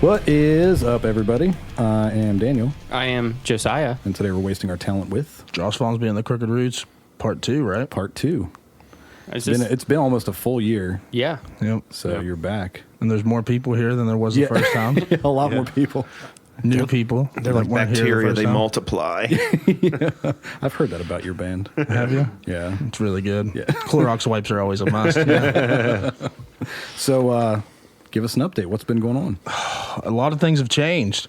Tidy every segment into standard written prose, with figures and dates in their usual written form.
What is up, everybody? I am Daniel. I am Josiah. And today we're wasting our talent with Josh Folmsbee and the Crooked Roots, Part 2, right? Part 2. Is this... It's been almost a full year. Yeah. Yep. So you're back. And there's more people here than there was the first time. A lot more people. New people. They're like bacteria. They multiply. I've heard that about your band. Have you? Yeah. It's really good. Yeah. Clorox wipes are always a must. Yeah. So give us an update. What's been going on? A lot of things have changed.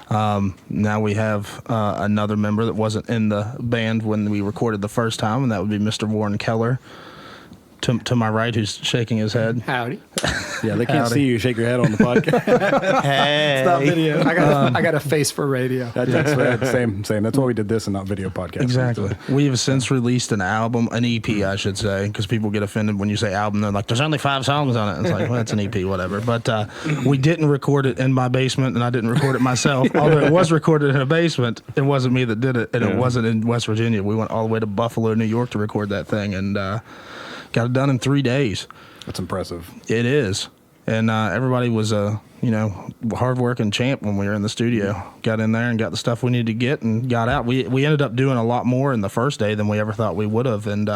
Now we have another member that wasn't in the band when we recorded the first time, and that would be Mr. Warren Keller. To my right, who's shaking his head. Howdy. Yeah, they can't see you shake your head on the podcast. Hey. It's not video. I got a face for radio. That's same. That's why we did this and not video podcast. Exactly. We have since released an album, an EP, I should say, because people get offended when you say album. They're like, there's only 5 songs on it. It's like, well, that's an EP, whatever. But we didn't record it in my basement, and I didn't record it myself. Although it was recorded in a basement, it wasn't me that did it, and it wasn't in West Virginia. We went all the way to Buffalo, New York to record that thing, and got it done in 3 days. That's impressive. It is. And everybody was hard-working champ when we were in the studio. Got in there and got the stuff we needed to get and got out. We ended up doing a lot more in the first day than we ever thought we would have, and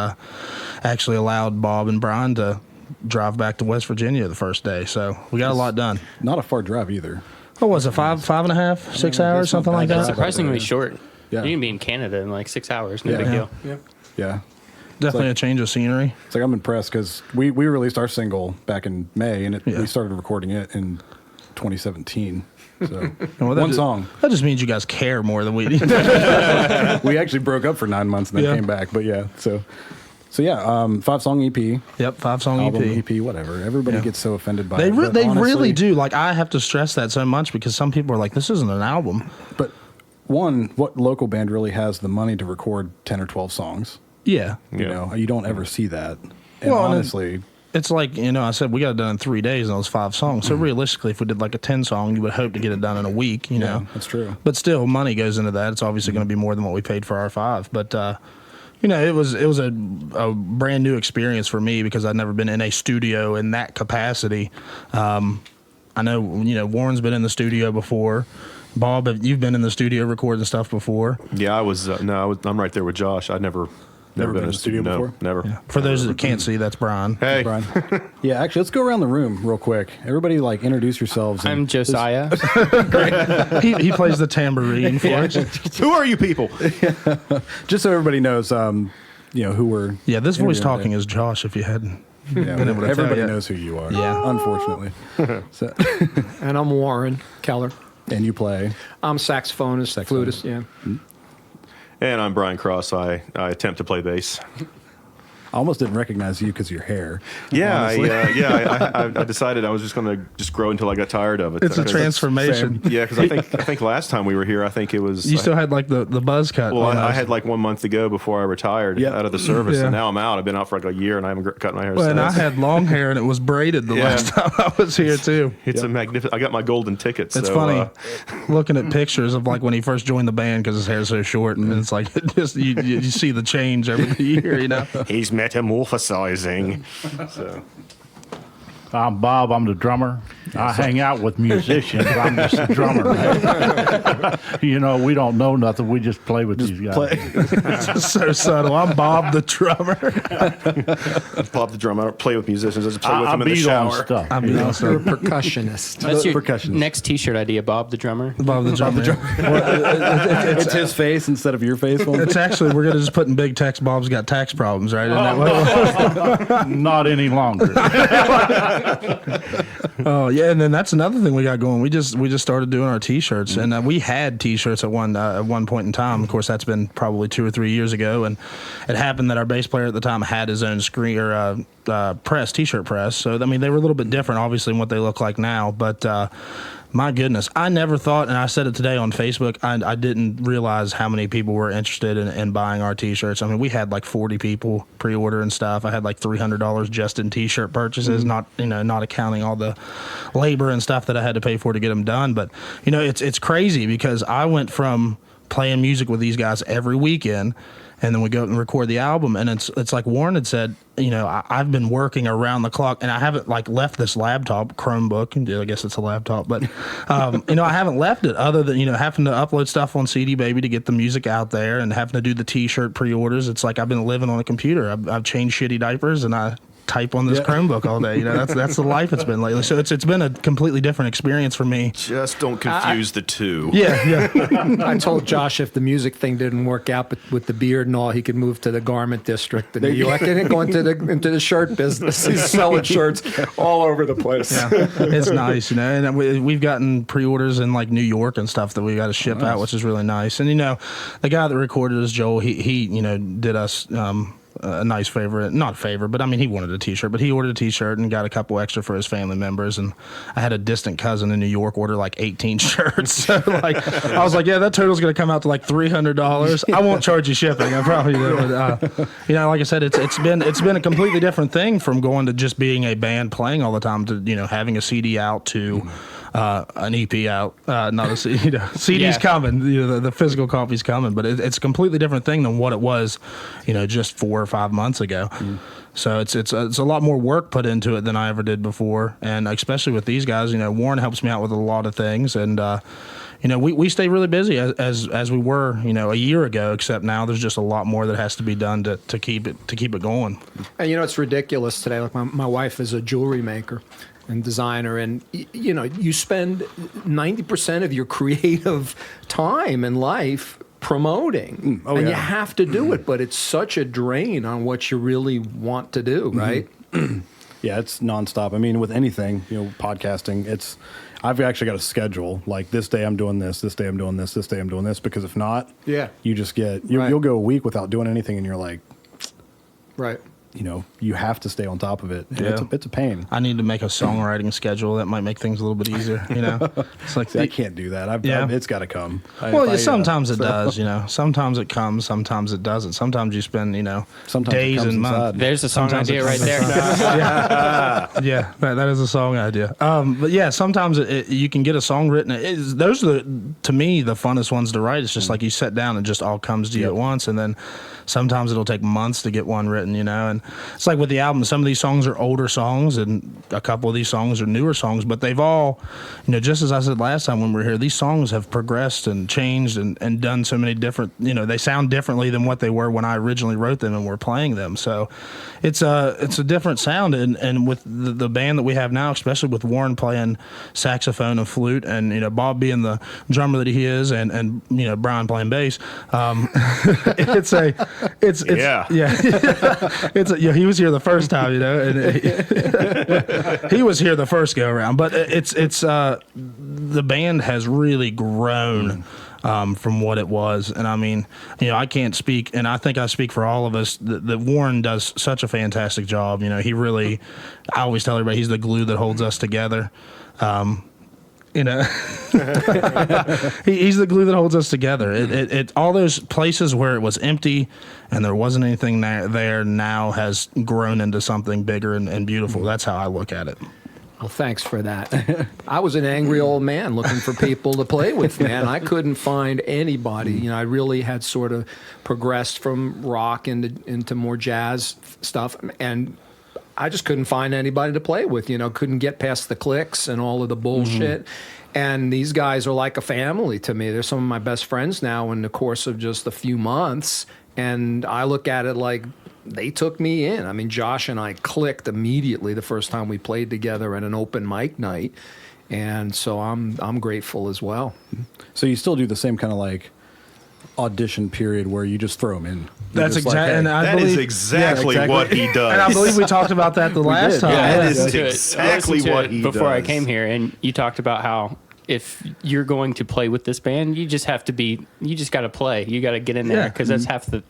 actually allowed Bob and Brian to drive back to West Virginia the first day. So we got a lot done. Not a far drive either. What was it, 5.5, 6 hours, something like that? Surprisingly short. Yeah. You can be in Canada in like 6 hours. No big deal. Yep. Yeah. Definitely a change of scenery. It's like I'm impressed because we released our single back in May, and we started recording it in 2017. So one song. That just means you guys care more than we do. We actually broke up for 9 months and then came back. But yeah, so 5-song EP. Yep, 5-song album, EP. EP, whatever. Everybody gets so offended by it. They honestly, really do. Like, I have to stress that so much because some people are like, this isn't an album. But what local band really has the money to record 10 or 12 songs? Yeah. You know, you don't ever see that. And well, honestly, it's like, I said we got it done in 3 days and those 5 songs. So realistically, if we did like a 10 song, you would hope to get it done in a week, you know. That's true. But still, money goes into that. It's obviously going to be more than what we paid for our 5. But, it was a brand new experience for me because I'd never been in a studio in that capacity. I know, Warren's been in the studio before. Bob, you've been in the studio recording stuff before. Yeah, I was. I'm right there with Josh. I'd never been in a studio before. Never. Yeah. For those that can't see, that's Brian. Hey, Brian. Yeah, actually, let's go around the room real quick. Everybody, introduce yourselves. I'm Josiah. He plays the tambourine for us. Who are you people? Just so everybody knows, who we're. Yeah, this voice talking is Josh. If you hadn't. Yeah, been able to everybody tell knows who you are. Yeah, unfortunately. And I'm Warren Keller. And you play? I'm saxophonist, flutist, yeah. And I'm Brian Cross. I attempt to play bass. I almost didn't recognize you because of your hair. Yeah, I decided I was just going to grow until I got tired of it. It's a transformation. Yeah, because I think last time we were here, I think it was... You still had the buzz cut. Well, I had 1 month to go before I retired out of the service, and now I'm out. I've been out for a year, and I haven't cut my hair since. And I had long hair, and it was braided the last time I was here, too. It's a magnificent... I got my golden ticket. It's funny looking at pictures of when he first joined the band because his hair's so short, and it's like you see the change every year, He's metamorphosizing. So. I'm Bob. I'm the drummer. I hang out with musicians. I'm just a drummer. We don't know nothing. We just play with these guys. It's so subtle. I'm Bob the drummer. Bob the drummer. I don't play with musicians. I just play with them in the shower. I beat on You're a stuff. percussionist. That's your next T-shirt idea, Bob the drummer. Bob the drummer. It's his face instead of your face. It's actually, we're going to just put in big text, Bob's got tax problems, right? Not any longer. Oh yeah, and then that's another thing we got going. We just started doing our T-shirts, and we had T-shirts at one point in time. Of course, that's been probably 2 or 3 years ago, and it happened that our bass player at the time had his own screen or T-shirt press. So they were a little bit different, obviously, than what they look like now, but. My goodness, I never thought, and I said it today on Facebook, I didn't realize how many people were interested in buying our T-shirts. We had 40 people pre-order and stuff. I had $300 just in T-shirt purchases, not accounting all the labor and stuff that I had to pay for to get them done. But, it's crazy because I went from playing music with these guys every weekend and then we go and record the album. And it's like Warren had said, you know, I've been working around the clock, and I haven't like left this laptop, Chromebook, and I guess it's a laptop, but you know, I haven't left it other than, you know, having to upload stuff on CD Baby to get the music out there, and having to do the T-shirt pre-orders. It's like I've been living on a computer. I've changed shitty diapers, and I type on this Chromebook all day. You know, that's the life it's been lately. So it's been a completely different experience for me. Just don't confuse the two. Yeah. I told Josh if the music thing didn't work out with the beard and all, he could move to the garment district in New York and go into the shirt business. He's selling shirts all over the place. Yeah. It's nice, you know. And we've gotten pre-orders in like New York and stuff that we got to ship out, which is really nice. And you know, the guy that recorded us, Joel, he you know, did us a nice favor, not favor, but I mean, he wanted a T-shirt, but he ordered a T-shirt and got a couple extra for his family members. And I had a distant cousin in New York order like 18 shirts. So like, I was like, yeah, that total's going to come out to like $300. I won't charge you shipping. I probably do. But, you know, like I said, it's been a completely different thing from going to just being a band playing all the time to, you know, having a CD out to an EP out, not a CD. You know, CD's coming, you know, the physical copy's coming, but it's a completely different thing than what it was, you know, just 4 or 5 months ago. So it's a lot more work put into it than I ever did before, and especially with these guys, you know, Warren helps me out with a lot of things, and you know, we stay really busy as we were, you know, a year ago, except now there's just a lot more that has to be done to keep it going. And you know, it's ridiculous today. Like my wife is a jewelry maker and designer, and you know, you spend 90% of your creative time in life promoting, and you have to do it, but it's such a drain on what you really want to do, right? Yeah, it's nonstop. I mean, with anything, you know, podcasting, I've actually got a schedule. Like this day I'm doing this day I'm doing this day I'm doing this, because if not, you just you'll go a week without doing anything, and you're like, right. You know, you have to stay on top of it. Yeah. It's a pain. I need to make a songwriting schedule that might make things a little bit easier. You know, it's like I can't do that. It's got to come. Sometimes it does. You know, sometimes it comes, sometimes it doesn't. Sometimes you spend, you know, days and months. There's a song idea right there. Yeah, that is a song idea. But yeah, sometimes you can get a song written. Those are to me the funnest ones to write. It's just like you sit down and just all comes to you at once, and then sometimes it'll take months to get one written. You know, and it's like with the album, some of these songs are older songs and a couple of these songs are newer songs, but they've all, you know, just as I said last time when we were here, these songs have progressed and changed and done so many different, you know, they sound differently than what they were when I originally wrote them and were playing them. So it's a different sound, and with the band that we have now, especially with Warren playing saxophone and flute, and, you know, Bob being the drummer that he is, and you know, Brian playing bass, he was here the first time, you know, and he was here the first go around, but it's the band has really grown from what it was. And I mean, you know, I can't speak, and I think I speak for all of us, that Warren does such a fantastic job. You know, I always tell everybody he's the glue that holds us together. You know, he's the glue that holds us together. It all those places where it was empty and there wasn't anything there now has grown into something bigger and beautiful. That's how I look at it. Well, thanks for that. I was an angry old man looking for people to play with, man. I couldn't find anybody. You know, I really had sort of progressed from rock into more jazz stuff, and I just couldn't find anybody to play with, you know, couldn't get past the clicks and all of the bullshit. And these guys are like a family to me. They're some of my best friends now in the course of just a few months. And I look at it like they took me in. I mean, Josh and I clicked immediately the first time we played together at an open mic night. And so I'm grateful as well. So you still do the same kind of like audition period where you just throw them in. That's exactly, and that is exactly what he does. And I believe we talked about that the last time. Yeah, that is exactly what he does. Before I came here, and you talked about how if you're going to play with this band, you just got to play. You got to get in there, because that's half the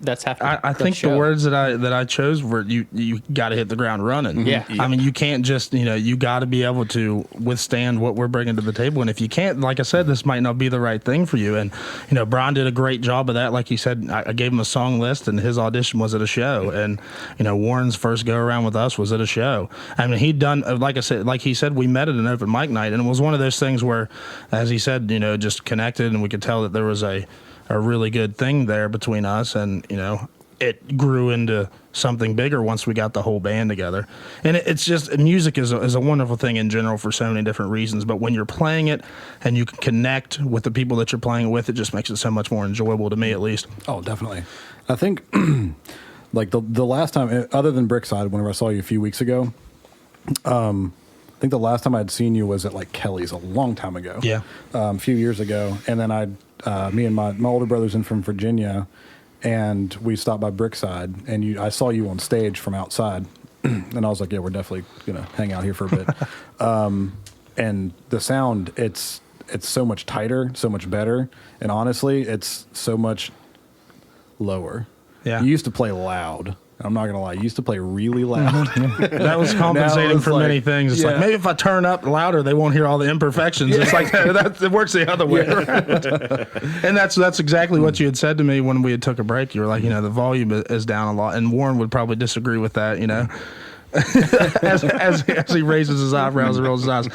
I think show. The words that I chose were you got to hit the ground running. Yeah. I mean, you can't just, you know, you got to be able to withstand what we're bringing to the table. And if you can't, like I said, this might not be the right thing for you. And, you know, Brian did a great job of that. Like he said, I gave him a song list, and his audition was at a show. And, you know, Warren's first go around with us was at a show. I mean, he'd done, like he said, we met at an open mic night, and it was one of those things where, as he said, you know, just connected, and we could tell that there was a really good thing there between us. And, you know, it grew into something bigger once we got the whole band together. And it's just, music is a wonderful thing in general for so many different reasons. But when you're playing it and you can connect with the people that you're playing with, it just makes it so much more enjoyable to me, at least. Oh, definitely. I think like the last time, other than Brickside, whenever I saw you a few weeks ago, I think the last time I'd seen you was at like Kelly's a long time ago. Yeah. A few years ago. And then me and my older brother's in from Virginia, and we stopped by Brickside, and I saw you on stage from outside, and I was like, yeah, we're definitely going to hang out here for a bit. And the sound, it's so much tighter, so much better, and honestly, it's so much lower. Yeah. You used to play loud. I'm not gonna lie. You used to play really loud. That was compensating for many things. It's like, maybe if I turn up louder, they won't hear all the imperfections. It's like it works the other way around. And that's exactly what you had said to me when we had took a break. You were like, the volume is down a lot, and Warren would probably disagree with that. As he raises his eyebrows and rolls his eyes.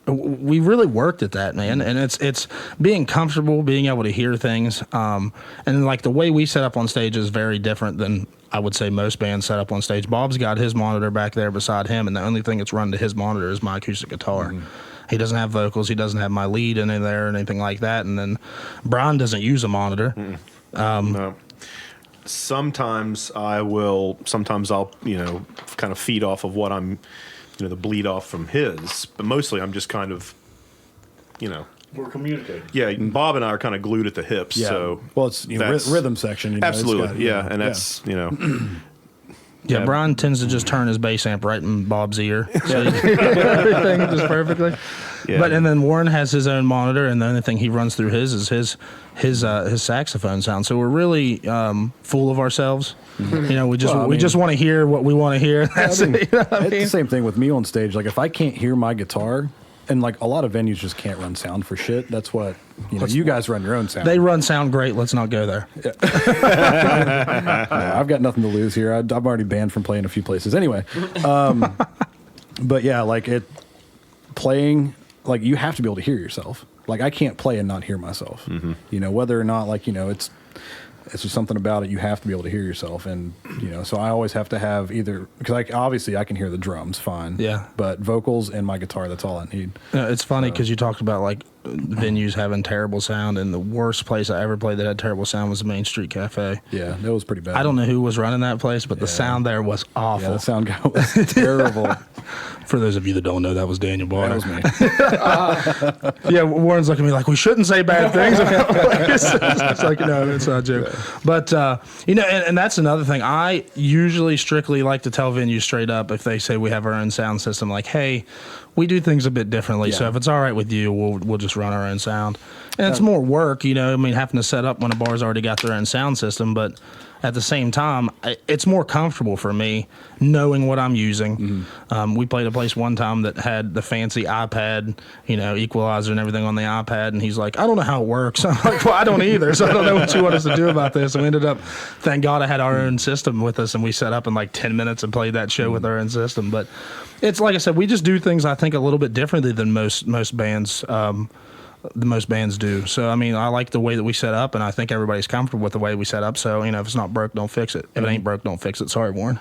We really worked at that, man, and it's being comfortable, being able to hear things, and like the way we set up on stage is very different than I would say most bands set up on stage. Bob's got his monitor back there beside him, and the only thing that's run to his monitor is my acoustic guitar. He doesn't have vocals, he doesn't have my lead in there or anything like that, and then Brian doesn't use a monitor. No. Sometimes I'll kind of feed off of what I'm, the bleed off from his, but mostly I'm just kind of, We're communicating. Yeah, Bob and I are kind of glued at the hips. Yeah. So well, it's rhythm section. Absolutely, and that's Yeah, Brian tends to just turn his bass amp right in Bob's ear, so everything just perfectly. Yeah. And then Warren has his own monitor, and the only thing he runs through his is his saxophone sound. So we're really full of ourselves. We just want to hear what we want to hear. That's it. It's the same thing with me on stage. Like if I can't hear my guitar, and like a lot of venues just can't run sound for shit. That's what you guys run your own sound. They run sound great. Let's not go there. Yeah. I've got nothing to lose here. I'm already banned from playing a few places anyway. But yeah, like playing, like you have to be able to hear yourself. Like I can't play and not hear myself. Mm-hmm. Whether or not it's just something about it. You have to be able to hear yourself, and so I always have to have either, because obviously I can hear the drums fine. Yeah. But vocals and my guitar, that's all I need. It's funny because you talked about like venues having terrible sound, and the worst place I ever played that had terrible sound was the Main Street Cafe. Yeah, that was pretty bad. I don't know who was running that place, but the sound there was awful. Yeah, the sound guy was terrible. For those of you that don't know, that was Daniel Barr. That was me. Yeah, Warren's looking at me like, we shouldn't say bad things. It's like, no, it's not a joke. But, and that's another thing. I usually strictly like to tell venues straight up if they say we have our own sound system, like, hey, we do things a bit differently. Yeah. So if it's all right with you, we'll just run our own sound. And it's more work, having to set up when a bar's already got their own sound system. But at the same time, it's more comfortable for me knowing what I'm using. Mm-hmm. We played a place one time that had the fancy iPad, equalizer and everything on the iPad. And he's like, I don't know how it works. I'm like, well, I don't either. So I don't know what you want us to do about this. And we ended up, thank God I had our own system with us. And we set up in like 10 minutes and played that show with our own system. But it's like I said, we just do things, I think, a little bit differently than most bands. Most bands do. So, I like the way that we set up, and I think everybody's comfortable with the way we set up. So, if it's not broke, don't fix it. If it ain't broke, don't fix it. Sorry, Warren.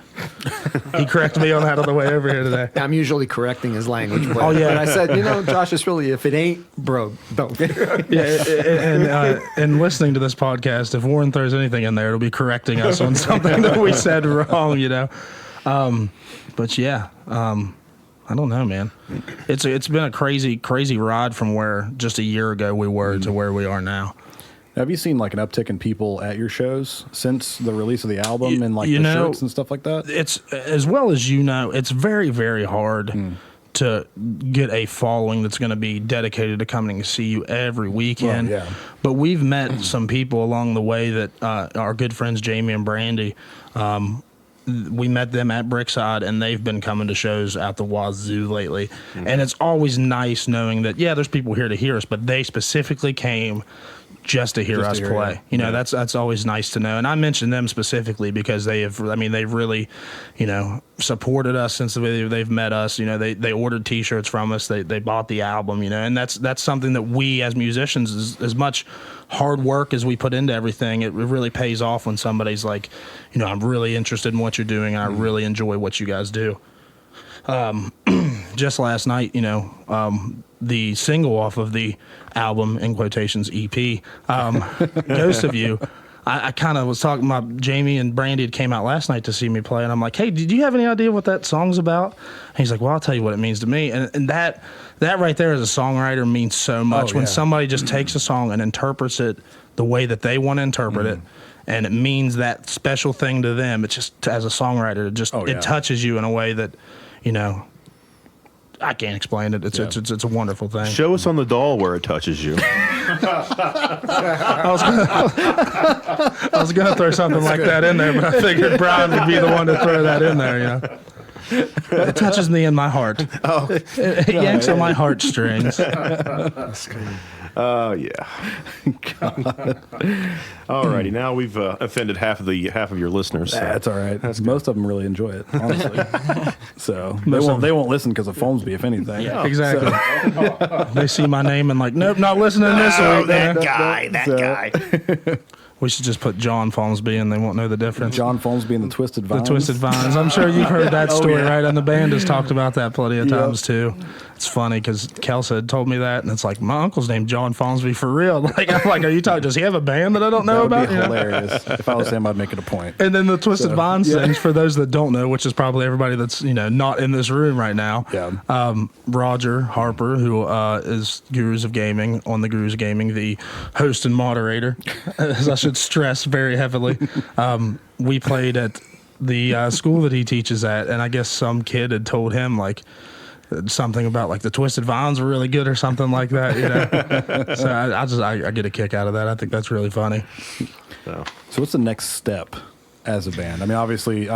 He corrected me on that on the way over here today. I'm usually correcting his language. But, oh, yeah. But I said, Josh, it's really, if it ain't broke, don't fix it. Yeah, and listening to this podcast, if Warren throws anything in there, it'll be correcting us on something that we said wrong, But, yeah. I don't know, man. It's been a crazy ride from where just a year ago we were to where we are now. Have you seen like an uptick in people at your shows since the release of the album and like the shirts and stuff like that? It's, as well as it's very, very hard to get a following that's going to be dedicated to coming to see you every weekend. Well, yeah. But we've met some people along the way that our good friends Jamie and Brandy, we met them at Brickside, and they've been coming to shows out the wazoo lately. Mm-hmm. And it's always nice knowing that, there's people here to hear us, but they specifically came just to hear us play. You know, that's always nice to know. And I mention them specifically because they've really, you know, supported us since they've met us. You know, they ordered T-shirts from us. They bought the album, you know, and that's something that we as musicians, as much hard work as we put into everything, it really pays off when somebody's like, you know, I'm really interested in what you're doing and I really enjoy what you guys do. Just last night, you know, the single off of the album, in quotations, EP, Ghost of You, I kind of was talking about Jamie and Brandy had came out last night to see me play, and I'm like, hey, did you have any idea what that song's about? And he's like, well, I'll tell you what it means to me. And that right there as a songwriter means so much. When somebody just takes a song and interprets it the way that they want to interpret it, and it means that special thing to them, it just, as a songwriter, it touches you in a way that, you know, I can't explain it. It's a wonderful thing. Show us on the doll where it touches you. I was gonna throw something like that in there, but I figured Brian would be the one to throw that in there. You know, it touches me in my heart. It yanks on my heartstrings. Oh yeah. All righty. Now we've offended half of your listeners. So. That's all right. Most of them really enjoy it, honestly. So they won't listen because of Folmsbee, if anything. Yeah, exactly. So. They see my name and like, nope, not listening to this. That guy. We should just put John Folmsbee and they won't know the difference. John Folmsbee and the Twisted Vines. The Twisted Vines. I'm sure you've heard that story, right? And the band has talked about that plenty of times, too. It's funny because Kelsa had told me that, and it's like, my uncle's named John Folmsbee for real. Like, I'm like, are you talking, does he have a band that I don't know about? That would be hilarious. If I was him, I'd make it a point. And then the Twisted Vines things, for those that don't know, which is probably everybody that's, you know, not in this room right now. Yeah. Roger Harper, who is Gurus of Gaming, on the Gurus of Gaming, the host and moderator, as I should stress very heavily. We played at the school that he teaches at, and I guess some kid had told him, like, something about like the Twisted Vines were really good or something like that, you know. So I get a kick out of that. I think that's really funny. So what's the next step as a band? I mean, obviously,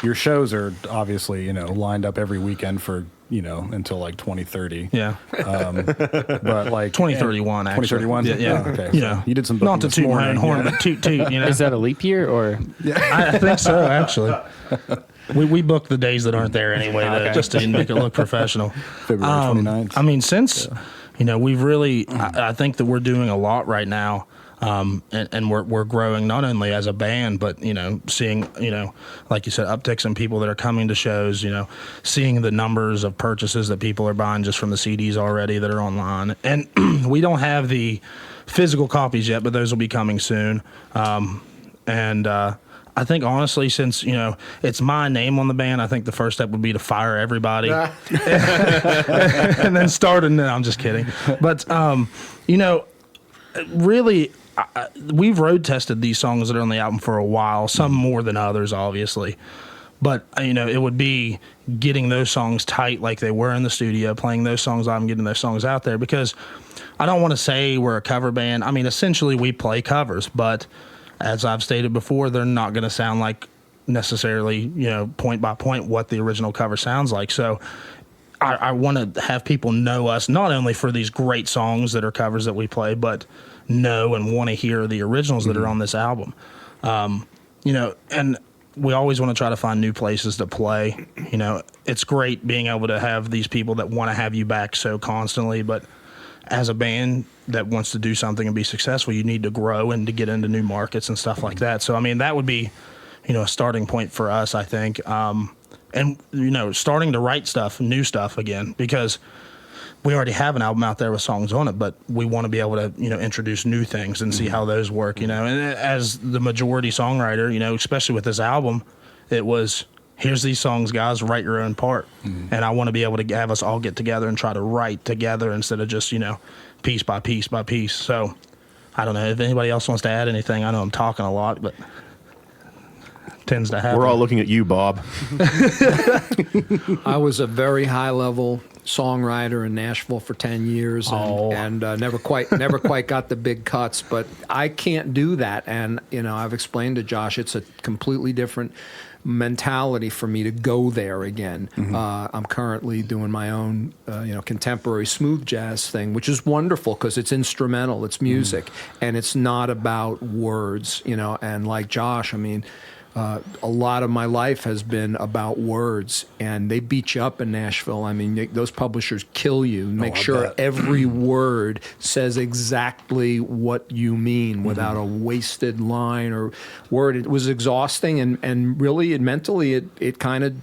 your shows are obviously, you know, lined up every weekend for, you know, until like 2030. Yeah. But like 2031, actually. 2031? Yeah. Okay. So yeah. You did some booking not to toot my own horn, but toot, you know. Is that a leap year or? Yeah. I think so, actually. We book the days that aren't there anyway, though, just to make it look professional. February 29th. I mean, since, you know, we've really, I think that we're doing a lot right now. And we're growing not only as a band, but, you know, seeing, you know, like you said, upticks in people that are coming to shows, you know, seeing the numbers of purchases that people are buying just from the CDs already that are online. And we don't have the physical copies yet, but those will be coming soon. I think, honestly, since, you know, it's my name on the band, I think the first step would be to fire everybody and then start. And I'm just kidding. But, you know, really, we've road tested these songs that are on the album for a while, some more than others, obviously. But, you know, it would be getting those songs tight like they were in the studio, playing those songs live and getting those songs out there. Because I don't want to say we're a cover band. I mean, essentially, we play covers, but as I've stated before, they're not going to sound like necessarily, you know, point by point what the original cover sounds like. So I want to have people know us not only for these great songs that are covers that we play, but know and want to hear the originals that are on this album. You know, and we always want to try to find new places to play. You know, it's great being able to have these people that want to have you back so constantly, but as a band that wants to do something and be successful, you need to grow and to get into new markets and stuff like that. So, I mean, that would be, you know, a starting point for us, I think. And, you know, starting to write stuff, new stuff again, because we already have an album out there with songs on it, but we want to be able to, you know, introduce new things and see how those work, you know. And as the majority songwriter, you know, especially with this album, it was, here's these songs, guys, write your own part. And I want to be able to have us all get together and try to write together instead of just, you know, piece by piece by piece. So I don't know if anybody else wants to add anything. I know I'm talking a lot, but tends to happen. We're all looking at you, Bob. I was a very high level songwriter in Nashville for 10 years and never quite got the big cuts, but I can't do that. And, I've explained to Josh, it's a completely different mentality for me to go there again. I'm currently doing my own, contemporary smooth jazz thing, which is wonderful because it's instrumental, it's music, and it's not about words, and like Josh, I mean, a lot of my life has been about words, and they beat you up in Nashville. I mean, those publishers kill you. Make sure every word says exactly what you mean without a wasted line or word. It was exhausting, and really, mentally, it kind of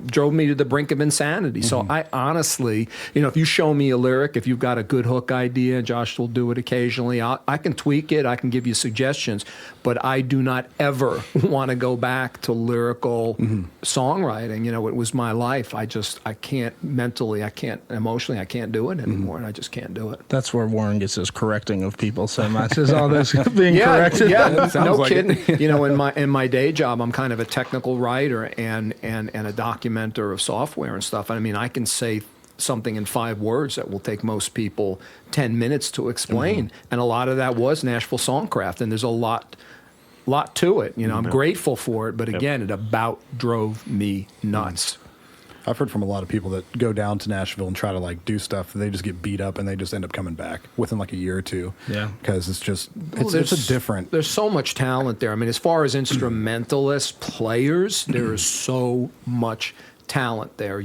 drove me to the brink of insanity. So I honestly, if you show me a lyric, if you've got a good hook idea, Josh will do it occasionally, I can tweak it, I can give you suggestions, but I do not ever want to go back to lyrical songwriting. It was my life. I can't mentally, I can't emotionally, I can't do it anymore, and I just can't do it. That's where Warren gets his correcting of people so much, is all this being corrected. Yeah, no kidding. In my day job, I'm kind of a technical writer and a documenter of software and stuff. I mean, I can say something in 5 words that will take most people 10 minutes to explain. And a lot of that was Nashville Songcraft, and there's a lot to it. I'm grateful for it, but again, it about drove me nuts. I've heard from a lot of people that go down to Nashville and try to do stuff. They just get beat up and they just end up coming back within a year or two. Yeah, because it's just it's a different. There's so much talent there. I mean, as far as instrumentalist players, there is so much talent there.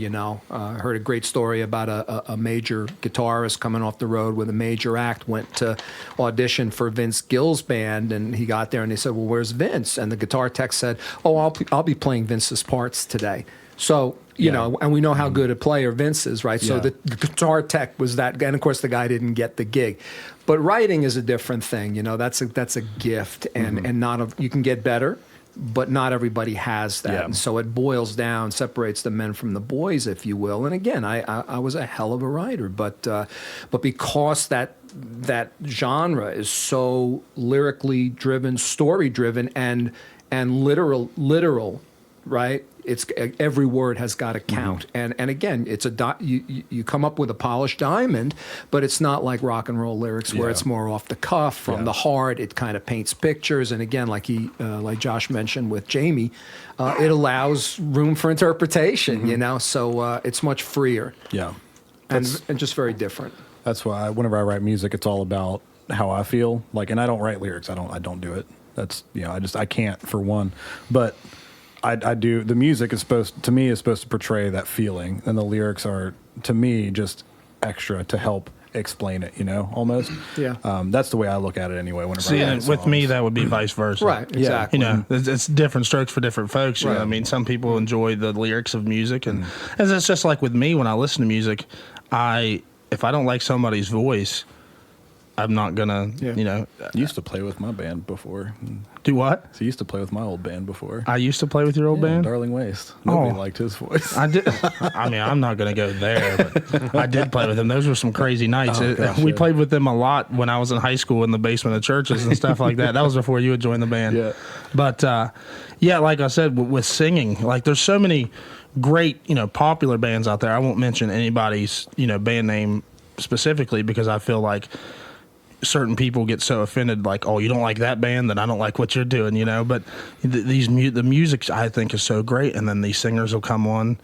I heard a great story about a major guitarist coming off the road with a major act, went to audition for Vince Gill's band, and he got there and they said, "Well, where's Vince?" And the guitar tech said, "Oh, I'll be playing Vince's parts today." So, and we know how good a player Vince is, right? So the guitar tech was that, and of course the guy didn't get the gig. But writing is a different thing, that's a gift, and you can get better, but not everybody has that. Yeah. And so it boils down, separates the men from the boys, if you will. And again, I was a hell of a writer, but because that genre is so lyrically driven, story driven, and literal, right? It's every word has got to count, and again, it's you come up with a polished diamond, but it's not like rock and roll lyrics where it's more off the cuff from the heart. It kind of paints pictures, and again, like Josh mentioned with Jamie, it allows room for interpretation. So it's much freer. Yeah, and just very different. That's why whenever I write music, it's all about how I feel. And I don't write lyrics. I don't do it. That's I can't, for one, but I do. The music is supposed to portray that feeling, and the lyrics are, to me, just extra to help explain it. Almost. Yeah. That's the way I look at it anyway. Whenever I write with me, that would be vice versa. Right. Exactly. It's different strokes for different folks. Right. I mean, some people enjoy the lyrics of music, and it's just like with me when I listen to music, if I don't like somebody's voice, I'm not gonna, You used to play with my band before. Do what? So you used to play with my old band before. I used to play with your old band? Darling Waste. Nobody liked his voice. I did. I mean, I'm not gonna go there, but I did play with them. Those were some crazy nights. We played with them a lot when I was in high school in the basement of churches and stuff like that. That was before you had joined the band. Yeah. But like I said, with singing, there's so many great, popular bands out there. I won't mention anybody's, band name specifically because I feel like certain people get so offended, oh, you don't like that band, then I don't like what you're doing, But the music, I think, is so great, and then these singers will come on,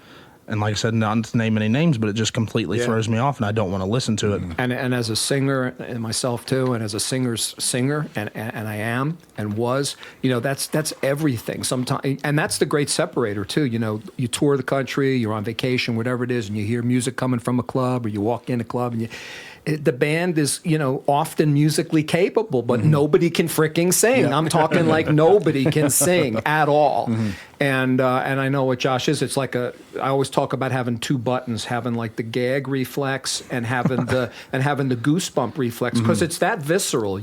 and like I said, not to name any names, but it just completely throws me off, and I don't want to listen to it. And as a singer, and myself too, and as a singer's singer, and I am and was, that's everything. Sometimes, and that's the great separator too. You tour the country, you're on vacation, whatever it is, and you hear music coming from a club, or you walk in a club, and the band is, often musically capable, but nobody can fricking sing. Yeah. I'm talking like nobody can sing at all. And I know what Josh is. It's I always talk about having 2 buttons, having the gag reflex and having the goosebump reflex, because it's that visceral,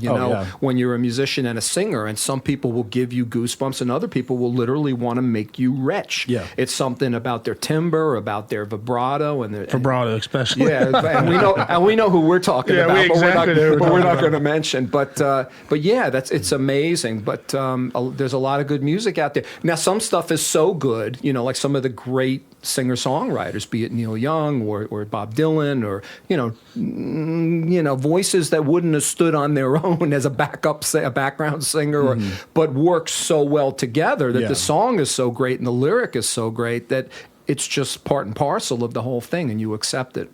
when you're a musician and a singer. And some people will give you goosebumps, and other people will literally want to make you retch. Yeah. It's something about their timbre, about their vibrato, vibrato especially. Yeah, and we know who we're talking about, but we're not going to mention. But yeah, it's amazing. But there's a lot of good music out there. Now, some stuff is so good, like some of the great singer-songwriters, be it Neil Young or Bob Dylan, or voices that wouldn't have stood on their own as a background singer, but work so well together that the song is so great and the lyric is so great that it's just part and parcel of the whole thing, and you accept it.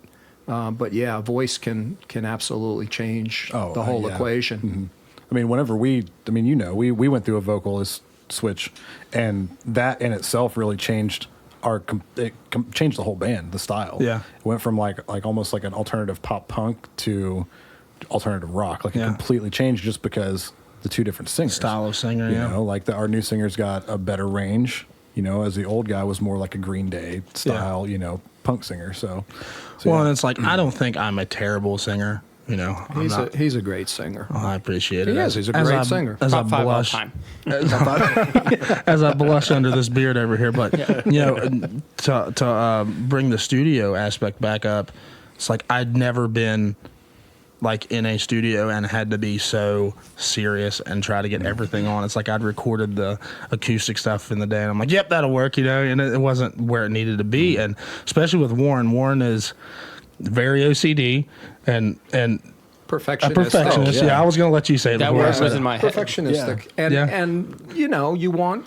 But yeah, a voice can absolutely change the whole equation. Mm-hmm. I mean, whenever we went through a vocalist switch, and that in itself really changed changed the whole band, the style. Yeah. It went from like almost like an alternative pop punk to alternative rock. Like it completely changed just because the two different singers. Style of singer, you know, like our new singer's got a better range, as the old guy was more like a Green Day style, punk singer. So and it's like, I don't think I'm a terrible singer. He's a great singer. Oh, I appreciate it. He's a great singer. Top 5 all time. As I blush under this beard over here, but to bring the studio aspect back up, it's like I'd never been like in a studio and had to be so serious and try to get everything on. It's like I'd recorded the acoustic stuff in the day, and I'm like, yep, that'll work, and it wasn't where it needed to be. And especially with Warren. Warren is very OCD and perfectionist. A perfectionist. I was going to let you say it. That word was in my head. Perfectionistic. And you want,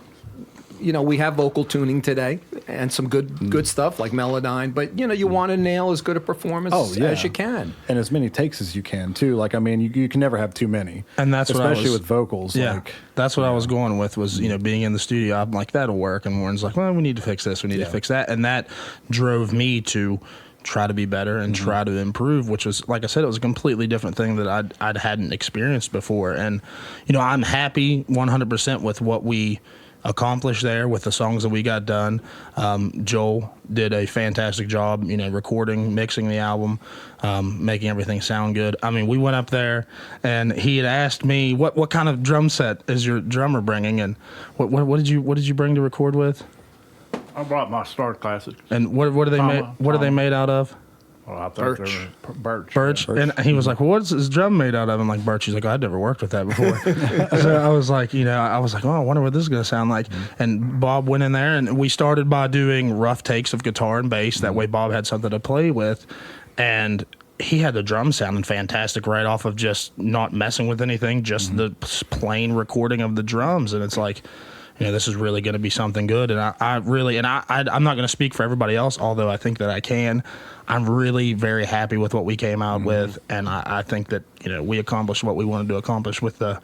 we have vocal tuning today and some good stuff like Melodyne, but you want to nail as good a performance as you can, and as many takes as you can too. Like, I mean, you can never have too many, and that's especially with vocals. Yeah, that's what I was going with was being in the studio. I'm like, that'll work, and Warren's like, well, we need to fix this, we need to fix that, and that drove me to try to be better and try to improve, which was, like I said, it was a completely different thing that I hadn't experienced before. And I'm happy 100% with what we accomplished there with the songs that we got done. Joel did a fantastic job, recording, mixing the album, making everything sound good. I mean, we went up there and he had asked me what kind of drum set is your drummer bringing, and what did you bring to record with? I brought my Star Classics. And what are they made? What are they made out of? Well, I think they're birch. Birch. And he was like, well, what's this drum made out of? I'm like, birch. He's like, I'd never worked with that before. So I was like, oh, I wonder what this is going to sound like. And Bob went in there, and we started by doing rough takes of guitar and bass. That way Bob had something to play with. And he had the drum sounding fantastic right off of just not messing with anything, just the plain recording of the drums. And it's like, this is really going to be something good. And I'm not going to speak for everybody else, although I think that I can. I'm really very happy with what we came out with, and I think that we accomplished what we wanted to accomplish with the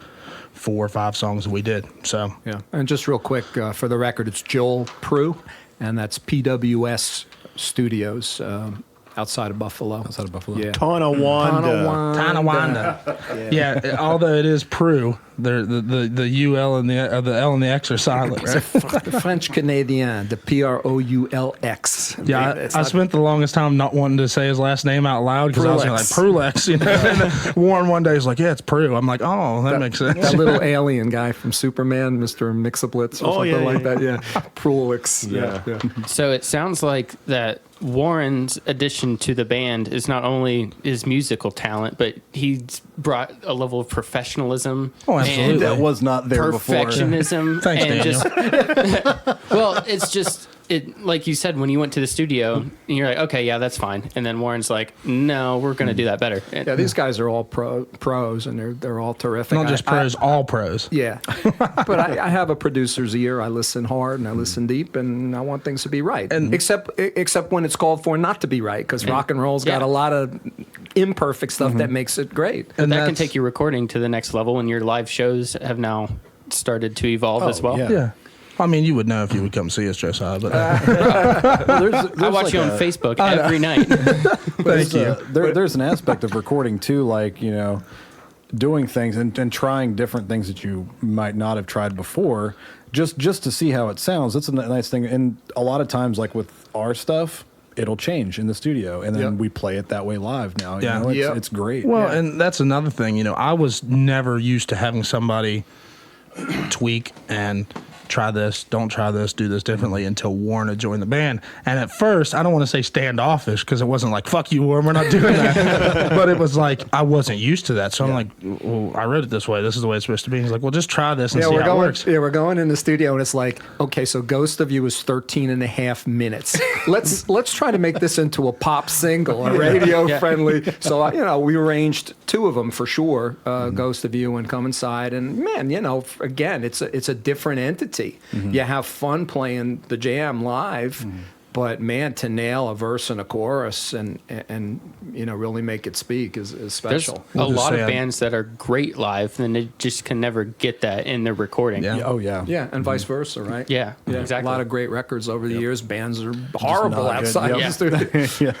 4 or 5 songs that we did. So and just real quick for the record, it's Joel Prue, and that's PWS Studios. Outside of Buffalo. Yeah. Tonawanda. Yeah, although it is Prue, the UL and the L and the X are silent, right? French Canadian, the Proulx. Yeah, I spent the longest time not wanting to say his last name out loud because I was like, Proulx, And Warren one day is like, yeah, it's Prue. I'm like, oh, that makes sense. That little alien guy from Superman, Mr. Mixablitz or something like that. Yeah, Proulx. Yeah. So it sounds like that Warren's addition to the band is not only his musical talent, but he's brought a level of professionalism. Oh, absolutely. And that was not there perfectionism. before. Thanks, and Daniel. Well, it's just like you said when you went to the studio, and you're like, okay, yeah, that's fine. And then Warren's like, no, we're going to do that better. Yeah, these guys are all pros, and they're all terrific. Not just pros, all pros. Yeah, but I have a producer's ear. I listen hard and I listen deep, and I want things to be right. And except when it's called for not to be right, because rock and roll's got a lot of imperfect stuff that makes it great. And that can take your recording to the next level, and your live shows have now started to evolve as well. Yeah. I mean, you would know if you would come see us, Josiah. But I watch you on Facebook every night. Thank you. There's an aspect of recording too, like doing things and trying different things that you might not have tried before, just to see how it sounds. That's a nice thing. And a lot of times, like with our stuff, it'll change in the studio, and then we play it that way live now. It's great. Well, and that's another thing. I was never used to having somebody tweak and try this, don't try this, do this differently, until Warren had joined the band. And at first, I don't want to say standoffish, because it wasn't like, fuck you, Warren, we're not doing that. But it was like, I wasn't used to that. So I'm like, well, I wrote it this way. This is the way it's supposed to be. He's like, well, just try this and see how it works. Yeah, we're going in the studio, and it's like, okay, so Ghost of You is 13 and a half minutes. Let's try to make this into a pop single, a radio friendly. So, we arranged 2 of them for sure, Ghost of You and Come Inside. And man, again, it's a different entity. You have fun playing the jam live, but man, to nail a verse and a chorus and really make it speak is special. There's a lot of bands that are great live, and they just can never get that in their recording. Yeah. Oh yeah. Yeah, and vice versa, right? Yeah, exactly. A lot of great records over the years. Bands are horrible outside good. of the studio.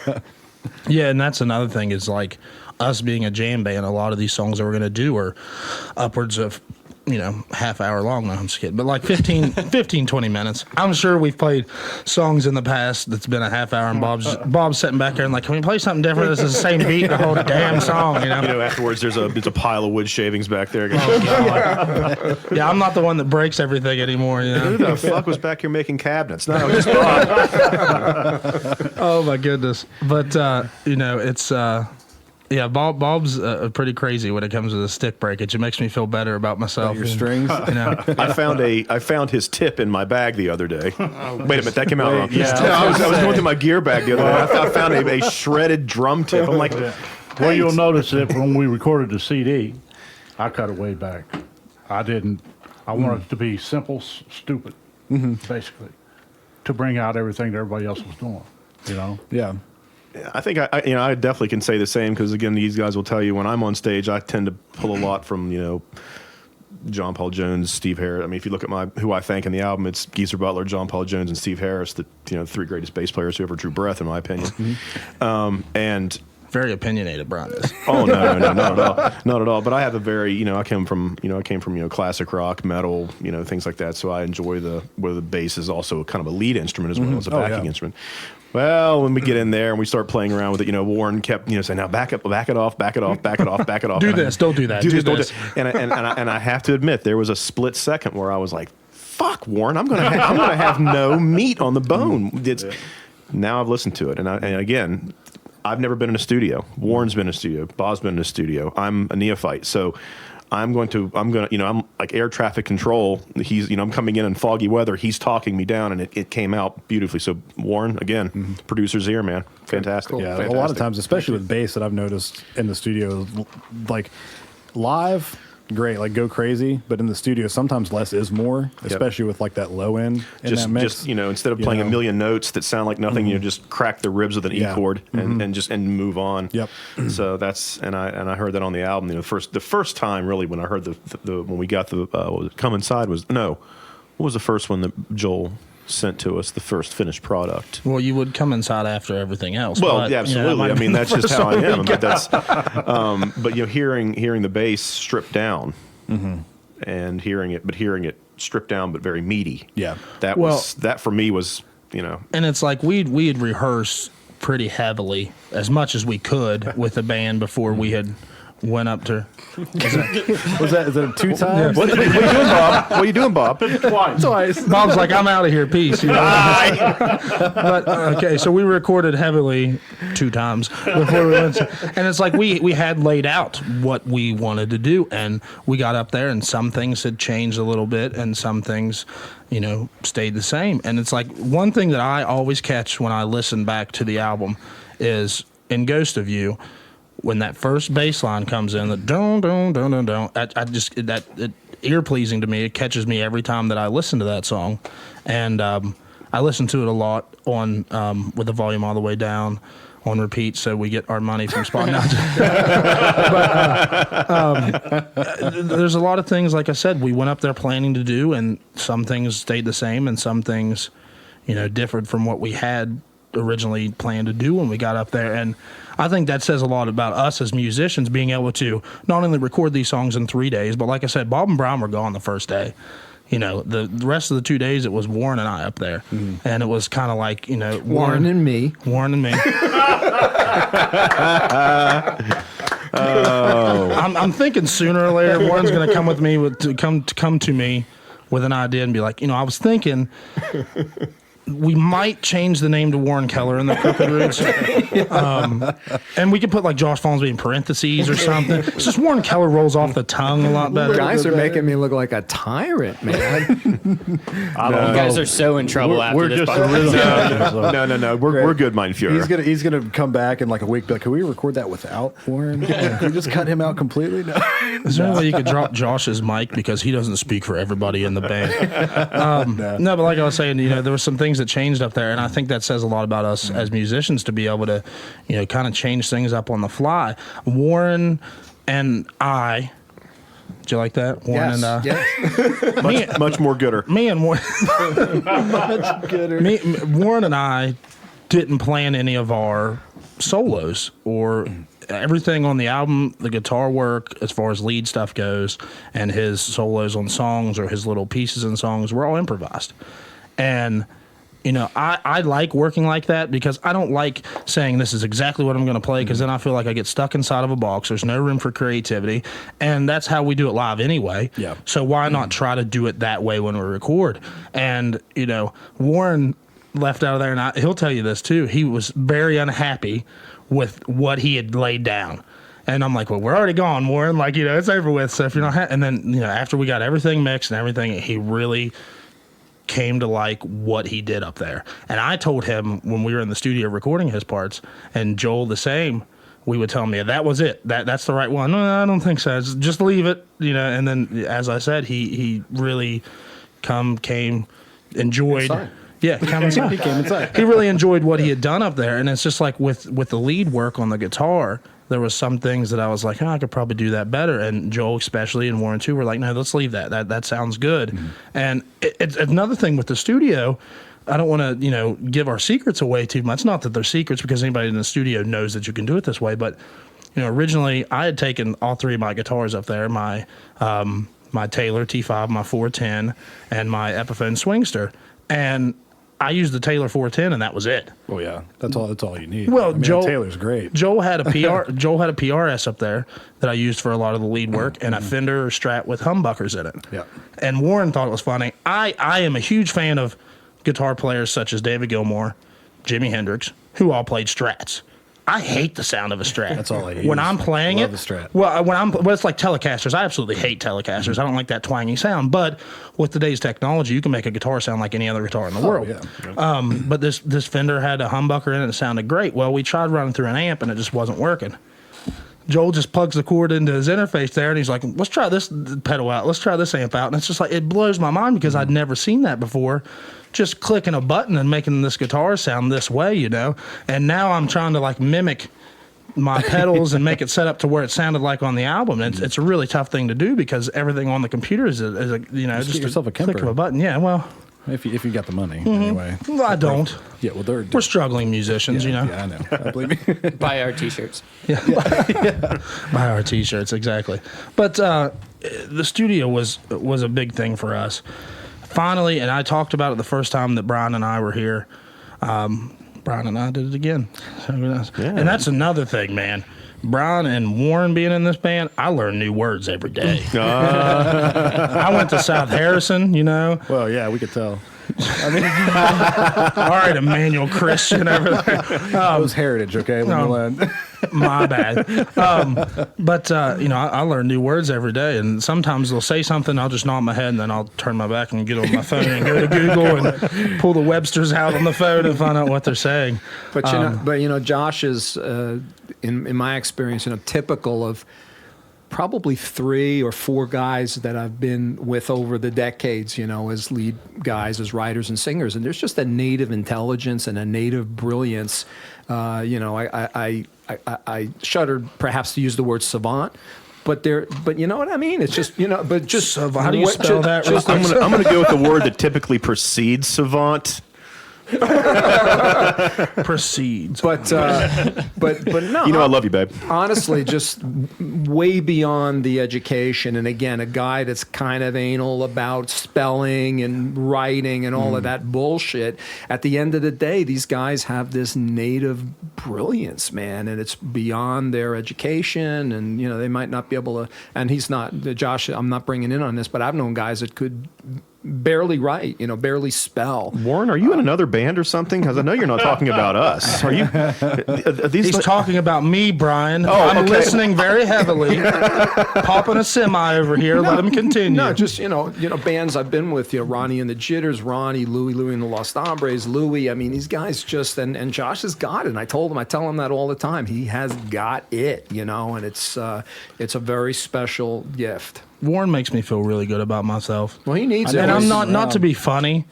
Yeah, and that's another thing is like us being a jam band, a lot of these songs that we're going to do are upwards of, half hour long. No, I'm just kidding. But like 15, 20 minutes. I'm sure we've played songs in the past that's been a half hour, and Bob's sitting back there and like, can we play something different? This is the same beat the whole damn song, Afterwards, there's a pile of wood shavings back there. Yeah, I'm not the one that breaks everything anymore. Who the fuck was back here making cabinets? No, just Bob. Oh my goodness. But it's yeah, Bob's pretty crazy when it comes to the stick breakage. It makes me feel better about myself. Your strings. I found his tip in my bag the other day. Wait a minute, that came out wrong. Yeah. I was going through my gear bag the other day. I found a shredded drum tip. I'm like, well, you'll notice that when we recorded the CD, I cut it way back. I wanted it to be simple, stupid, basically, to bring out everything that everybody else was doing. Yeah. I think I definitely can say the same, because again, these guys will tell you when I'm on stage, I tend to pull a lot from John Paul Jones, Steve Harris. I mean, if you look at who I thank in the album, it's Geezer Butler, John Paul Jones, and Steve Harris, the 3 greatest bass players who ever drew breath, in my opinion. And very opinionated, Brian. Oh no, not at all. But I have a very I came from classic rock, metal, things like that. So I enjoy where the bass is also kind of a lead instrument as well as a backing instrument. Well, when we get in there and we start playing around with it, Warren kept saying, "Now back it off. Do this, don't do that. Do this." And I have to admit, there was a split second where I was like, "Fuck, Warren, I'm gonna have no meat on the bone." Now I've listened to it, and again, I've never been in a studio. Warren's been in a studio. Bob's been in a studio. I'm a neophyte, so I'm like air traffic control. He's, I'm coming in foggy weather. He's talking me down, and it came out beautifully. So Warren, again, producer's ear, man. Fantastic. Cool. Yeah, Fantastic. a lot of times, especially with bass that I've noticed in the studio, like live, great, like go crazy. But in the studio, sometimes less is more, especially with like that low end in that mix. Just instead of playing a million notes that sound like nothing, just crack the ribs with an E chord and move on. Yep. So that's and I heard that on the album. The first time really when I heard when we got the Come Inside what was the first one that Joel sent to us, the first finished product? Well, you would come inside after everything else. Well, yeah, absolutely. I mean, that's just how I am. But that's, but hearing the bass stripped down, and hearing it stripped down, but very meaty. Yeah, that for me was, And it's like we had rehearsed pretty heavily, as much as we could, with the band before we had went up to. Is that 2 times? What are you doing, Bob? What are you doing, Bob? Twice. Bob's like, I'm out of here, peace. But okay, so we recorded heavily 2 times before we went. And it's like we had laid out what we wanted to do, and we got up there, and some things had changed a little bit, and some things, stayed the same. And it's like one thing that I always catch when I listen back to the album is in Ghost of You, when that first bass line comes in, the dun dun dun dun dun, it ear pleasing to me. It catches me every time that I listen to that song, and I listen to it a lot on with the volume all the way down on repeat, so we get our money from Spotify. But there's a lot of things, like I said, we went up there planning to do, and some things stayed the same, and some things, differed from what we had originally planned to do when we got up there. And I think that says a lot about us as musicians being able to not only record these songs in 3 days, but like I said, Bob and Brian were gone the first day. The rest of the 2 days, it was Warren and I up there. And it was kind of like, Warren and me. I'm thinking sooner or later Warren's going to come with me come to me with an idea and be like, I was thinking we might change the name to Warren Keller in the Crooked Roots. And we could put like Josh Folmsbee in parentheses or something. It's just Warren Keller rolls off the tongue a lot better. You guys are making me look like a tyrant, man. You guys are so in trouble after this. No. We're good, Mein Führer. He's gonna come back in like a week. Be like, can we record that without Warren? Can we just cut him out completely? No. Is there any way you could drop Josh's mic because he doesn't speak for everybody in the band? No, but like I was saying, there were some things that changed up there, and I think that says a lot about us as musicians to be able to, kind of change things up on the fly. Warren and I. Do you like that? Warren and yes. much more gooder. Me and Warren. Much gooder. Warren and I didn't plan any of our solos or everything on the album. The guitar work, as far as lead stuff goes, and his solos on songs or his little pieces in songs, were all improvised. And I like working like that because I don't like saying this is exactly what I'm going to play, because then I feel like I get stuck inside of a box. There's no room for creativity, and that's how we do it live anyway. Yeah. So why not try to do it that way when we record? And, Warren left out of there, and he'll tell you this too. He was very unhappy with what he had laid down. And I'm like, well, we're already gone, Warren. Like, it's over with. So if you're not and then, after we got everything mixed and everything, he really came to like what he did up there. And I told him when we were in the studio recording his parts, and Joel the same, we would tell him, that was it. That's the right one. No, I don't think so. Just leave it, And then, as I said, he really came, enjoyed. Inside. Yeah, come inside. He came inside. He really enjoyed what he had done up there. And it's just like with the lead work on the guitar, there was some things that I was like, I could probably do that better. And Joel especially, and Warren too, were like, no, let's leave that. That sounds good. Mm-hmm. And it's another thing with the studio. I don't want to, give our secrets away too much. Not that they're secrets, because anybody in the studio knows that you can do it this way. But, originally I had taken all three of my guitars up there, my Taylor T5, my 410, and my Epiphone Swingster. And I used the Taylor 410, and that was it. Oh yeah, that's all you need. Well, Taylor's great. Joel had a PRS up there that I used for a lot of the lead work, and a Fender Strat with humbuckers in it. Yeah. And Warren thought it was funny. I am a huge fan of guitar players such as David Gilmour, Jimi Hendrix, who all played Strats. I hate the sound of a Strat. That's all I use. When I'm playing Love it, the Strat. Well, it's like Telecasters. I absolutely hate Telecasters. I don't like that twangy sound. But with today's technology, you can make a guitar sound like any other guitar in the world. Yeah. But this Fender had a humbucker in it. It sounded great. Well, we tried running through an amp, and it just wasn't working. Joel just plugs the cord into his interface there, and he's like, let's try this pedal out. Let's try this amp out. And it's just like, it blows my mind because I'd never seen that before. Just clicking a button and making this guitar sound this way, And now I'm trying to like mimic my pedals and make it set up to where it sounded like on the album. And it's a really tough thing to do because everything on the computer is a Just just get yourself a click of Kemper. a button. Yeah, well, if you got the money, anyway. well, I don't. Yeah, well, We're struggling musicians, Yeah, I know. Believe me. Buy our T-shirts. Buy our T-shirts, exactly. But the studio was a big thing for us. Finally, and I talked about it the first time that Brian and I were here. Brian and I did it again. And that's another thing, man. Brian and Warren being in this band, I learn new words every day. I went to South Harrison, Well, yeah, we could tell. All right, Emmanuel Christian over there. That was heritage, okay? My bad. But I learn new words every day, and sometimes they'll say something, I'll just nod my head, and then I'll turn my back and get on my phone and go to Google and pull the Webster's out on the phone and find out what they're saying. But Josh is, in my experience, typical of probably 3 or 4 guys that I've been with over the decades, as lead guys, as writers and singers. And there's just a native intelligence and a native brilliance. I shuddered perhaps to use the word savant, but you know what I mean? It's just, but just how do you spell that? I'm going to go with the word that typically precedes savant. Proceeds. But no. I love you, babe. Honestly, just way beyond the education. And again, a guy that's kind of anal about spelling and writing and all of that bullshit. At the end of the day, these guys have this native brilliance, man, and it's beyond their education. And they might not be able to. And he's not Josh. I'm not bringing in on this, but I've known guys that could barely write, barely spell. Warren, are you in another band or something? Because I know you're not talking about us. Are you? He's talking about me, Brian. Oh, I'm okay. listening very heavily. Popping a semi over here. Let him continue. No, just bands I've been with, Ronnie and the Jitters, Ronnie, Louie and the Lost Hombres, Louie. I mean, these guys just and Josh has got it. And I tell him that all the time. He has got it, and it's a very special gift. Warren makes me feel really good about myself. Well, he needs it. And I'm not to be funny,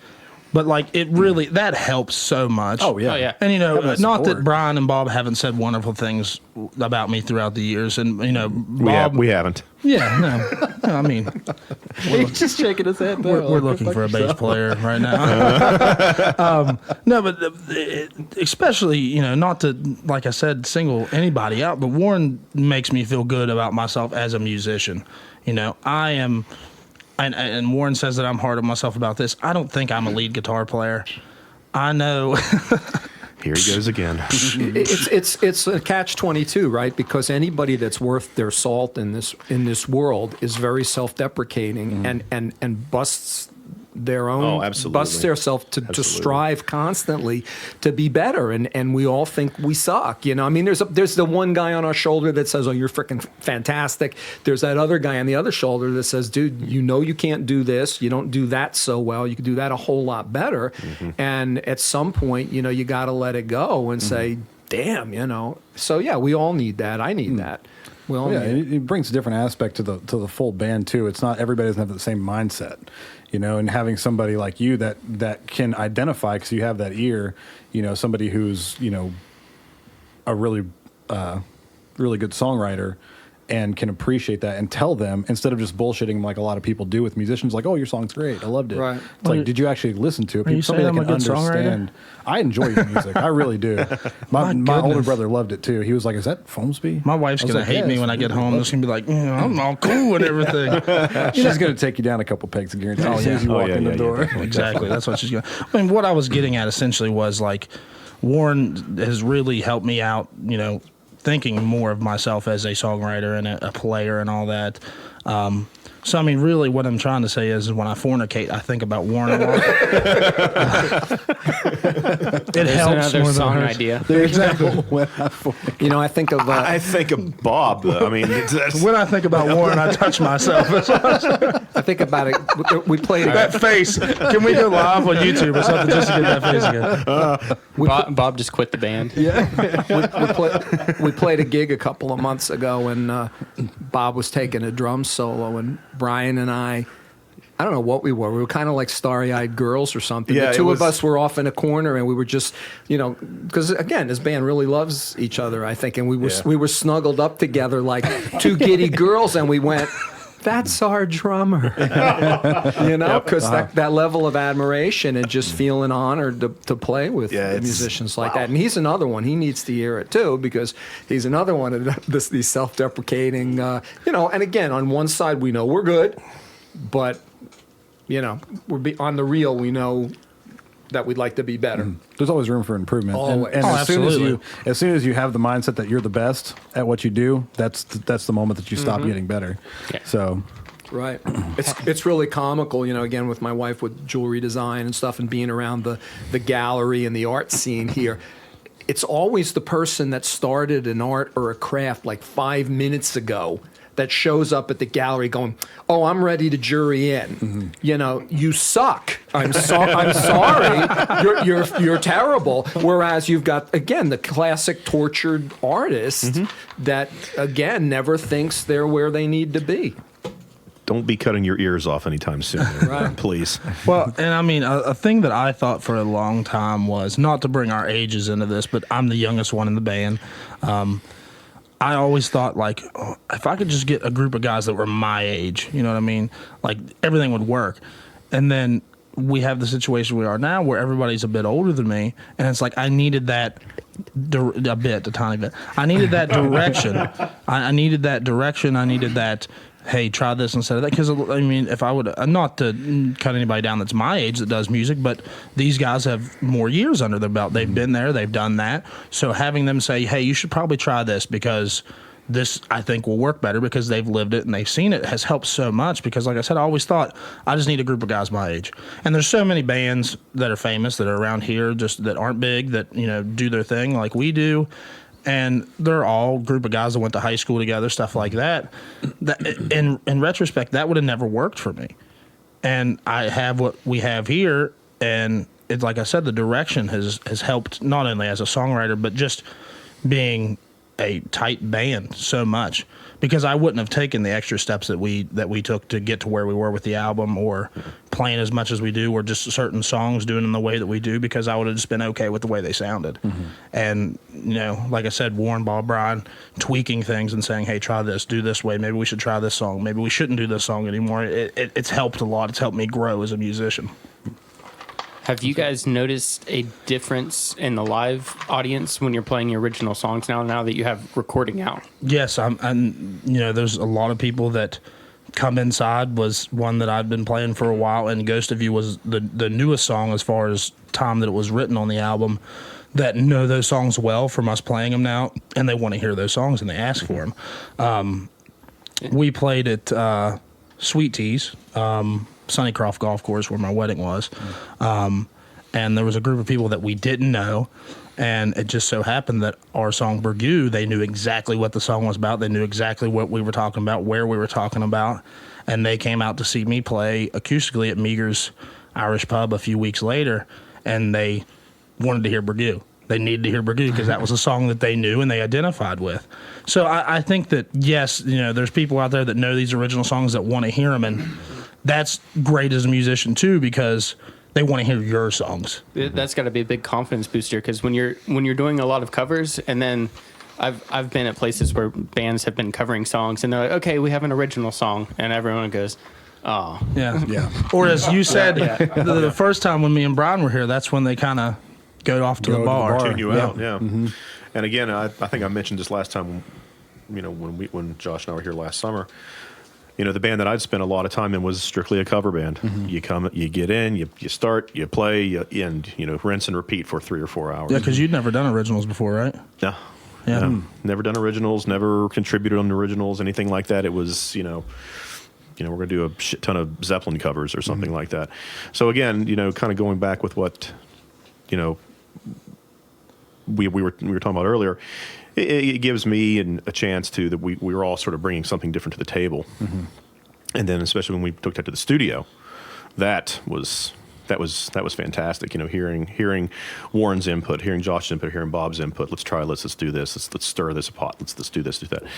but like it really that helps so much. Oh yeah. Oh, yeah. And not that support. Brian and Bob haven't said wonderful things about me throughout the years, and Bob, We haven't. yeah, no, I mean, He's just shaking his head. we're looking for a bass player right now. No, but especially not to, like I said, single anybody out, but Warren makes me feel good about myself as a musician. I am. And Warren says that I'm hard on myself about this. I don't think I'm a lead guitar player. I know. Here he goes again. It's a catch-22, right? Because anybody that's worth their salt in this world is very self-deprecating and busts their own, busts themselves to strive constantly to be better, and we all think we suck. I mean, there's the one guy on our shoulder that says, "Oh, you're freaking fantastic." There's that other guy on the other shoulder that says, "Dude, you can't do this. You don't do that so well. You can do that a whole lot better." And at some point, you got to let it go and say, "Damn," So yeah, we all need that. I need that. Well, it brings a different aspect to the full band too. It's not everybody doesn't have the same mindset, and having somebody like you that can identify because you have that ear, somebody who's a really really good songwriter and can appreciate that and tell them instead of just bullshitting like a lot of people do with musicians, like, "Oh, your song's great, I loved it." Right. It's like, did you actually listen to it? Are you Somebody saying that I'm can a good songwriter? understand. I enjoy your music, I really do. My older brother loved it too. He was like, "Is that Folmsbee?" My wife's I was gonna like, hate me "Yes, when I get really home. love She's gonna be like, "I'm all cool and everything." She's going to take you down a couple pegs, I guarantee. As soon as you walk in the door. Exactly. That's what she's going. I mean, what I was getting at essentially was like, Warren has really helped me out. Thinking more of myself as a songwriter and a player and all that. So, I mean, really what I'm trying to say is when I fornicate, I think about Warren a lot. It helps another more than song hurts. idea. Exactly. I think of I think of Bob. I mean, When I think about Warren, I touch myself. I think about it. We played That face. Can we go live on YouTube or something just to get that face again? Bob just quit the band. we played a gig a couple of months ago, and Bob was taking a drum solo, and Brian and I don't know what we were. We were kind of like starry-eyed girls or something. Yeah, the two of us were off in a corner, and we were just, because again, this band really loves each other, I think, and we were snuggled up together like two giddy girls, and we went, "That's our drummer," because that level of admiration and just feeling honored to play with musicians like that. And he's another one. He needs to hear it too, because he's another one of these self-deprecating, and again, on one side we know we're good, but we're on the real, we know that we'd like to be better. There's always room for improvement. Always. And as absolutely. soon as you have the mindset that you're the best at what you do, that's the moment that you stop getting better. Yeah. So Right. It's really comical, again, with my wife with jewelry design and stuff and being around the gallery and the art scene here. It's always the person that started an art or a craft like 5 minutes ago that shows up at the gallery going, "Oh, I'm ready to jury in." You suck. I'm sorry. You're terrible. Whereas you've got, again, the classic tortured artist that, again, never thinks they're where they need to be. don't be cutting your ears off anytime soon, Right. please. Well, and I mean, a thing that I thought for a long time was, not to bring our ages into this, but I'm the youngest one in the band. I always thought, like, oh, if I could just get a group of guys that were my age, you know what I mean? Like, everything would work. And then we have the situation we are now where everybody's a bit older than me, and it's like I needed that a tiny bit. I needed that direction. I needed that direction. I needed that, hey, try this instead of that. Because, I mean, if I would, not to cut anybody down that's my age that does music, but these guys have more years under their belt. They've been there. They've done that. So having them say, hey, you should probably try this because this, I think, will work better because they've lived it and they've seen it, has helped so much. Because, like I said, I always thought I just need a group of guys my age. And there's so many bands that are famous that are around here, just that aren't big, that, you know, do their thing like we do. And they're all a group of guys that went to high school together, stuff like that. In retrospect, that would have never worked for me. And I have what we have here, and it's like I said, the direction has helped not only as a songwriter, but just being a tight band so much, because I wouldn't have taken the extra steps that we took to get to where we were with the album, or playing as much as we do, or just certain songs doing in the way that we do, because I would have just been okay with the way they sounded. And, you know, like I said, Warren, Bob, Brian, tweaking things and saying, hey, try this, do this way, maybe we should try this song, maybe we shouldn't do this song anymore. It's helped a lot. It's helped me grow as a musician. Have you guys noticed a difference in the live audience when you're playing your original songs now that you have recording out? Yes, I'm you know, there's a lot of people that Come Inside was one that I'd been playing for a while, and Ghost of You was the newest song as far as time that it was written on the album, that know those songs well from us playing them now, and they want to hear those songs and they ask for them. We played at Sweet Teas, Sunnycroft Golf Course, where my wedding was. And there was a group of people that we didn't know, and it just so happened that our song Bergoo, they knew exactly what the song was about. They knew exactly what we were talking about, where we were talking about, and they came out to see me play acoustically at Meagher's Irish Pub a few weeks later, and they wanted to hear Bergoo. They needed to hear Bergoo because that was a song that they knew and they identified with. So I think that, yes, you know, there's people out there that know these original songs that want to hear them, and that's great as a musician too, because they want to hear your songs. That's got to be a big confidence booster, because when you're doing a lot of covers, and then I've been at places where bands have been covering songs, and they're like, okay, we have an original song, and everyone goes, oh. Yeah. Or as you said, the first time when me and Brian were here, that's when they kind of go off to the bar. Tune you out, yeah. And again, I think I mentioned this last time, you know, when Josh and I were here last summer. You know, the band that I'd spent a lot of time in was strictly a cover band. You come, you get in, you start, you play, you end, you know, rinse and repeat for 3 or 4 hours. Yeah, because you'd never done originals before, right? No. Yeah. No. Never done originals, never contributed on originals, anything like that. It was, you know, we're going to do a shit ton of Zeppelin covers or something like that. So again, you know, kind of going back with what, you know, we were talking about earlier, it gives me a chance to that we were all sort of bringing something different to the table, and then especially when we took that to the studio, that was fantastic. You know, hearing Warren's input, hearing Josh's input, hearing Bob's input. Let's do this. Let's stir this pot. Let's do this, do that, and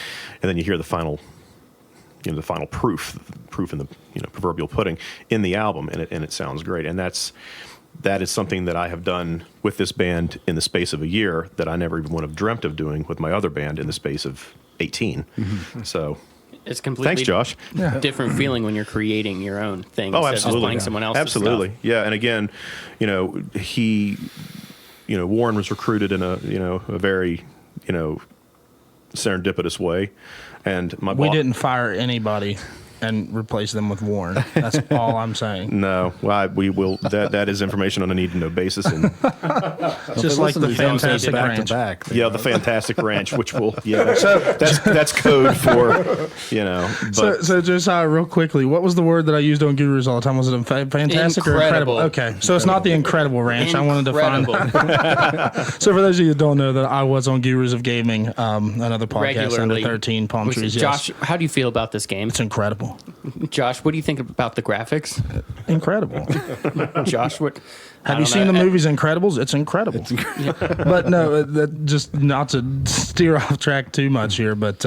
then you hear the final. You know, the final proof in the, you know, proverbial pudding in the album, and it sounds great. And that is something that I have done with this band in the space of a year that I never even would have dreamt of doing with my other band in the space of 18. So it's completely thanks, Josh. Different feeling when you're creating your own thing. Oh, instead of absolutely. just playing someone else's Absolutely. stuff. Yeah. And again, you know, Warren was recruited in a very, you know, serendipitous way. And we didn't fire anybody and replace them with Warren. That's all I'm saying. No, we will. That is information on a need-to-know basis, and just like the Fantastic Ranch. Yeah, the Fantastic Ranch, which will that's code for, you know. But. So Josiah, real quickly, what was the word that I used on Gurus all the time? Was it fantastic or incredible? Okay, so it's not the Incredible Ranch. I wanted to find. So for those of you who don't know, that I was on Gurus of Gaming, another podcast Regularly. under 13 palm trees. Josh, how do you feel about this game? It's incredible. Josh, what do you think about the graphics? Incredible. Josh, what? Have you seen the movies Incredibles? It's incredible. But no, just not to steer off track too much here, but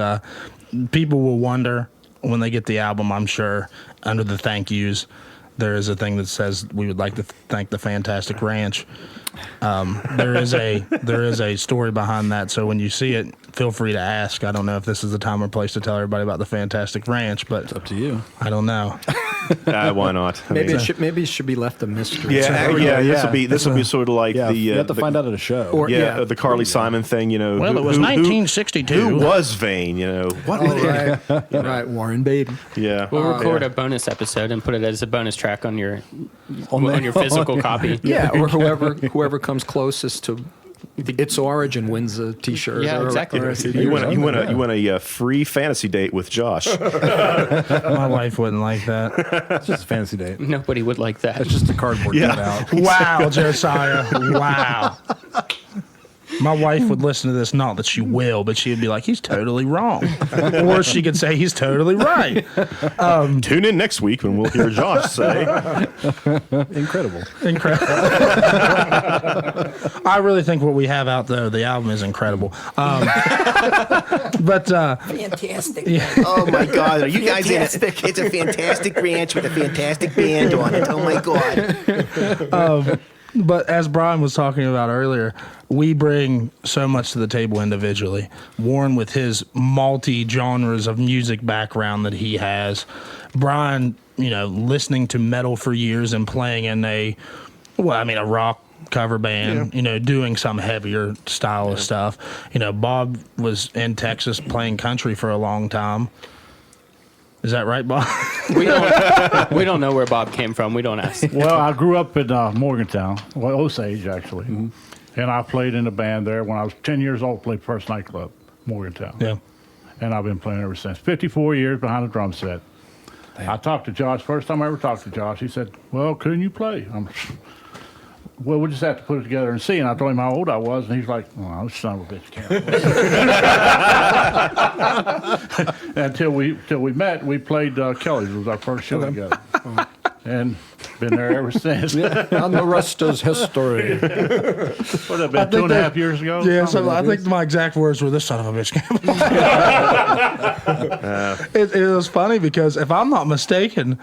people will wonder when they get the album, I'm sure, under the thank yous, there is a thing that says we would like to thank the Fantastic Ranch. There is a story behind that, so when you see it, feel free to ask. I don't know if this is the time or place to tell everybody about the Fantastic Ranch, but it's up to you. I don't know. Why not? Maybe it should be left a mystery. This will be sort of like you have to find out at a show. Or, the Carly Simon thing. You know, Well, it was 1962. Who was vain? You know what? Right, Warren Beatty. Yeah, We'll record a bonus episode and put it as a bonus track on your physical copy. Yeah, or whoever comes closest to its origin wins a T-shirt. Yeah, exactly. You want a free fantasy date with Josh. My wife wouldn't like that. It's just a fantasy date. Nobody would like that. It's just a cardboard cutout. Wow, Josiah. Wow. My wife would listen to this, not that she will, but she'd be like, he's totally wrong. Or she could say he's totally right. Tune in next week when we'll hear Josh say, Incredible. I really think what we have out, though, the album is incredible. But Fantastic. yeah. Oh my God! Are you guys in it? It's a fantastic ranch with a fantastic band on it. Oh my God! But as Brian was talking about earlier, we bring so much to the table individually. Warren with his multi-genres of music background that he has. Brian, listening to metal for years and playing in a rock cover band, doing some heavier style of stuff. Bob was in Texas playing country for a long time. Is that right, Bob? We don't know where Bob came from. We don't ask. Well, I grew up in Morgantown, Osage actually, and I played in a band there when I was 10 years old. Played First Nightclub, Morgantown. Yeah. And I've been playing ever since. 54 years behind a drum set. Damn. I talked to Josh. First time I ever talked to Josh, he said, "Well, couldn't you play?" Well, we just have to put it together and see. And I told him how old I was, and he's like, "Well, this son of a bitch can't." Until we met, we played Kelly's. It was our first show together, and been there ever since. And the rest is history. What that been 2.5 years ago? Yeah, so I think my exact words were, "This son of a bitch can't play." It was funny because if I'm not mistaken,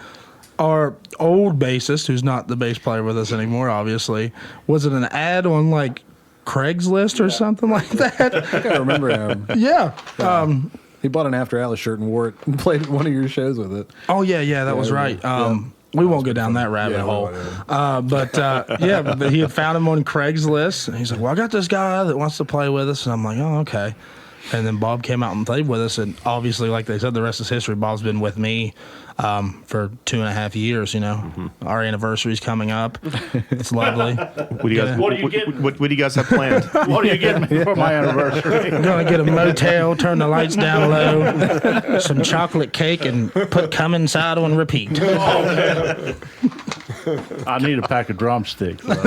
our old bassist, who's not the bass player with us anymore, obviously, was it an ad on like Craigslist or something like that? I think I remember him. Yeah. He bought an After Alice shirt and wore it and played one of your shows with it. Oh yeah, that was right. We won't go down that rabbit hole. But he had found him on Craigslist, and he's like, "Well, I got this guy that wants to play with us," and I'm like, "Oh, okay." And then Bob came out and played with us, and obviously, like they said, the rest is history. Bob's been with me for 2.5 years. Our anniversary's coming up. It's lovely. What do you guys have planned? What are you getting me for my anniversary? I'm gonna get a motel, turn the lights down low, some chocolate cake, and put "Come Inside" on repeat. I need a pack of drumsticks. What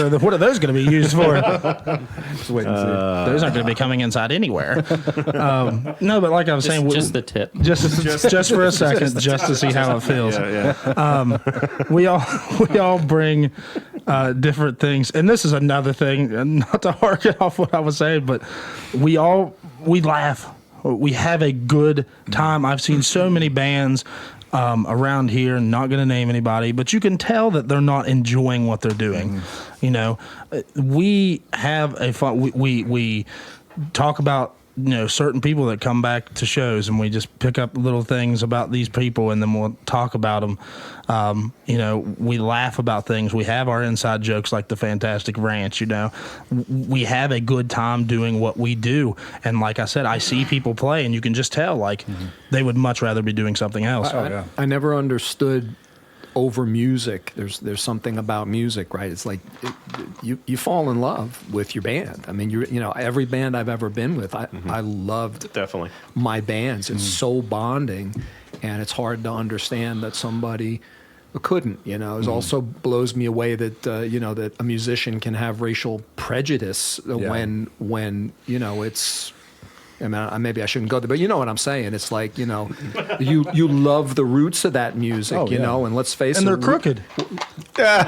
are those going to be used for? Just wait and see. Those aren't going to be coming inside anywhere. No, but like I was saying, Just the tip. just for a second, just to see how it feels. We all bring different things, and this is another thing. And not to harken off what I was saying, but we laugh. We have a good time. I've seen so many bands around here, and not going to name anybody, but you can tell that they're not enjoying what they're doing. We have a fun. We talk about certain people that come back to shows, and we just pick up little things about these people, and then we'll talk about them. We laugh about things. We have our inside jokes like the Fantastic Ranch. We have a good time doing what we do, and like I said, I see people play, and you can just tell they would much rather be doing something else. I never understood over music. There's something about music, right? It's like you fall in love with your band. I mean, every band I've ever been with, I loved Definitely my bands. It's so bonding, and it's hard to understand that somebody couldn't. It also blows me away that that a musician can have racial prejudice when it's. I mean, maybe I shouldn't go there, but you know what I'm saying. It's like, you love the roots of that music, and let's face it. And they're crooked. But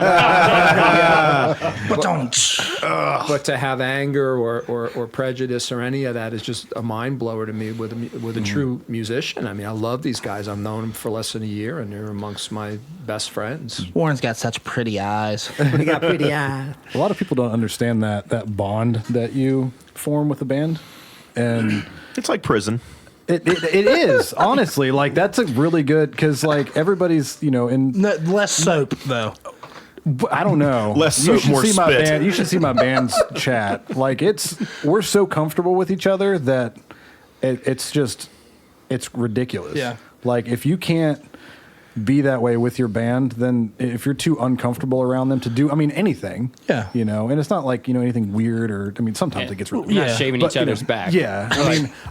to have anger or prejudice or any of that is just a mind blower to me with a true musician. I mean, I love these guys. I've known them for less than a year, and they're amongst my best friends. Warren's got such pretty eyes. We got pretty eyes. A lot of people don't understand that bond that you form with the band. And it's like prison. It is, honestly. Like, that's a really good, because like everybody's in less soap though. I don't know. Less soap, more spit. You should see my band's chat. Like, we're so comfortable with each other that it's ridiculous. Yeah. Like, if you can't be that way with your band, then if you're too uncomfortable around them to do, I mean, anything, and it's not like, anything weird or, I mean, sometimes it gets really not shaving each other's back. Yeah.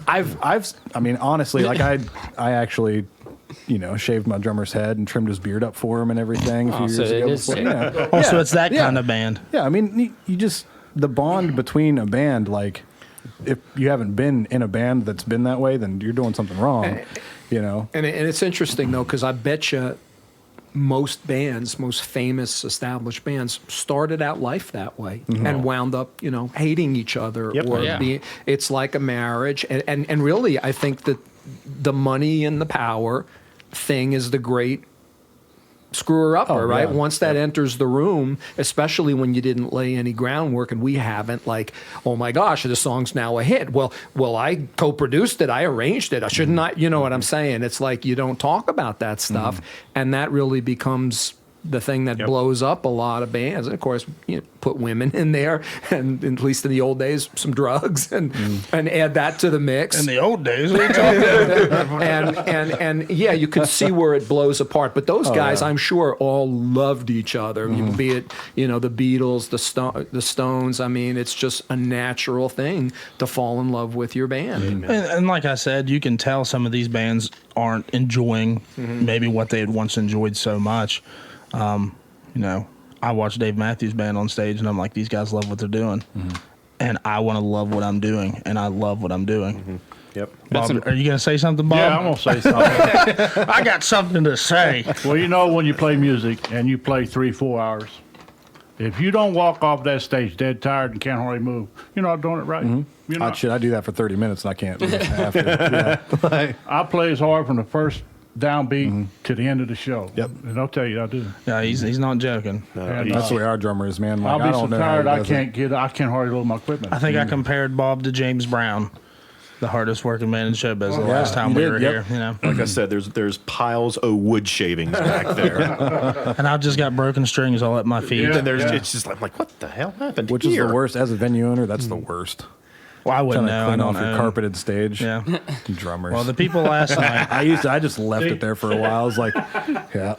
I mean, honestly, like I actually, shaved my drummer's head and trimmed his beard up for him and everything a few years ago. So it's that kind of band. Yeah. I mean, you just, the bond between a band, like, if you haven't been in a band that's been that way, then you're doing something wrong. And it's interesting though, because I bet you most bands, most famous established bands, started out life that way and wound up, hating each other it's like a marriage. And really, I think that the money and the power thing is the great screwer-upper, right? Once that enters the room, especially when you didn't lay any groundwork, and we haven't, like, oh my gosh, the song's now a hit. Well, I co-produced it, I arranged it. I shouldn't not, you know what I'm saying? It's like you don't talk about that stuff, and that really becomes the thing that blows up a lot of bands. And of course, put women in there, and at least in the old days, some drugs, and add that to the mix. In the old days, what are you talking about? and you could see where it blows apart. But those guys, I'm sure, all loved each other. Be it the Beatles, the Stones. I mean, it's just a natural thing to fall in love with your band. And like I said, you can tell some of these bands aren't enjoying maybe what they had once enjoyed so much. I watch Dave Matthews Band on stage, and I'm like, these guys love what they're doing, and I want to love what I'm doing, and I love what I'm doing. Yep. Bob, are you going to say something, Bob? Yeah, I'm going to say something. I got something to say. Well, when you play music and you play 3-4 hours, if you don't walk off that stage dead tired and can't hardly move, you're not doing it right. I do that for 30 minutes, and I can't move after. I play as hard from the first downbeat to the end of the show. Yep. And I'll tell you, I do. Yeah, he's not joking. And, that's the way our drummer is, man. Like, I'll be I don't so know tired I can't hardly load my equipment. I think I compared Bob to James Brown, the hardest working man in showbiz the last time we were here. Like I said, there's piles of wood shavings back there. And I've just got broken strings all at my feet. And it's just like, what the hell happened Which here? is the worst. As a venue owner, that's the worst. Well, I wouldn't know. Clean off your carpeted stage. Yeah. Drummers. Well, the people last night. I just left it there for a while. I was like, yeah.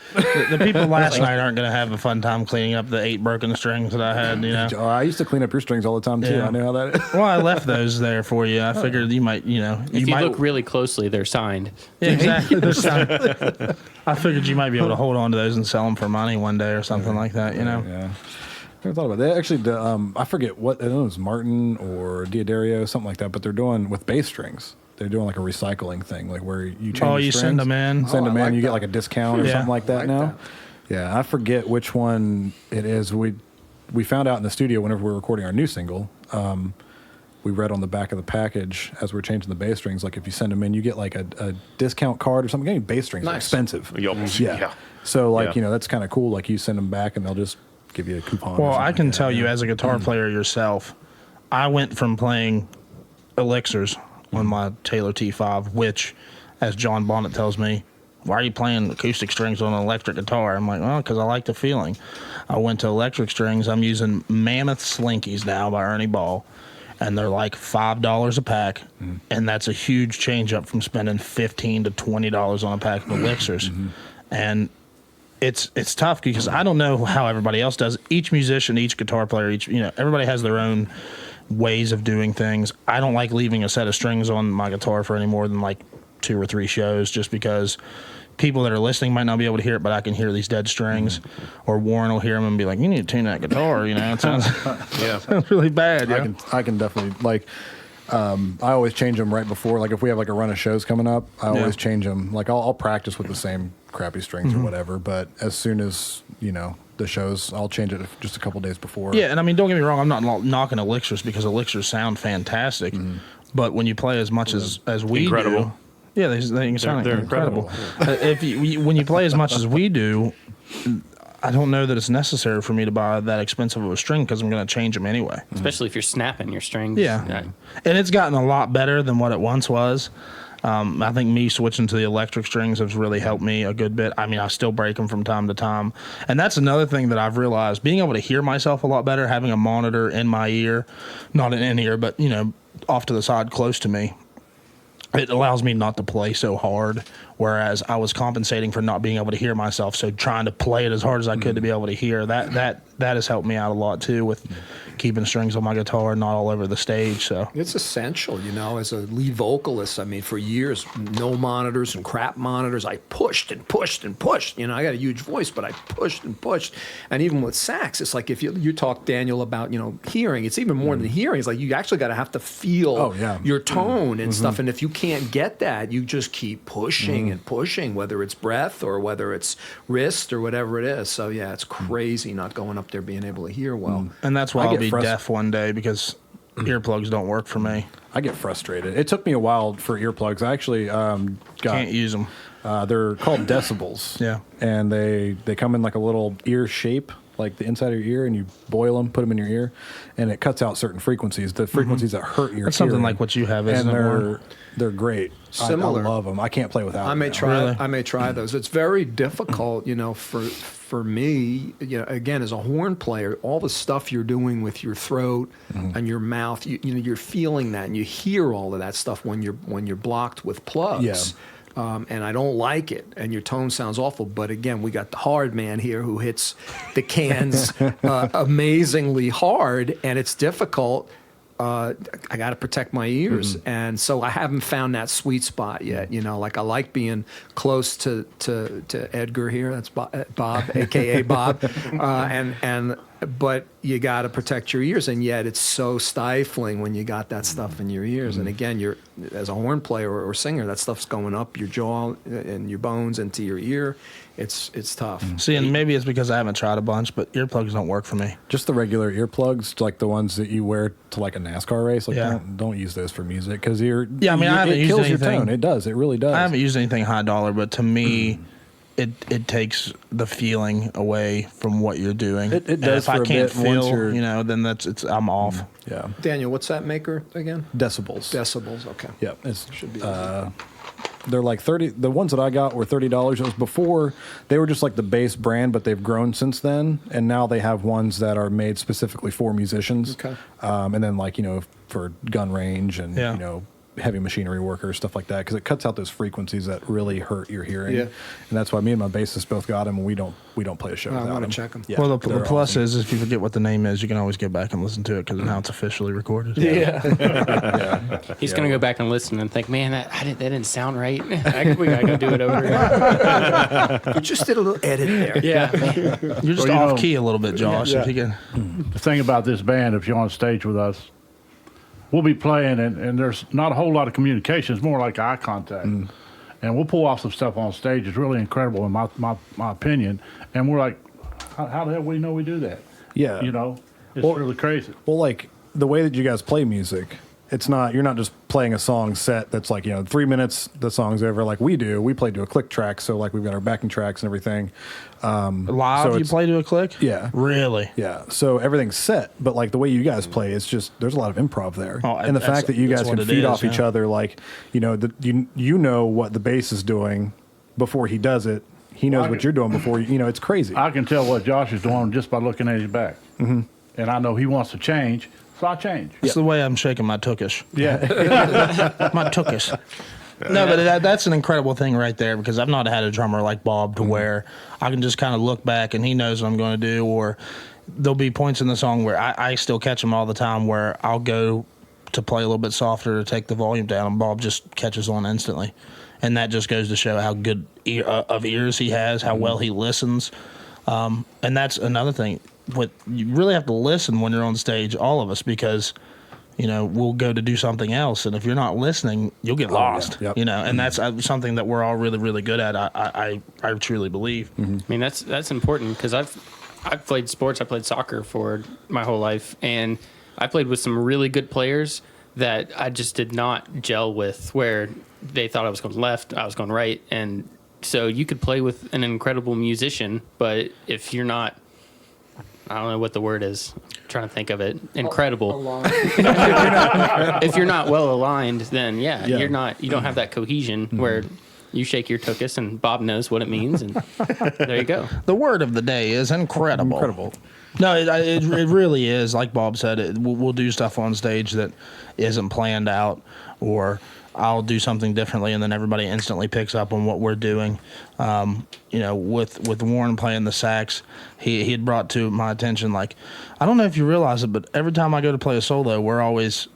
The people last night aren't going to have a fun time cleaning up the 8 broken strings that I had. I used to clean up your strings all the time too. Yeah. I know how that is. Well, I left those there for you. I figured you might, If you look really closely, they're signed. Yeah, exactly. They're signed. I figured you might be able to hold on to those and sell them for money one day or something like that. Yeah. Never thought about that. Actually, I forget what, I don't know, it was Martin or Diodario, something like that, but they're doing with bass strings. They're doing like a recycling thing, like where you change you strings, send them in. Send them in, like you that. get like a discount or something like that now. Yeah, I forget which one it is. We found out in the studio whenever we were recording our new single. We read on the back of the package as we're changing the bass strings, like if you send them in, you get like a discount card or something. Getting bass strings are expensive. Yeah. So like that's kind of cool. Like you send them back and they'll just give you a coupon. Well, I can tell you as a guitar player yourself, I went from playing elixirs on my Taylor T5, which, as John Bonnet tells me, why are you playing acoustic strings on an electric guitar? I'm like, well, because I like the feeling. I went to electric strings. I'm using Mammoth Slinkies now by Ernie Ball, and they're like $5 a pack, and that's a huge change up from spending $15 to $20 on a pack of elixirs. And it's tough because I don't know how everybody else does. Each musician, each guitar player, everybody has their own ways of doing things. I don't like leaving a set of strings on my guitar for any more than like 2 or 3 shows, just because people that are listening might not be able to hear it, but I can hear these dead strings. Or Warren will hear them and be like, "You need to tune that guitar." It sounds sounds really bad. I can definitely like. I always change them right before. Like if we have like a run of shows coming up, I always change them. Like I'll practice with the same crappy strings or whatever. But as soon as the shows, I'll change it just a couple days before. Yeah, and I mean, don't get me wrong. I'm not knocking elixirs because elixirs sound fantastic. But when you play as much as we do, yeah, they sound incredible. When you play as much as we do, I don't know that it's necessary for me to buy that expensive of a string because I'm going to change them anyway. Especially if you're snapping your strings. Yeah. And it's gotten a lot better than what it once was. I think me switching to the electric strings has really helped me a good bit. I mean, I still break them from time to time. And that's another thing that I've realized. Being able to hear myself a lot better, having a monitor in my ear, not in ear, but, off to the side close to me. it allows me not to play so hard, whereas I was compensating for not being able to hear myself, so trying to play it as hard as I could to be able to hear. That has helped me out a lot too, with keeping strings on my guitar, not all over the stage. So it's essential, as a lead vocalist. I mean, for years, no monitors and crap monitors. I pushed and pushed and pushed. I got a huge voice, but I pushed and pushed. And even with sax, it's like if you talk, Daniel, about hearing. It's even more than hearing. It's like you actually got to have to feel your tone and stuff. And if you can't get that, you just keep pushing and pushing, whether it's breath or whether it's wrist or whatever it is. So yeah, it's crazy not going up there being able to hear well. And that's why I'll be deaf one day, because earplugs don't work for me. I get frustrated. It took me a while for earplugs. I actually can't use them. They're called decibels. Yeah. And they come in like a little ear shape, like the inside of your ear, and you boil them, put them in your ear, and it cuts out certain frequencies, the frequencies that hurt your That's something hearing. like what you have, isn't and it? they're great. Similar. I love them. I can't play without them. I may try those. It's very difficult, for me, again, as a horn player, all the stuff you're doing with your throat and your mouth, you're feeling that, and you hear all of that stuff when you're blocked with plugs. Yeah. And I don't like it, and your tone sounds awful. But again, we got the hard man here who hits the cans amazingly hard, and it's difficult. I got to protect my ears, and so I haven't found that sweet spot yet. Like I like being close to Edgar here. That's Bob, aka Bob, but you got to protect your ears, and yet it's so stifling when you got that stuff in your ears. And again, you're as a horn player or singer, that stuff's going up your jaw and your bones into your ear. It's tough. See, and maybe it's because I haven't tried a bunch, but earplugs don't work for me. Just the regular earplugs, like the ones that you wear to like a NASCAR race. Like don't use those for music, because I haven't used kills your tone. It does. It really does. I haven't used anything high dollar, but to me, it takes the feeling away from what you're doing. It does. If I can't feel, then I'm off. Yeah. Daniel, what's that maker again? Decibels. Decibels. Okay. Yeah. It should be. They're like 30. The ones that I got were $30. It was before they were just like the base brand, but they've grown since then, and now they have ones that are made specifically for musicians. Okay. And then for gun range and heavy machinery workers, stuff like that, because it cuts out those frequencies that really hurt your hearing. Yeah. And that's why me and my bassist both got them, and we don't play a show without them. I want to check them. Yeah, well, the plus awesome. Is if you forget what the name is, you can always go back and listen to it, because now it's officially recorded. Yeah. He's going to go back and listen and think, man, that didn't sound right. We got to go do it over again. You just did a little edit there. Yeah. You're just off key a little bit, Josh. If you can. The thing about this band, if you're on stage with us, we'll be playing, and there's not a whole lot of communication. It's more like eye contact. And we'll pull off some stuff on stage. It's really incredible in my opinion. And we're like, how the hell we know we do that? Yeah. It's really crazy. Well, like the way that you guys play music, you're not just playing a song set that's like, 3 minutes, the song's over like we do. We play to a click track, so like we've got our backing tracks and everything. Live, you play to a click? Yeah. Really? Yeah. So everything's set, but like the way you guys play, it's just, there's a lot of improv there. Oh, and the fact that you guys can feed off each other, like, you know what the bass is doing before he does it. He knows what you're doing before it's crazy. I can tell what Josh is doing just by looking at his back. Mm-hmm. And I know he wants to change, so I change. It's the way I'm shaking my tukish. Yeah. My tukish. No, but that's an incredible thing right there, because I've not had a drummer like Bob to where I can just kind of look back and he knows what I'm going to do, or there'll be points in the song where I still catch him all the time where I'll go to play a little bit softer to take the volume down, and Bob just catches on instantly. And that just goes to show how good of ears he has, how well he listens. And that's another thing. You really have to listen when you're on stage, all of us, because we'll go to do something else, and if you're not listening, you'll get lost. Yeah. Yep. And that's something that we're all really, really good at. I truly believe. I mean, that's important, because I've played sports. I played soccer for my whole life, and I played with some really good players that I just did not gel with, where they thought I was going left, I was going right, and so you could play with an incredible musician, but if you're not, I don't know what the word is. I'm trying to think of it. Incredible. If you're not well aligned, then you're not. You don't have that cohesion where you shake your tuchus and Bob knows what it means, and there you go. The word of the day is incredible. Incredible. No, it really is. Like Bob said, we'll do stuff on stage that isn't planned out, or I'll do something differently, and then everybody instantly picks up on what we're doing. With Warren playing the sax, he had brought to my attention, like, I don't know if you realize it, but every time I go to play a solo, we're always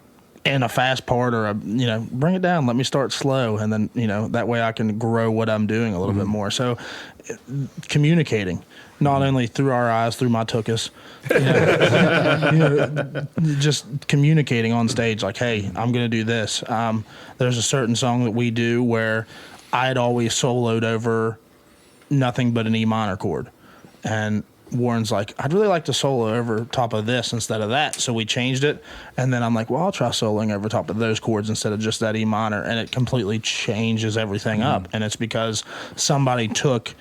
in a fast part or bring it down, let me start slow, and then that way I can grow what I'm doing a little bit more. So communicating, not only through our eyes, through my tuchus, just communicating on stage, like, hey, I'm going to do this. There's a certain song that we do where I'd always soloed over nothing but an E minor chord, and Warren's like, I'd really like to solo over top of this instead of that. So we changed it. And then I'm like, well, I'll try soloing over top of those chords instead of just that E minor. And it completely changes everything up. And it's because somebody took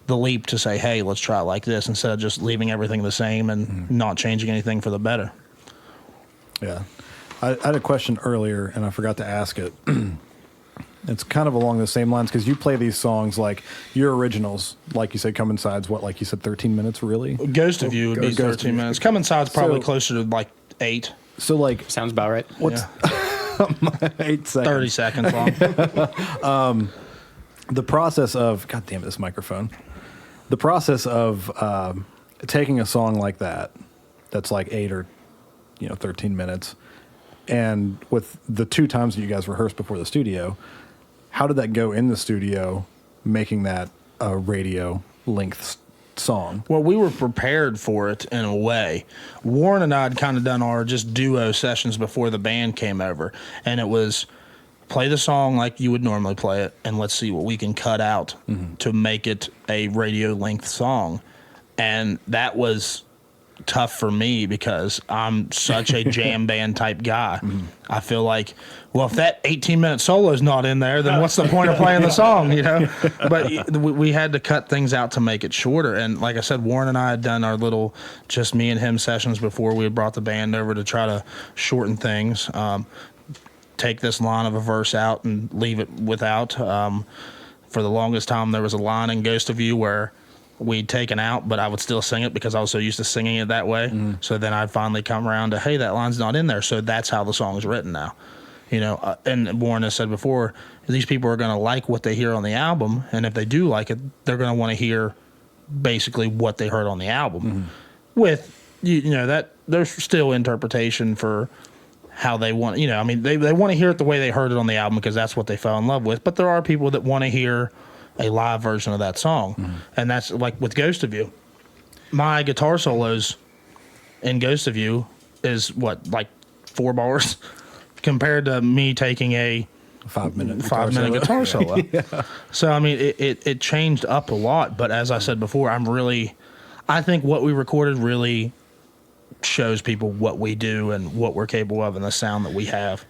the leap to say, hey, let's try it like this instead of just leaving everything the same and not changing anything for the better. Yeah. I had a question earlier and I forgot to ask it. It's kind of along the same lines because you play these songs like your originals, like you said, Come Inside's what, like you said, 13 minutes, really? Ghost of You would be 13 minutes. Come Inside's probably closer to like 8. So, like, sounds about right. What's 8 seconds? 30 seconds long. The process of, God damn it, this microphone. The process of taking a song like that, that's like 8 or 13 minutes, and with the 2 times that you guys rehearsed before the studio, how did that go in the studio, making that a radio length song? Well, we were prepared for it in a way. Warren and I had kind of done our just duo sessions before the band came over, and it was play the song like you would normally play it, and let's see what we can cut out to make it a radio length song. And that was tough for me because I'm such a jam band type guy. I feel like, well, if that 18-minute solo is not in there, then what's the point of playing the song, But we had to cut things out to make it shorter. And like I said, Warren and I had done our little just me and him sessions before we had brought the band over to try to shorten things. Take this line of a verse out and leave it without. For the longest time, there was a line in Ghost of You where we'd taken out, but I would still sing it because I was so used to singing it that way. So then I'd finally come around to, hey, that line's not in there. So that's how the song's written now. And Warren has said before, these people are going to like what they hear on the album. And if they do like it, they're going to want to hear basically what they heard on the album. With, that there's still interpretation for how they want, they want to hear it the way they heard it on the album because that's what they fell in love with. But there are people that want to hear a live version of that song. And that's like with Ghost of You. My guitar solos in Ghost of You is like 4 bars compared to me taking a 5-minute guitar solo. So, it changed up a lot. But as I said before, I think what we recorded really shows people what we do and what we're capable of and the sound that we have.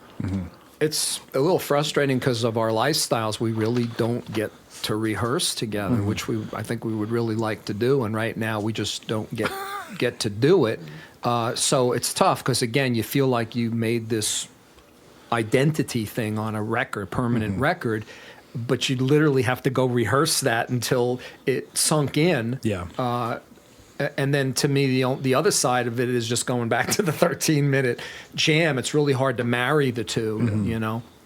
It's a little frustrating because of our lifestyles. We really don't get to rehearse together, which I think we would really like to do. And right now we just don't get to do it. So it's tough because, again, you feel like you made this identity thing on a record, permanent record, but you literally have to go rehearse that until it sunk in. And then to me, the other side of it is just going back to the 13-minute jam. It's really hard to marry the two,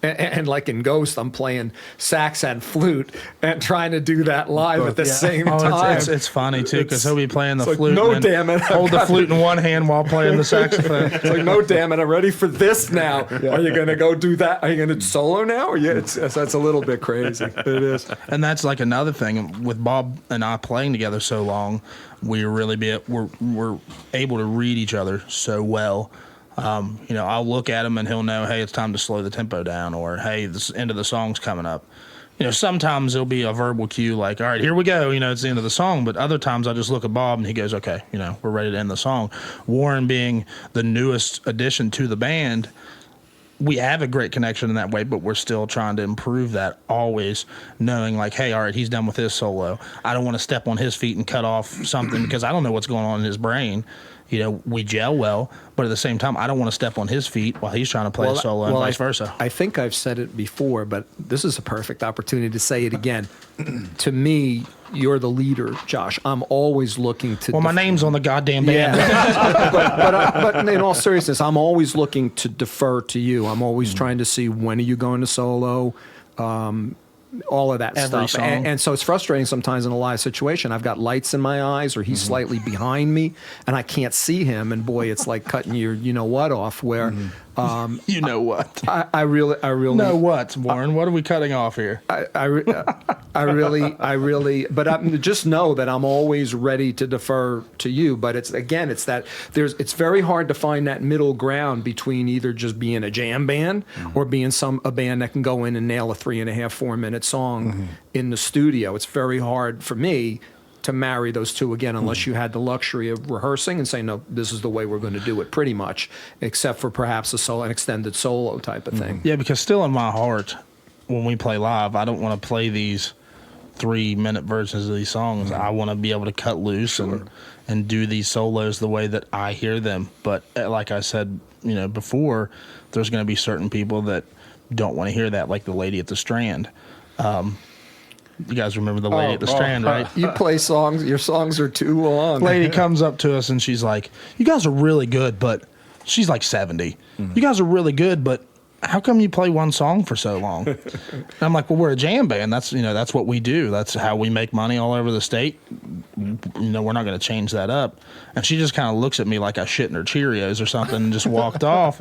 And like in Ghost, I'm playing sax and flute and trying to do that live at the same time. It's funny, too, because he'll be playing the flute no, damn it. Hold the flute in one hand while playing the saxophone. It's like, no, damn it, I'm ready for this now. Are you going to go do that? Are you going to solo now? That's a little bit crazy. It is. And that's like another thing. With Bob and I playing together so long, we're able to read each other so well. I'll look at him and he'll know, hey, it's time to slow the tempo down, or hey, this end of the song's coming up. Sometimes there'll be a verbal cue like, all right, here we go, it's the end of the song. But other times I just look at Bob and he goes, okay, we're ready to end the song. Warren being the newest addition to the band, we have a great connection in that way, but we're still trying to improve that, always knowing like, hey, all right, he's done with his solo. I don't want to step on his feet and cut off something because I don't know what's going on in his brain. we gel well, but at the same time, I don't want to step on his feet while he's trying to play a solo and vice versa. I think I've said it before, but this is a perfect opportunity to say it again. To me, you're the leader, Josh. I'm always looking to. Well, my name's on the goddamn band. Yeah. but in all seriousness, I'm always looking to defer to you. I'm always trying to see when are you going to solo. All of that Every stuff. song. And so it's frustrating sometimes in a live situation. I've got lights in my eyes or he's slightly behind me and I can't see him. And boy, it's like cutting your you-know-what off where... You know what? I really... Know what, Warren? What are we cutting off here? I really... But just know that I'm always ready to defer to you. But it's very hard to find that middle ground between either just being a jam band or being a band that can go in and nail a 3.5-4 minute song in the studio. It's very hard for me to marry those two again, unless you had the luxury of rehearsing and saying, no, this is the way we're going to do it, pretty much, except for perhaps an extended solo type of thing. Yeah, because still in my heart, when we play live, I don't want to play these 3-minute versions of these songs. I want to be able to cut loose and do these solos the way that I hear them. But like I said, before, there's going to be certain people that don't want to hear that, like the lady at the Strand. You guys remember the lady at the Strand, right? You play songs, your songs are too long. Lady comes up to us and she's like, you guys are really good, but she's like 70. You guys are really good, but how come you play one song for so long? And I'm like, well, we're a jam band. That's what we do. That's how we make money all over the state. We're not going to change that up. And she just kind of looks at me like I shit in her Cheerios or something and just walked off.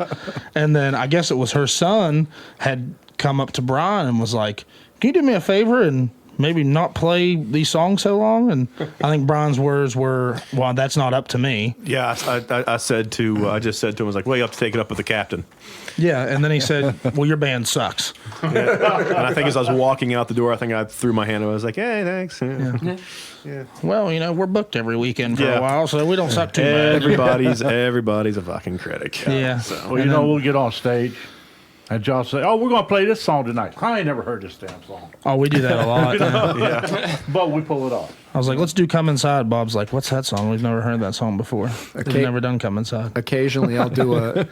And then I guess it was her son had come up to Brian and was like, can you do me a favor and maybe not play these songs so long? And I think Brian's words were, well, that's not up to me. Yeah, I just said to him, I was like, well, you have to take it up with the captain. Yeah, and then he said, well, your band sucks. Yeah. And I think as I was walking out the door, I think I threw my hand up. I was like, hey, thanks. Yeah. Well, we're booked every weekend for a while, so we don't suck too much. Everybody's a fucking critic. Yeah. So. Well, we'll get on stage. And Josh said, oh, we're going to play this song tonight. I ain't never heard this damn song. Oh, we do that a lot. Yeah. But we pull it off. I was like, let's do Come Inside. Bob's like, what's that song? We've never heard that song before. We've never done Come Inside. Occasionally I'll do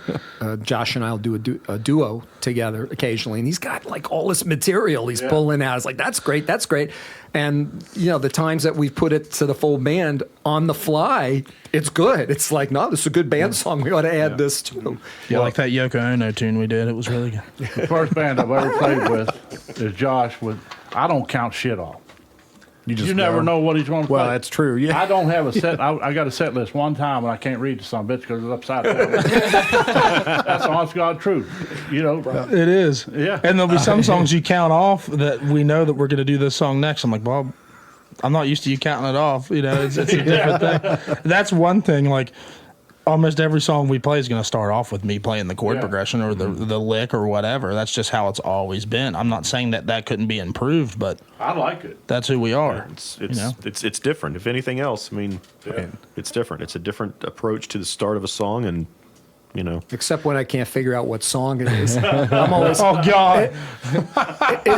Josh and I'll do a duo together occasionally. And he's got like all this material he's pulling out. It's like, that's great. That's great. And, the times that we've put it to the full band on the fly, it's good. It's like, no, this is a good band song. We ought to add this too. Yeah, like that Yoko Ono tune we did. It was really good. The first band I've ever played with is Josh I don't count shit off. You never know what he's going to play. Well, that's true. Yeah. I don't have a set. I got a set list one time and I can't read the son of a bitch because it's upside down. That's honest God truth. It is. Yeah. And there'll be some songs you count off that we know that we're going to do this song next. I'm like, Bob, I'm not used to you counting it off. It's a different thing. That's one thing. Like, almost every song we play is going to start off with me playing the chord progression or the lick or whatever. That's just how it's always been. I'm not saying that couldn't be improved, but I like it. That's who we are. It's different. If anything else, it's different. It's a different approach to the start of a song, and Except when I can't figure out what song it is. I'm always, oh God,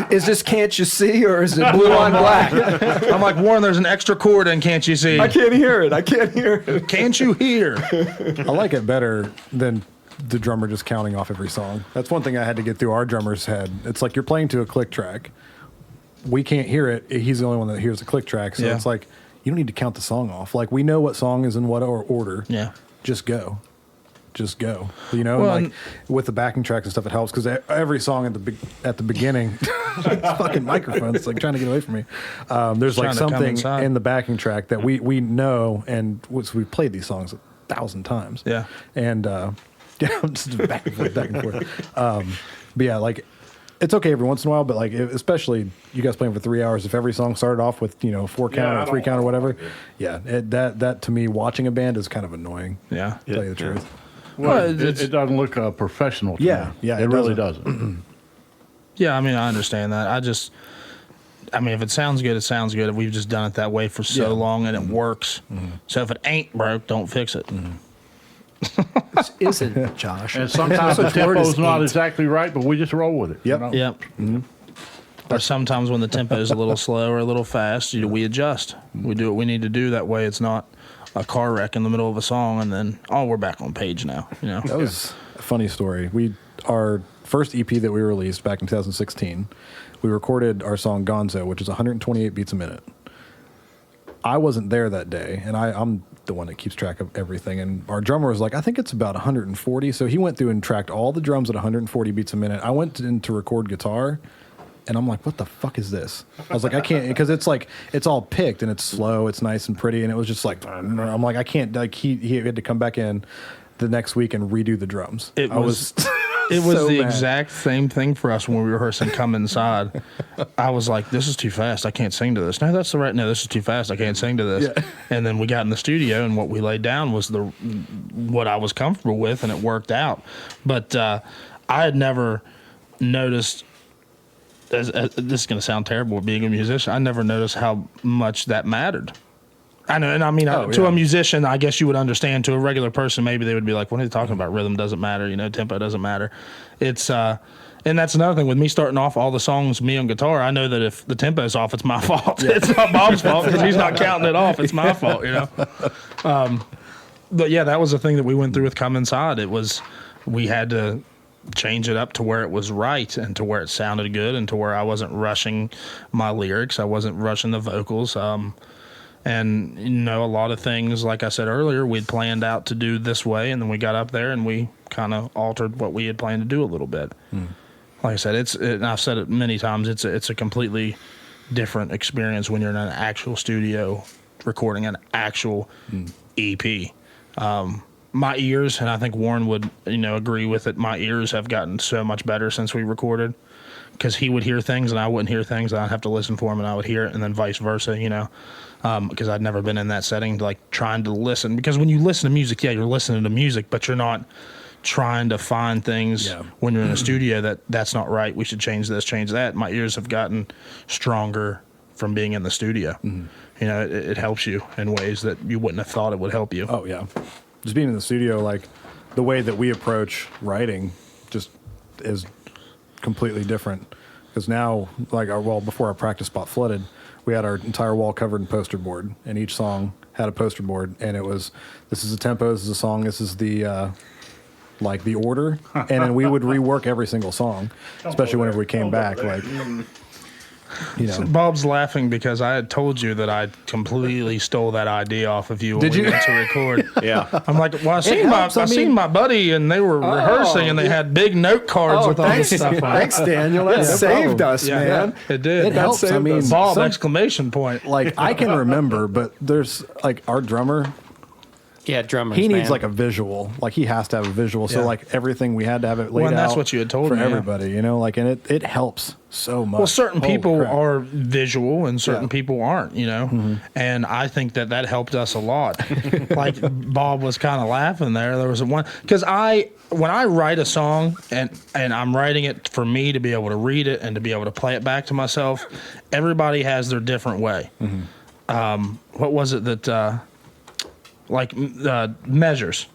is this Can't You See or is it Blue on Black? I'm like, Warren, there's an extra chord in Can't You See? I can't hear it. Can't you hear? I like it better than the drummer just counting off every song. That's one thing I had to get through our drummer's head. It's like you're playing to a click track. We can't hear it. He's the only one that hears the click track. So it's like, you don't need to count the song off. Like, we know what song is in what order. Yeah. Just go. Well, with the backing tracks and stuff, it helps because every song at the beginning, fucking microphones, it's like trying to get away from me. There's like something in the backing track that we know, and we've played these songs 1,000 times. Yeah, and just back and forth. But yeah, like it's okay every once in a while, but like especially you guys playing for 3 hours, if every song started off with 4 count or 3 count or whatever, that to me watching a band is kind of annoying. Yeah, to tell you the truth. Well, it doesn't look professional to me. Yeah, it really doesn't. Yeah, I mean, I understand that. If it sounds good, it sounds good. We've just done it that way for so long, and it works. So if it ain't broke, don't fix it. This isn't, Josh. And sometimes the tempo's not exactly right, but we just roll with it. Yep. Yep. Mm-hmm. Or sometimes when the tempo is a little slow or a little fast, we adjust. We do what we need to do. That way it's not a car wreck in the middle of a song, and then we're back on page now. That was a funny story. Our first EP that we released back in 2016, we recorded our song Gonzo, which is 128 beats a minute. I wasn't there that day, and I'm the one that keeps track of everything. And our drummer was like, I think it's about 140. So he went through and tracked all the drums at 140 beats a minute. I went in to record guitar, and I'm like, what the fuck is this? I was like, I can't, because it's like, it's all picked, and it's slow, it's nice and pretty, and it was just like, I'm like, I can't, like, he had to come back in the next week and redo the drums. It was so the mad. exact same thing for us when we were rehearsing Come Inside. I was like, this is too fast. I can't sing to this. No, that's the right. No, this is too fast. I can't sing to this. Yeah. And then we got in the studio, and what we laid down was what I was comfortable with, and it worked out. But I had never noticed, as this is going to sound terrible being a musician, I never noticed how much that mattered. I know, and I mean, to a musician, I guess you would understand. To a regular person, maybe they would be like, "What are you talking about? Rhythm doesn't matter, tempo doesn't matter." It's and that's another thing with me starting off all the songs me on guitar. I know that if the tempo's off, it's my fault. Yeah. It's not Bob's fault because he's not counting it off. It's my fault, But yeah, that was the thing that we went through with Come Inside. It was we had to change it up to where it was right and to where it sounded good and to where I wasn't rushing my lyrics. I wasn't rushing the vocals. And, a lot of things, like I said earlier, we'd planned out to do this way, and then we got up there and we kind of altered what we had planned to do a little bit. Like I said, and I've said it many times, it's a completely different experience when you're in an actual studio recording an actual EP. My ears, and I think Warren would, agree with it, my ears have gotten so much better since we recorded, because he would hear things and I wouldn't hear things, and I'd have to listen for him and I would hear it, and then vice versa, because I'd never been in that setting, like trying to listen. Because when you listen to music, you're listening to music, but you're not trying to find things when you're in a studio that's not right. We should change this, change that. My ears have gotten stronger from being in the studio. It helps you in ways that you wouldn't have thought it would help you. Oh, yeah. Just being in the studio, like the way that we approach writing just is completely different. Because now, like before our practice spot flooded, we had our entire wall covered in poster board, and each song had a poster board, and it was, this is the tempo, this is the song, this is the the order, and then we would rework every single song, especially whenever we came back. So Bob's laughing because I had told you that I completely stole that idea off of you when we went to record. Yeah. I'm like, well, I seen my buddy, and they were rehearsing, and they had big note cards with all this stuff on it. Thanks, Daniel. That saved us, man. Yeah, it did. It helps. I mean, Bob, exclamation point. Like, I can remember, but there's, like, our drummer, Yeah, drummers. he needs man. like a visual. Like, he has to have a visual. So, like, everything we had to have it laid Well, and out that's what you had told for me, everybody, and it helps so much. Well, certain Holy people crap. are visual and certain people aren't, and I think that helped us a lot. Like Bob was kind of laughing there. There was one, because when I write a song and I'm writing it for me to be able to read it and to be able to play it back to myself, everybody has their different way. What was it that, measures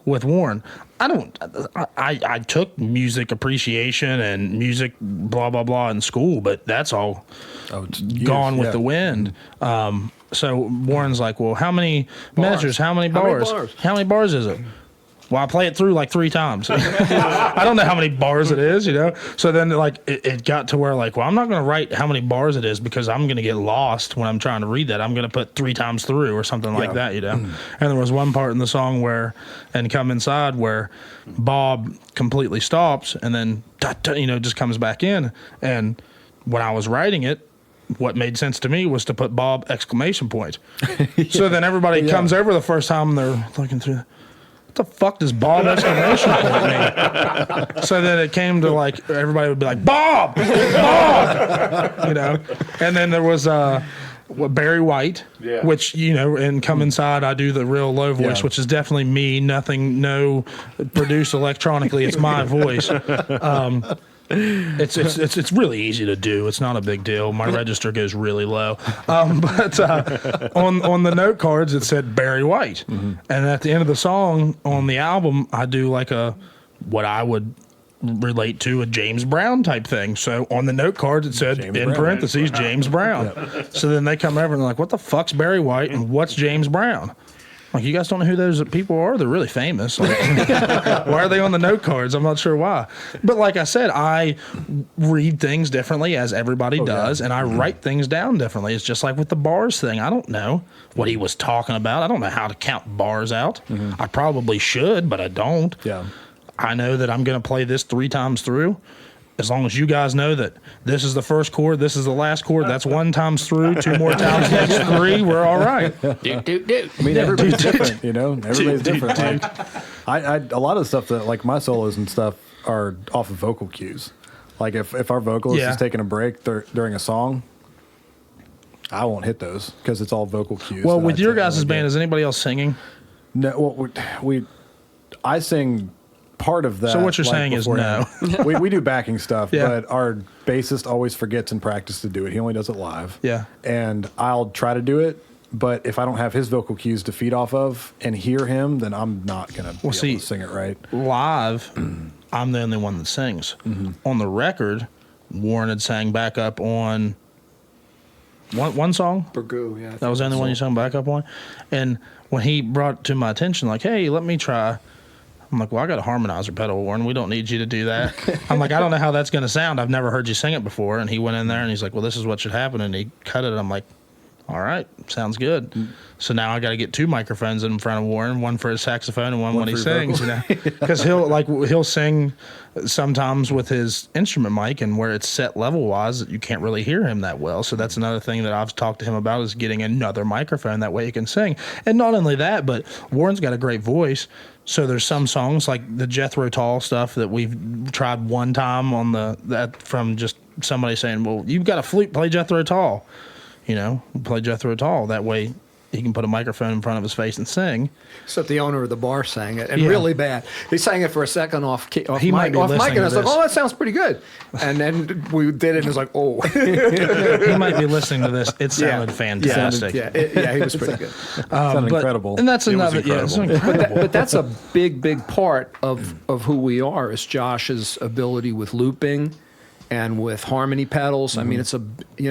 with Warren? I took music appreciation and music blah blah blah in school, but that's all gone with the wind. So Warren's like, well, how many measures, how many bars, how many bars is it? Well, I play it through like 3 times. I don't know how many bars it is, So then, it got to where, well, I'm not going to write how many bars it is because I'm going to get lost when I'm trying to read that. I'm going to put 3 times through or something like that, And there was one part in the song and Come Inside, where Bob completely stops and then, just comes back in. And when I was writing it, what made sense to me was to put Bob exclamation point. So then everybody comes over the first time and they're looking through. What the fuck does Bob exclamation point mean? So then it came to everybody would be like, Bob, Bob, And then there was Barry White, which in Come Inside I do the real low voice, which is definitely me. No produced electronically. It's my voice. It's really easy to do. It's not a big deal. My register goes really low. But on the note cards it said Barry White, and at the end of the song on the album I do what I would relate to a James Brown type thing. So on the note cards it said parentheses James Brown. So then they come over and they're like, what the fuck's Barry White and what's James Brown? Like, you guys don't know who those people are? They're really famous. Like, why are they on the note cards? I'm not sure why. But like I said, I read things differently as everybody does, and I write things down differently. It's just like with the bars thing. I don't know what he was talking about. I don't know how to count bars out. I probably should, but I don't. Yeah. I know that I'm going to play this 3 times through. As long as you guys know that this is the first chord, this is the last chord, that's 1 times through, 2 more times next 3, we're all right. I mean, everybody's different, you know? Everybody's different. Like, I a lot of stuff that, like, my solos and stuff are off of vocal cues. Like, if our vocalist is taking a break during a song, I won't hit those because it's all vocal cues. Well, with your guys' band, is anybody else singing? No, well, I sing part of that. So what you're saying is no. we do backing stuff, but our bassist always forgets in practice to do it. He only does it live. Yeah. And I'll try to do it, but if I don't have his vocal cues to feed off of and hear him, then I'm not going to be able to sing it right. Live, I'm the only one that sings. On the record, Warren had sang back up on one song. Bergoo, yeah. That was the only one you sang back up on. And when he brought it to my attention, like, hey, let me try. I'm like, well, I got a harmonizer pedal, Warren. We don't need you to do that. I'm like, I don't know how that's going to sound. I've never heard you sing it before. And he went in there and he's like, well, this is what should happen. And he cut it. I'm like, all right, sounds good. So now I got to get 2 microphones in front of Warren, one for his saxophone and one when he sings. You know, because he'll sing sometimes with his instrument mic, and where it's set level wise, you can't really hear him that well. So that's another thing that I've talked to him about, is getting another microphone, that way he can sing. And not only that, but Warren's got a great voice. So there's some songs like the Jethro Tull stuff that we've tried one time on that from just somebody saying, well, you've got a flute, play Jethro Tull. You know, play Jethro Tull. That way he can put a microphone in front of his face and sing. Except the owner of the bar sang it, and really bad. He sang it for a second off mic, and I was like, oh, that sounds pretty good. And then we did it, and it was like, oh. He might be listening to this. It sounded fantastic. He was pretty good. Sounded incredible. And that's another, it's incredible. But that's a big part of who we are, is Josh's ability with looping and with harmony pedals. I mean, it's it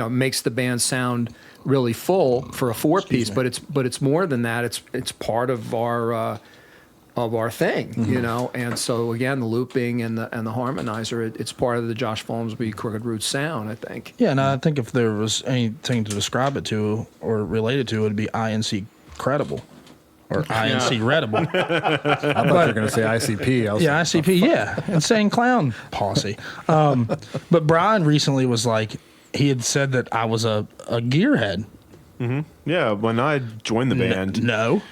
makes the band sound really full for a 4-piece, but it's more than that. It's part of our thing, you know. And so again, the looping and the harmonizer, it's part of the Josh Folmsbee Crooked Roots sound, I think. Yeah, and I think if there was anything to describe it to or relate it to, it would be INC credible. Or INC Readable. I thought you were going to say ICP. ICP, Insane Clown Posse. But Brian recently was like, he had said that I was a gearhead. Yeah, when I joined the band. No.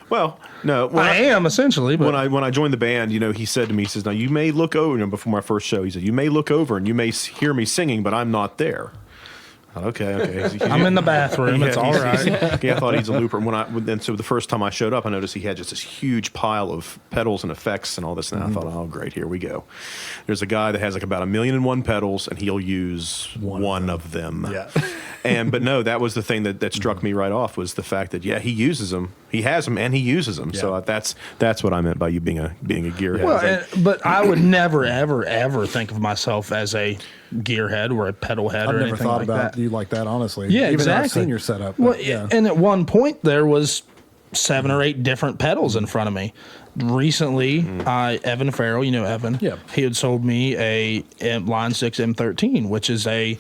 Well, no. I am, essentially. But when I joined the band, he said to me, he says, now you may look over, before my first show, he said, you may look over and you may hear me singing, but I'm not there. Okay. I'm in the bathroom. It's all right. I thought he's a looper. And so the first time I showed up, I noticed he had just this huge pile of pedals and effects and all this. And I thought, oh, great, here we go. There's a guy that has like about 1,000,001 pedals, and he'll use one of them. Yeah. But no, that was the thing that struck me right off, was the fact that he uses them, he has them, and he uses them. Yeah. So that's what I meant by you being a gearhead. Well, but I would never ever think of myself as a gearhead or a pedal head or anything like that. I've never thought about you like that, honestly. Yeah, Even exactly. I've seen your setup. Well, and at one point there was 7 or 8 different pedals in front of me. Recently, Evan Farrell, you know Evan, he had sold me a Line 6 M13, which is a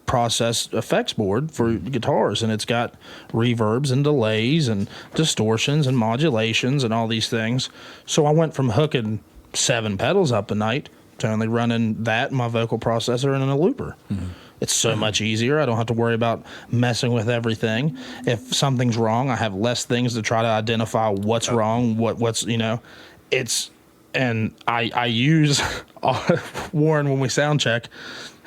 process effects board for guitars, and it's got reverbs and delays and distortions and modulations and all these things. So I went from hooking 7 pedals up a night to only running that, my vocal processor, and a looper. It's so much easier. I don't have to worry about messing with everything. If something's wrong, I have less things to try to identify what's wrong, what's it's, and I use Warren when we sound check.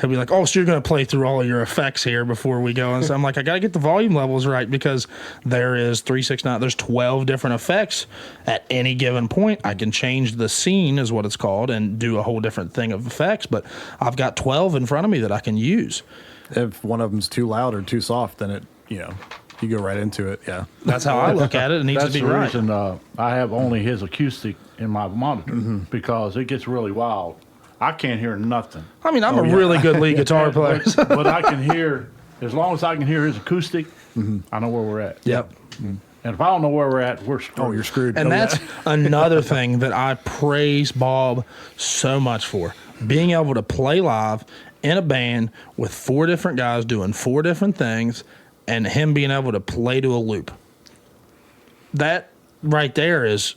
He'll be like, oh, so you're going to play through all of your effects here before we go. And so I'm like, I got to get the volume levels right, because there is 3, 6, 9, there's 12 different effects at any given point. I can change the scene, is what it's called, and do a whole different thing of effects. But I've got 12 in front of me that I can use. If one of them's too loud or too soft, then you go right into it. Yeah. That's how I look at it. It needs to be right. That's the reason I have only his acoustic in my monitor, because it gets really wild. I can't hear nothing. I mean, I'm a really good lead guitar player. But I can hear, as long as I can hear his acoustic, I know where we're at. Yep. And And if I don't know where we're at, we're screwed. Oh, you're screwed. And that's another thing that I praise Bob so much for. Being able to play live in a band with 4 different guys doing 4 different things and him being able to play to a loop. That right there is,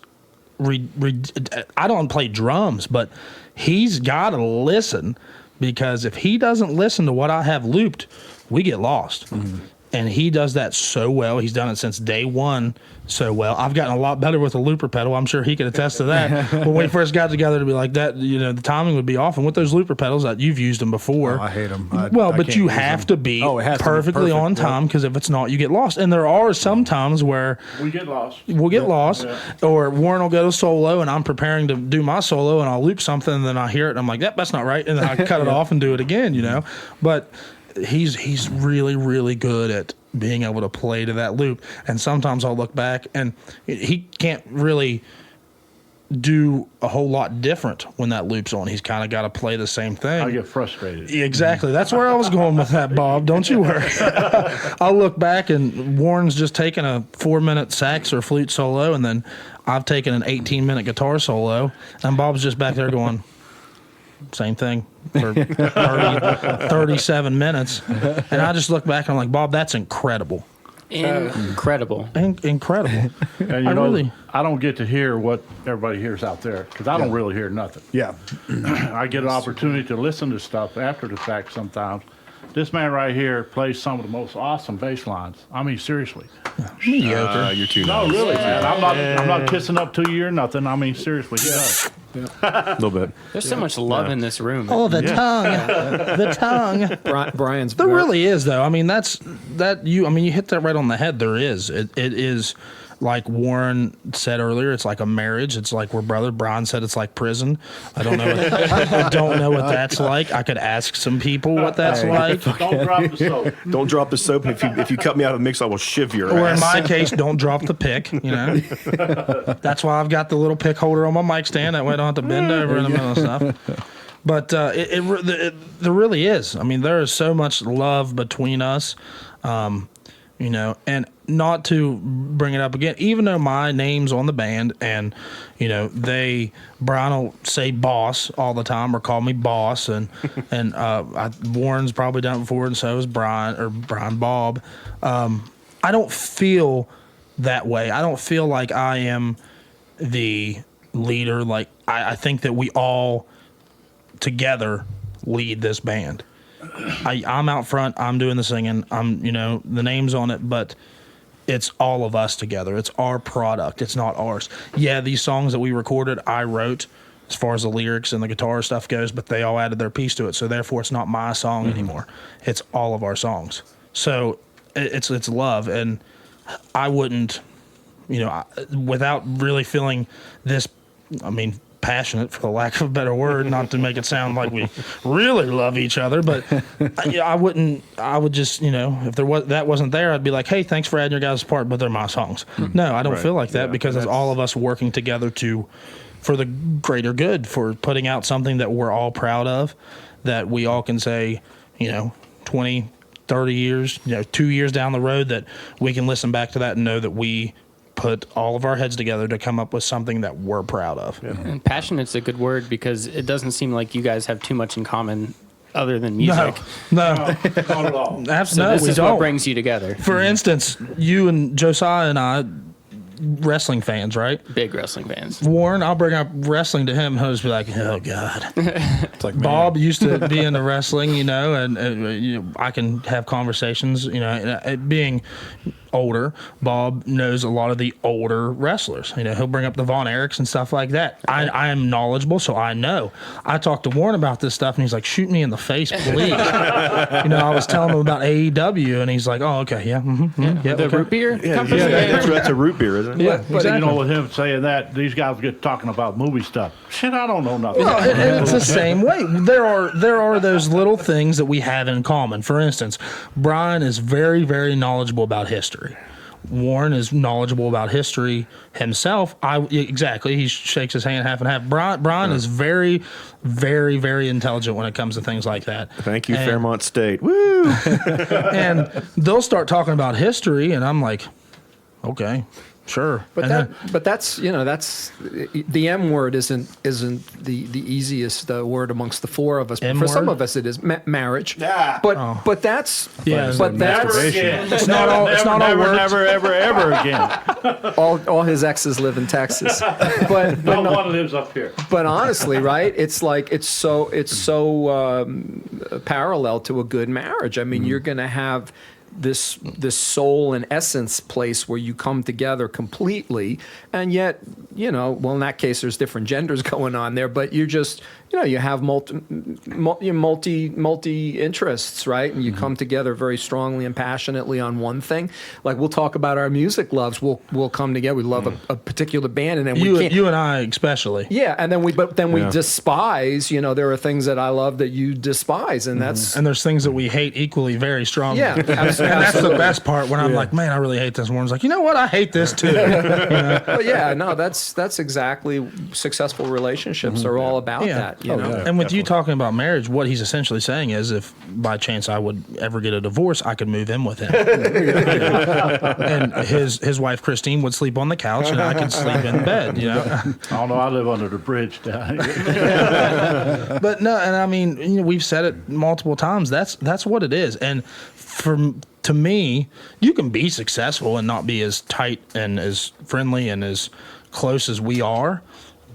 I don't play drums, but he's got to listen, because if he doesn't listen to what I have looped, we get lost. Mm-hmm. And he does that so well. He's done it since day one so well. I've gotten a lot better with a looper pedal. I'm sure he could attest to that. When we first got together to be like that, the timing would be off. And with those looper pedals, you've used them before. Oh, I hate them. But you have to be perfectly on time, because if it's not, you get lost. And there are some times where we get lost. We'll get lost. Yeah. Or Warren will go to solo, and I'm preparing to do my solo, and I'll loop something, and then I hear it, and I'm like, that's not right. And then I cut it off and do it again, But he's really, really good at being able to play to that loop. And sometimes I'll look back, and he can't really do a whole lot different when that loop's on. He's kind of got to play the same thing. I get frustrated. Exactly. That's where I was going with that, Bob. Don't you worry. I'll look back, and Warren's just taken a 4-minute sax or flute solo, and then I've taken an 18-minute guitar solo, and Bob's just back there going, same thing for 37 minutes. And I just look back and I'm like, Bob, that's incredible. Incredible. Incredible. And I don't get to hear what everybody hears out there, because I don't really hear nothing. Yeah. I get an opportunity to listen to stuff after the fact sometimes. This man right here plays some of the most awesome bass lines. I mean, seriously. Mediocre. You're too No, nice. really, man. I'm not kissing up to you or nothing. I mean, seriously, he does. A little bit. There's so much love in this room. Oh, the tongue. The tongue. Brian's. There really is, though. I mean, you hit that right on the head. There is. It is, like Warren said earlier, it's like a marriage. It's like we're brother. Brian said it's like prison. I don't know. I don't know what that's like. I could ask some people what that's like. Don't drop the soap. Don't drop the soap. And if you cut me out of the mix, I will shiv your Or in ass. my case, don't drop the pick. That's why I've got the little pick holder on my mic stand. That way I don't have to bend over in the middle of stuff. But there really is. I mean, there is so much love between us. And not to bring it up again, even though my name's on the band, and Brian will say boss all the time or call me boss, and Warren's probably done it before, and so is Brian Bob. I don't feel that way. I don't feel like I am the leader. Like I think that we all together lead this band. I'm out front. I'm doing the singing. The name's on it, but it's all of us together. It's our product. It's not ours. Yeah, these songs that we recorded, I wrote as far as the lyrics and the guitar stuff goes, but they all added their piece to it. So therefore, it's not my song anymore. It's all of our songs. So it's love, and I wouldn't, without really feeling this. I mean, passionate, for the lack of a better word, not to make it sound like we really love each other, but I would just, if that wasn't there, I'd be like, hey, thanks for adding your guys' part, but they're my songs. No, I don't feel like that, because it's all of us working together for the greater good, for putting out something that we're all proud of, that we all can say, 20, 30 years, 2 years down the road, that we can listen back to that and know that we put all of our heads together to come up with something that we're proud of. Yeah. And passionate's a good word, because it doesn't seem like you guys have too much in common other than music. No. Not at all. So this is what brings you together. For instance, you and Josiah and I, wrestling fans, right? Big wrestling fans. Warren, I'll bring up wrestling to him, and he'll just be like, oh, God. It's like Bob used to be into wrestling, and I can have conversations, and being older, Bob knows a lot of the older wrestlers. He'll bring up the Von Erichs and stuff like that. Okay. I am knowledgeable, so I know. I talked to Warren about this stuff, and he's like, shoot me in the face, please. I was telling him about AEW, and he's like, oh, okay, yeah. The root beer? That's a root beer, isn't it? Yeah, But exactly. with him saying that, these guys get talking about movie stuff. Shit, I don't know nothing. Well, and it's the same way. There are those little things that we have in common. For instance, Brian is very, very knowledgeable about history. Warren is knowledgeable about history himself. Exactly. He shakes his hand half and half. Brian is very, very, very intelligent when it comes to things like that. Thank you, Fairmont State. Woo! And they'll start talking about history, and I'm like, okay, sure. But that's the M word isn't the easiest word amongst the four of us. But for some of us, it is marriage. Yeah. But that's but Never again. It's not all words. Never, ever again. all his exes live in Texas. But No one lives up here. But honestly, right? It's like it's so parallel to a good marriage. I mean, you're going to have this soul and essence place where you come together completely, and yet, well, in that case, there's different genders going on there, but you're just, you have multi interests, right? And you come together very strongly and passionately on one thing. Like, we'll talk about our music loves. We'll come together. We love a particular band, and then you and I especially. Yeah, and then we despise. There are things that I love that you despise, and and there's things that we hate equally very strongly. Yeah, and that's the best part when I'm like, man, I really hate this. Warren's like, you know what? I hate this too. But yeah, no, that's exactly successful relationships are all about that. You know? And with you talking about marriage, what he's essentially saying is, if by chance I would ever get a divorce, I could move in with him. And his wife Christine would sleep on the couch, and I could sleep in bed. I don't know. I live under the bridge down here. But no, and I mean, we've said it multiple times. That's what it is. And to me, you can be successful and not be as tight and as friendly and as close as we are.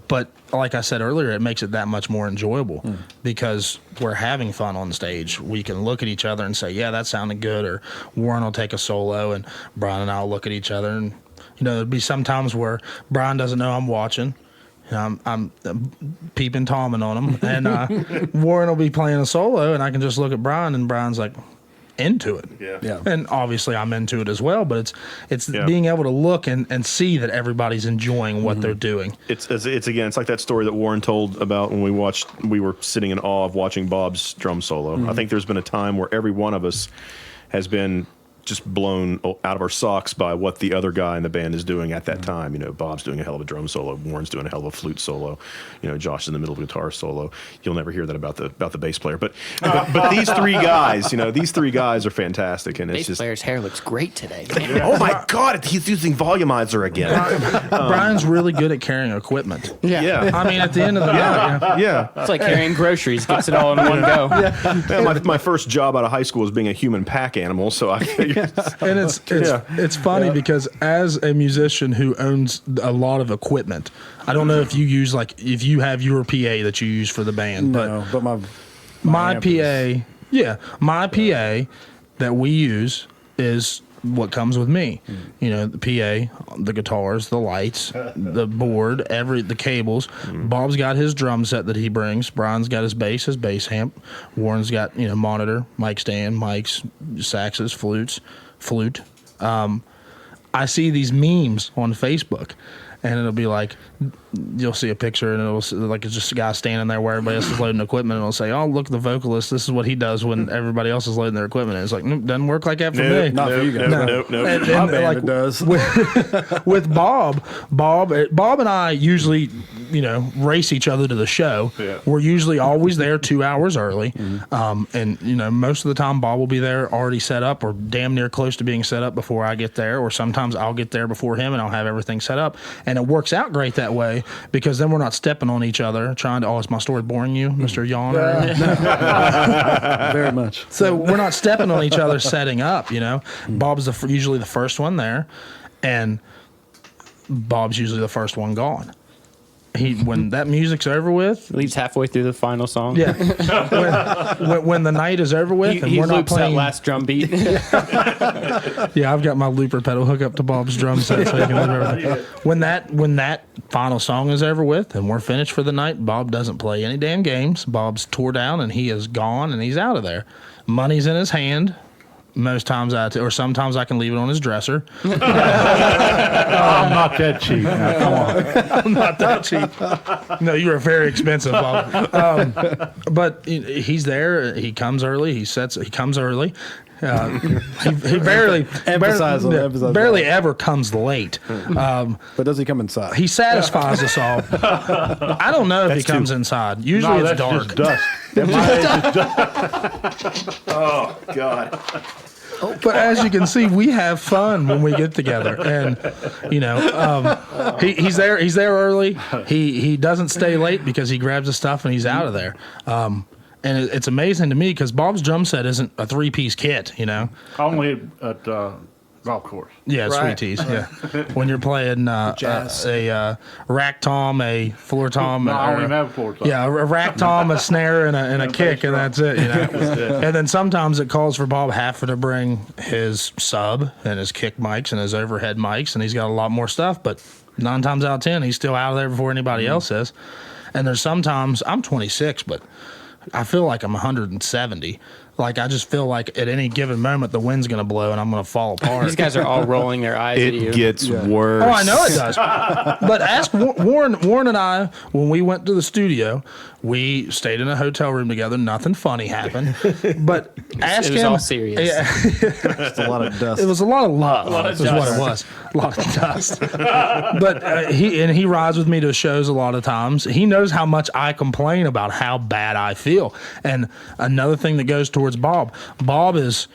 But like I said earlier, it makes it that much more enjoyable because we're having fun on stage. We can look at each other and say, yeah, that sounded good. Or Warren will take a solo and Brian and I will look at each other. And, there'll be some times where Brian doesn't know I'm watching. I'm peeping Tomming on him. And Warren will be playing a solo, and I can just look at Brian, and Brian's like, into it. Yeah. And obviously I'm into it as well, but it's being able to look and see that everybody's enjoying what they're doing. It's like that story that Warren told about when we were sitting in awe of watching Bob's drum solo. I think there's been a time where every one of us has been just blown out of our socks by what the other guy in the band is doing at that time. Bob's doing a hell of a drum solo. Warren's doing a hell of a flute solo. Josh is in the middle of a guitar solo. You'll never hear that about the bass player. But these three guys, these three guys are fantastic. And bass player's hair looks great today. Oh my God, he's using volumizer again. Brian's really good at carrying equipment. Yeah. I mean, at the end of the day, yeah. It's like carrying groceries. Gets it all in one go. Yeah, my first job out of high school was being a human pack animal, so I figured. And it's funny because as a musician who owns a lot of equipment, I don't know if you use if you have your PA that you use for the band. No, but my PA, my PA that we use is what comes with me. The PA, the guitars, the lights, the board, the cables. Bob's got his drum set that he brings. Brian's got his bass amp. Warren's got monitor, mic stand, mics, saxes, flute. I see these memes on Facebook, and it'll be like, you'll see a picture, and it's just a guy standing there where everybody else is loading equipment, and it'll say, oh, look, the vocalist, this is what he does when everybody else is loading their equipment. And it's like, nope, doesn't work like that for me. Not for you guys. Nope. And my band, it does. With Bob and I usually, race each other to the show. Yeah. We're usually always there 2 hours early. And, most of the time Bob will be there already set up or damn near close to being set up before I get there. Or sometimes I'll get there before him and I'll have everything set up. And it works out great that way because then we're not stepping on each other trying to, is my story boring you, Mr. Yawner? Very much. So we're not stepping on each other setting up, Bob's usually the first one there, and Bob's usually the first one gone. When that music's over with, leaves halfway through the final song. Yeah. when the night is over with, and he we're not loops playing that last drum beat. Yeah, I've got my looper pedal hooked up to Bob's drum set, so he can loop everything. When that final song is over with, and we're finished for the night, Bob doesn't play any damn games. Bob's tore down, and he is gone, and he's out of there. Money's in his hand. Most times or sometimes I can leave it on his dresser. I'm not that cheap. Now, come on. I'm not that cheap. No, you are very expensive, Bob. But he's there. He comes early. He comes early. He barely ever comes late. But does he come inside? He satisfies us all. I don't know if he comes inside. Usually it's dark. Just dust. Oh God. But as you can see, we have fun when we get together, and he's there. He's there early. He doesn't stay late because he grabs his stuff and he's out of there. And it's amazing to me because Bob's drum set isn't a 3-piece kit. Only at golf course. Yeah, Right. sweet tees. Yeah, when you're playing Jazz. a rack tom, a floor tom. No, I don't even have a floor tom. Yeah, a rack tom, a snare, and a kick, and that's it. And then sometimes it calls for Bob Haffer to bring his sub and his kick mics and his overhead mics, and he's got a lot more stuff. But 9 times out of 10, he's still out of there before anybody else is. And there's sometimes I'm 26, but I feel like I'm 170. Like, I just feel like at any given moment the wind's going to blow and I'm going to fall apart. These guys are all rolling their eyes at you. It gets worse. Oh, I know it does. But ask Warren. Warren and I, when we went to the studio, we stayed in a hotel room together. Nothing funny happened. But ask him. It was all serious. Yeah, It's a lot of dust. it was a lot of love. A lot of is what it was. A lot of dust. But he rides with me to shows a lot of times. He knows how much I complain about how bad I feel. And another thing that goes towards Bob. Bob is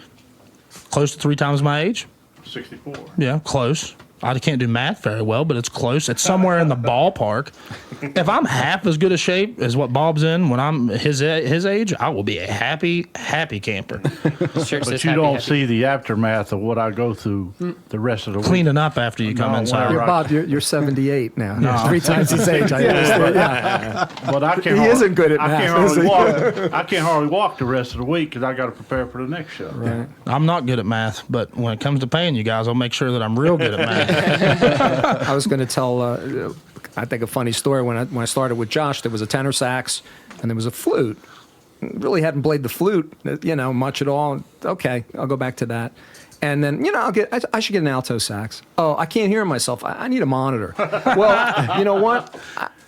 close to 3 times my age. 64. Yeah, close. I can't do math very well, but it's close. It's somewhere in the ballpark. If I'm half as good a shape as what Bob's in when I'm his age, I will be a happy camper. Sure, But you don't see the aftermath of what I go through the rest of the week. Cleaning up after you come No, inside. whatever. Bob, you're 78 now. No. 3 times his age. I understand. Yeah. But I can't. He isn't good at math, is he? I can't hardly walk the rest of the week because I got to prepare for the next show. Right. I'm not good at math, but when it comes to paying you guys, I'll make sure that I'm real good at math. I was going to tell, I think, a funny story. When I started with Josh, there was a tenor sax and there was a flute. Really hadn't played the flute, much at all. Okay, I'll go back to that. And then, I should get an alto sax. Oh, I can't hear myself. I need a monitor. Well, you know what?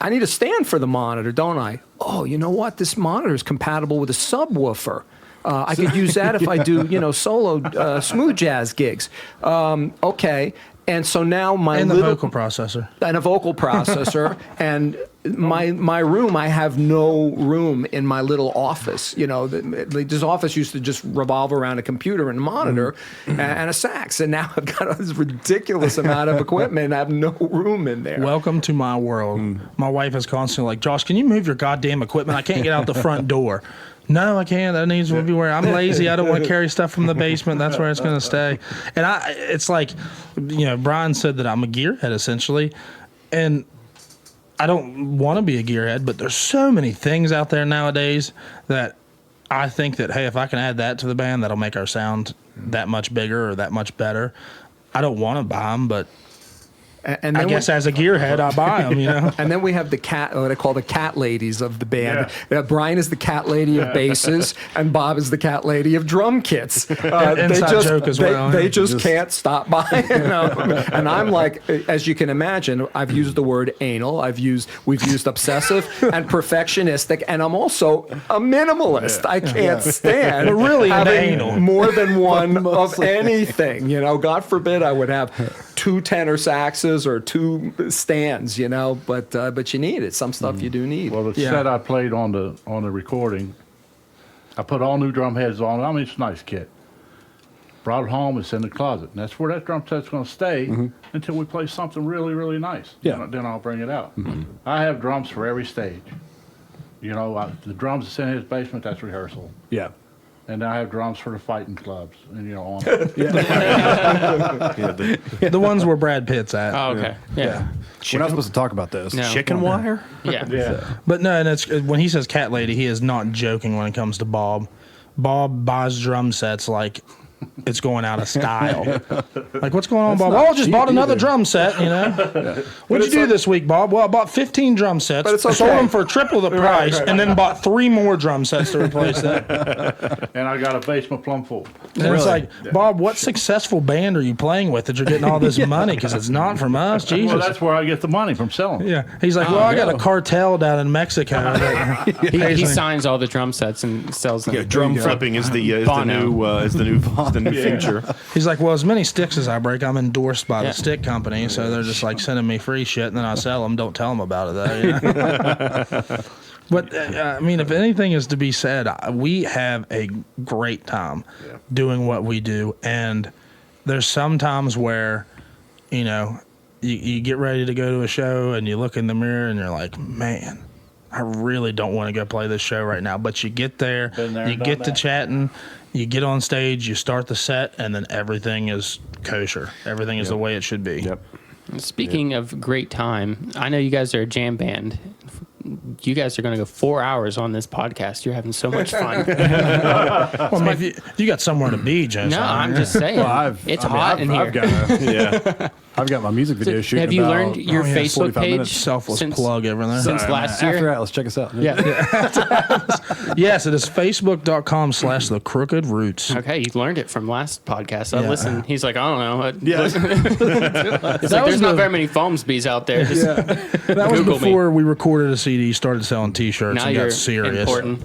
I need a stand for the monitor, don't I? Oh, you know what? This monitor is compatible with a subwoofer. I could use that if I do, solo smooth jazz gigs. Okay. And so now And the vocal processor. And a vocal processor. And my room, I have no room in my little office. This office used to just revolve around a computer and a monitor and a sax. And now I've got this ridiculous amount of equipment and I have no room in there. Welcome to my world. My wife is constantly like, Josh, can you move your goddamn equipment? I can't get out the front door. No, I can't. That needs to be where I'm lazy. I don't want to carry stuff from the basement. That's where it's going to stay. And it's like, Brian said that I'm a gearhead essentially. And I don't want to be a gearhead, but there's so many things out there nowadays that I think that, hey, if I can add that to the band, that'll make our sound that much bigger or that much better. I don't want to buy them, but And I then guess as a gearhead, I buy them, And then we have what I call the cat ladies of the band. Brian is the cat lady of basses, and Bob is the cat lady of drum kits. Inside joke as well. They just can't stop by. And I'm like, as you can imagine, I've used the word anal. We've used obsessive and perfectionistic, and I'm also a minimalist. I can't stand But really into having anal. more than one of anything. God forbid I would have 2 tenor saxes or 2 stands, but you need it. Some stuff you do need. Well, the set I played on the recording, I put all new drum heads on it. I mean, it's a nice kit. Brought it home. It's in the closet. And that's where that drum set's going to stay until we play something really, really nice. Yeah. Then I'll bring it out. I have drums for every stage. The drums that's in his basement, that's rehearsal. Yeah. And I have drums for the fighting clubs, and on. The ones where Brad Pitt's at. Oh, okay. Yeah. We're not supposed to talk about this. No. Chicken wire? Yeah. Yeah. But no, and it's when he says cat lady, he is not joking when it comes to Bob. Bob buys drum sets like it's going out of style. Like, what's going on, Bob? not Oh, I just cheap bought another either. drum set, What'd you do this week, Bob? Well, I bought 15 drum sets, But it's okay. sold them for triple the price, and then bought 3 more drum sets to replace that. And I got a basement plumb full. And it's like, Bob, what successful band are you playing with that you're getting all this money? Because it's not from us, Jesus. Well, that's where I get the money from selling. Yeah, he's like, I got a cartel down in Mexico. that He pays me." signs all the drum sets and sells them. Drum flipping is the new future. He's like, well, as many sticks as I break, I'm endorsed by the stick company, so they're just like sending me free shit, and then I sell them. Don't tell them about it, though. But I mean, if anything is to be said, we have a great time doing what we do, and there's some times where, you know, you get ready to go to a show and you look in the mirror and you're like, man, I really don't want to go play this show right now. But you get there you get to chatting, you get on stage, you start the set, and then everything is kosher. Everything is the way it should be. Yep. Speaking of great time, I know you guys are a jam band. You guys are going to go 4 hours on this podcast. You're having so much fun. Well, if you got somewhere to be, Josh. No, I'm just saying. Well, it's hot in here. I've got my music video shooting. Have you about, learned your Facebook page? Selfless plug over there. Since last year? After that, let's check us out. Yeah. Yes, it is facebook.com/the crooked roots. Okay, you learned it from last podcast. I Yeah. listened. He's like, I don't know. Yeah. It's like, there's not very many Folmsbees out there. Just That was Google before we recorded a CD, started selling T-shirts, now and you're got serious. important.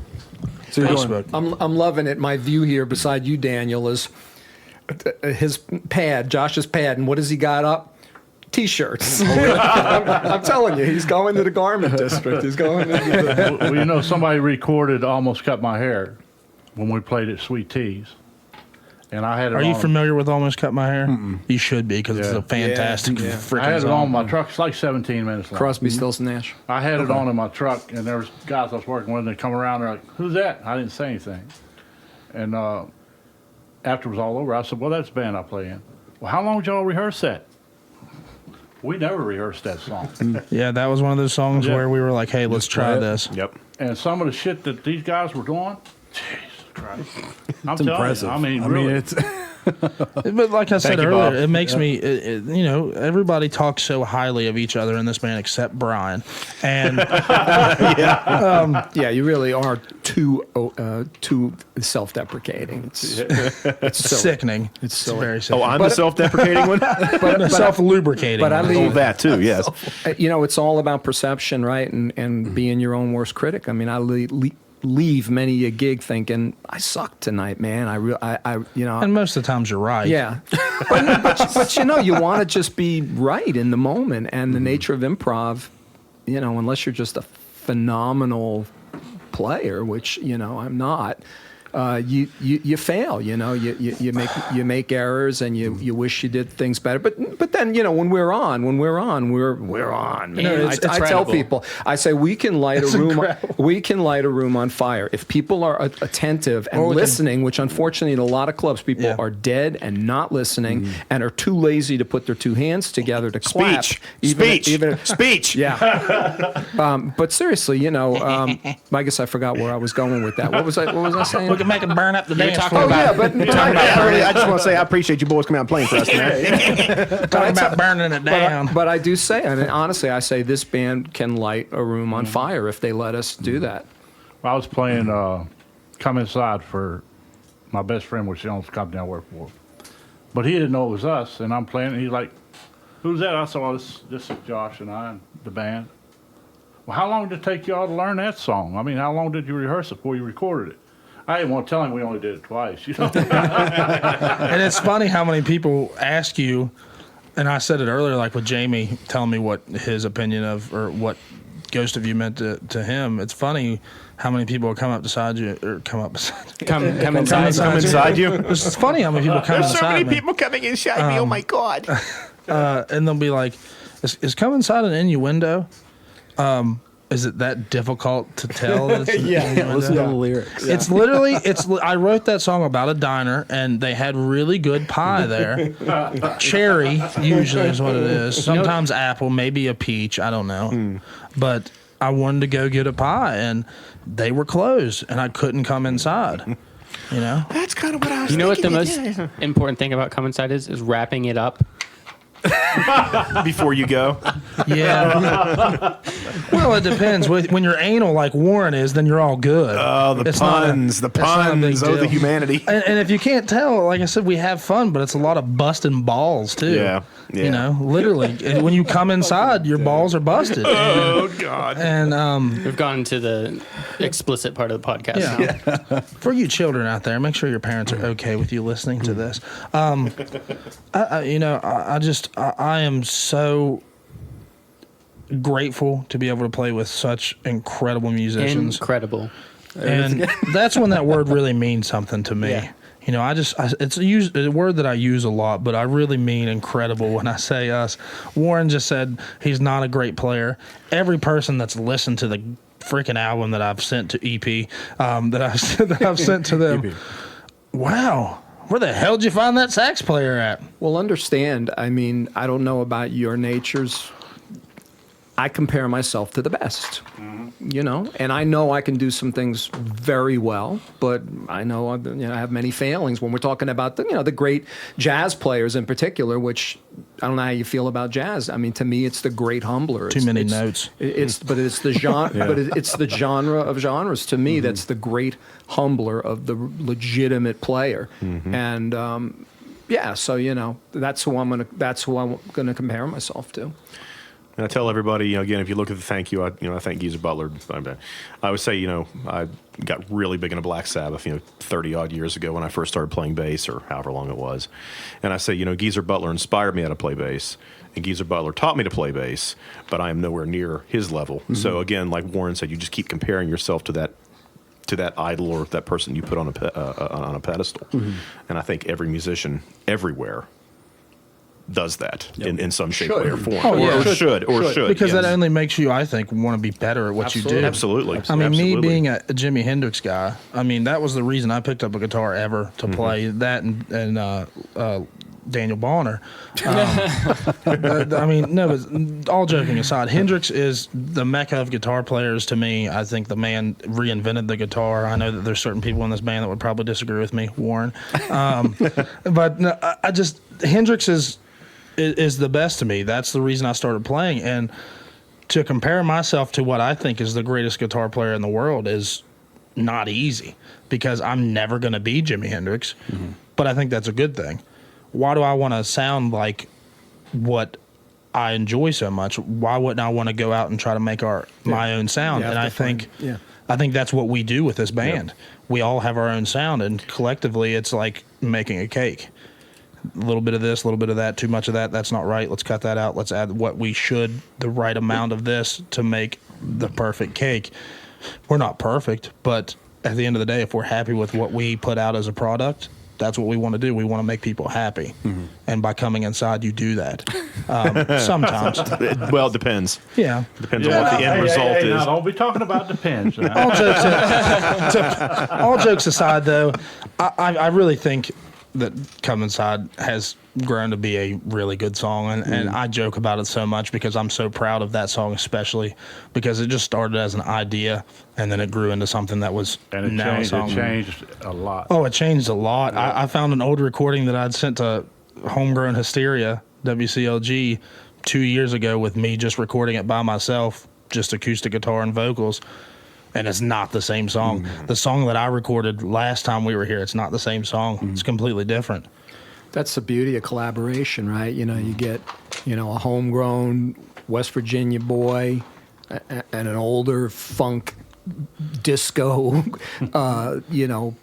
So you're Facebook. going, I'm loving it. My view here beside you, Daniel, is his pad, Josh's pad, and what has he got up? T-shirts. I'm telling you, he's going to the garment district. He's going to Well, you know, somebody recorded "Almost Cut My Hair" when we played at Sweet Teas, and I had it. Are you on- familiar with Almost Cut My Hair? You should be, because it's Yeah. a fantastic freaking I had it song. on my truck. It's like 17 minutes long. Crosby, Stills, Nash. I had it on in my truck, and there was guys I was working with, and they come around, they're like, "Who's that?" I didn't say anything. And after it was all over, I said, "Well, that's the band I play in." "Well, how long did y'all rehearse that?" "We never rehearsed that song." Yeah, that was one of those songs Yeah. where we were like, hey, let's try this. Yep. And some of the shit that these guys were doing, Jesus Christ. I'm it's telling impressive. you, I mean, really. it's But like I said you, earlier, Bob. it makes me, you know, everybody talks so highly of each other in this band except Brian. And Yeah, you really are too self-deprecating. It's silly. sickening. It's It's silly. very sickening. Oh, I'm the self-deprecating one? Self-lubricating. but I Oh, leave. that too, yes. You know, it's all about perception, right? And being your own worst critic. I mean, I leave many a gig thinking I sucked tonight, man. I you know. And most of the times you're right. Yeah, but you know, you want to just be right in the moment, and the nature of improv, you know, unless you're just a phenomenal player, which you know I'm not. You fail, you know, you make errors, and you wish you did things better. But then, you know, when we're on, we're on. Man. You know, I it's tell incredible. people, I say we can light a room on fire if people are attentive and Or we can- listening. Which unfortunately, in a lot of clubs, people Yeah. are dead and not listening, and are too lazy to put their two hands together to clap. Speech. Yeah. But seriously, you know, I guess I forgot where I was going with that. What was I saying? We can make it burn up the dance talking floor. Oh yeah, but I just want to say I appreciate you boys coming out and playing for us tonight. Talking about burning it down. But I do say, I mean, honestly, I say this band can light a room on fire if they let us do that. I was playing Come Inside for my best friend, which owns the company I work for. But he didn't know it was us, and I'm playing, and he's like, "Who's that?" I said, "Oh, this is Josh and I and the band." "Well, how long did it take y'all to learn that song? I mean, how long did you rehearse it before you recorded it?" I didn't want to tell him we only did it twice, you know. And it's funny how many people ask you, and I said it earlier, like with Jamie telling me what his opinion of, or what Ghost of You meant to him. It's funny how many people come up beside you, or come up beside you. Come inside. Come inside you. It's funny how many people come There's so inside many me. people coming inside me. Oh my God. And they'll be like, is come inside an innuendo? Is it that difficult to tell? That it's an innuendo? listen to the lyrics. It's literally, I wrote that song about a diner, and they had really good pie there. Cherry usually is what it is. Sometimes apple, maybe a peach. I don't know. But I wanted to go get a pie, and they were closed, and I couldn't come inside. You know? That's kind of what I was You know what the thinking. most important thing about Come Inside is wrapping it up. Before you go. Yeah. Well, it depends. When you're anal like Warren is, then you're all good. Oh, the It's not a- puns. The it's not a big puns. Oh, the deal. humanity. And if you can't tell, like I said, we have fun, but it's a lot of busting balls too. Yeah. You know, literally, when you come inside, your balls are busted. Oh, God. And We've gone to the explicit part of the podcast. yeah, for you children out there, make sure your parents are okay with you listening to this. I am so grateful to be able to play with such incredible musicians. Incredible. And that's when that word really means something to me. Yeah. You know, it's a word that I use a lot, but I really mean incredible when I say us. Warren just said he's not a great player. Every person that's listened to the freaking album that I've sent to EP, that I've sent to them, EP. Wow, where the hell did you find that sax player at? Well, understand, I mean, I don't know about your natures. I compare myself to the best, you know, and I know I can do some things very well, but I know, I have many failings when we're talking about the great jazz players in particular, which I don't know how you feel about jazz. I mean, to me, it's the great humbler. Too many notes. But it's the genre. Yeah. But it's the genre of genres. To me, that's the great humbler of the legitimate player, and so that's who I'm gonna compare myself to. And I tell everybody, again, if you look at the thank you, I thank Geezer Butler. I would say, I got really big into Black Sabbath, 30 odd years ago when I first started playing bass, or however long it was. And I say, Geezer Butler inspired me how to play bass, and Geezer Butler taught me to play bass, but I am nowhere near his level. So again, like Warren said, you just keep comparing yourself to that idol or that person you put on a pedestal. And I think every musician everywhere does that in some shape, way, or form. Or should. Because that only makes you, I think, want to be better at what you do. Absolutely. I mean, me being a Jimi Hendrix guy, I mean, that was the reason I picked up a guitar ever to play that and Daniel Bonner. I mean, no, but all joking aside, Hendrix is the mecca of guitar players to me. I think the man reinvented the guitar. I know that there's certain people in this band that would probably disagree with me, Warren. But no, Hendrix is the best to me. That's the reason I started playing. And to compare myself to what I think is the greatest guitar player in the world is not easy, because I'm never going to be Jimi Hendrix. But I think that's a good thing. Why do I want to sound like what I enjoy so much? Why wouldn't I want to go out and try to make my own sound? And I think that's what we do with this band. We all have our own sound, and collectively it's like making a cake. A little bit of this, a little bit of that, too much of that, that's not right. Let's cut that out. Let's add the right amount of this to make the perfect cake. We're not perfect, but at the end of the day, if we're happy with what we put out as a product, that's what we want to do. We want to make people happy. And by coming inside, you do that. Sometimes. Well, it depends. Yeah. Depends on what the end result is. Now, don't be talking about depends. All jokes aside, though, I really think that Come Inside has grown to be a really good song, and I joke about it so much because I'm so proud of that song, especially because it just started as an idea and then it grew into something that was now a song. It changed a lot. Oh, it changed a lot. I found an old recording that I'd sent to Homegrown Hysteria, WCLG, 2 years ago with me just recording it by myself, just acoustic guitar and vocals. And it's not the same song. The song that I recorded last time we were here, it's not the same song. It's completely different. That's the beauty of collaboration, right? You get, a homegrown West Virginia boy and an older funk disco,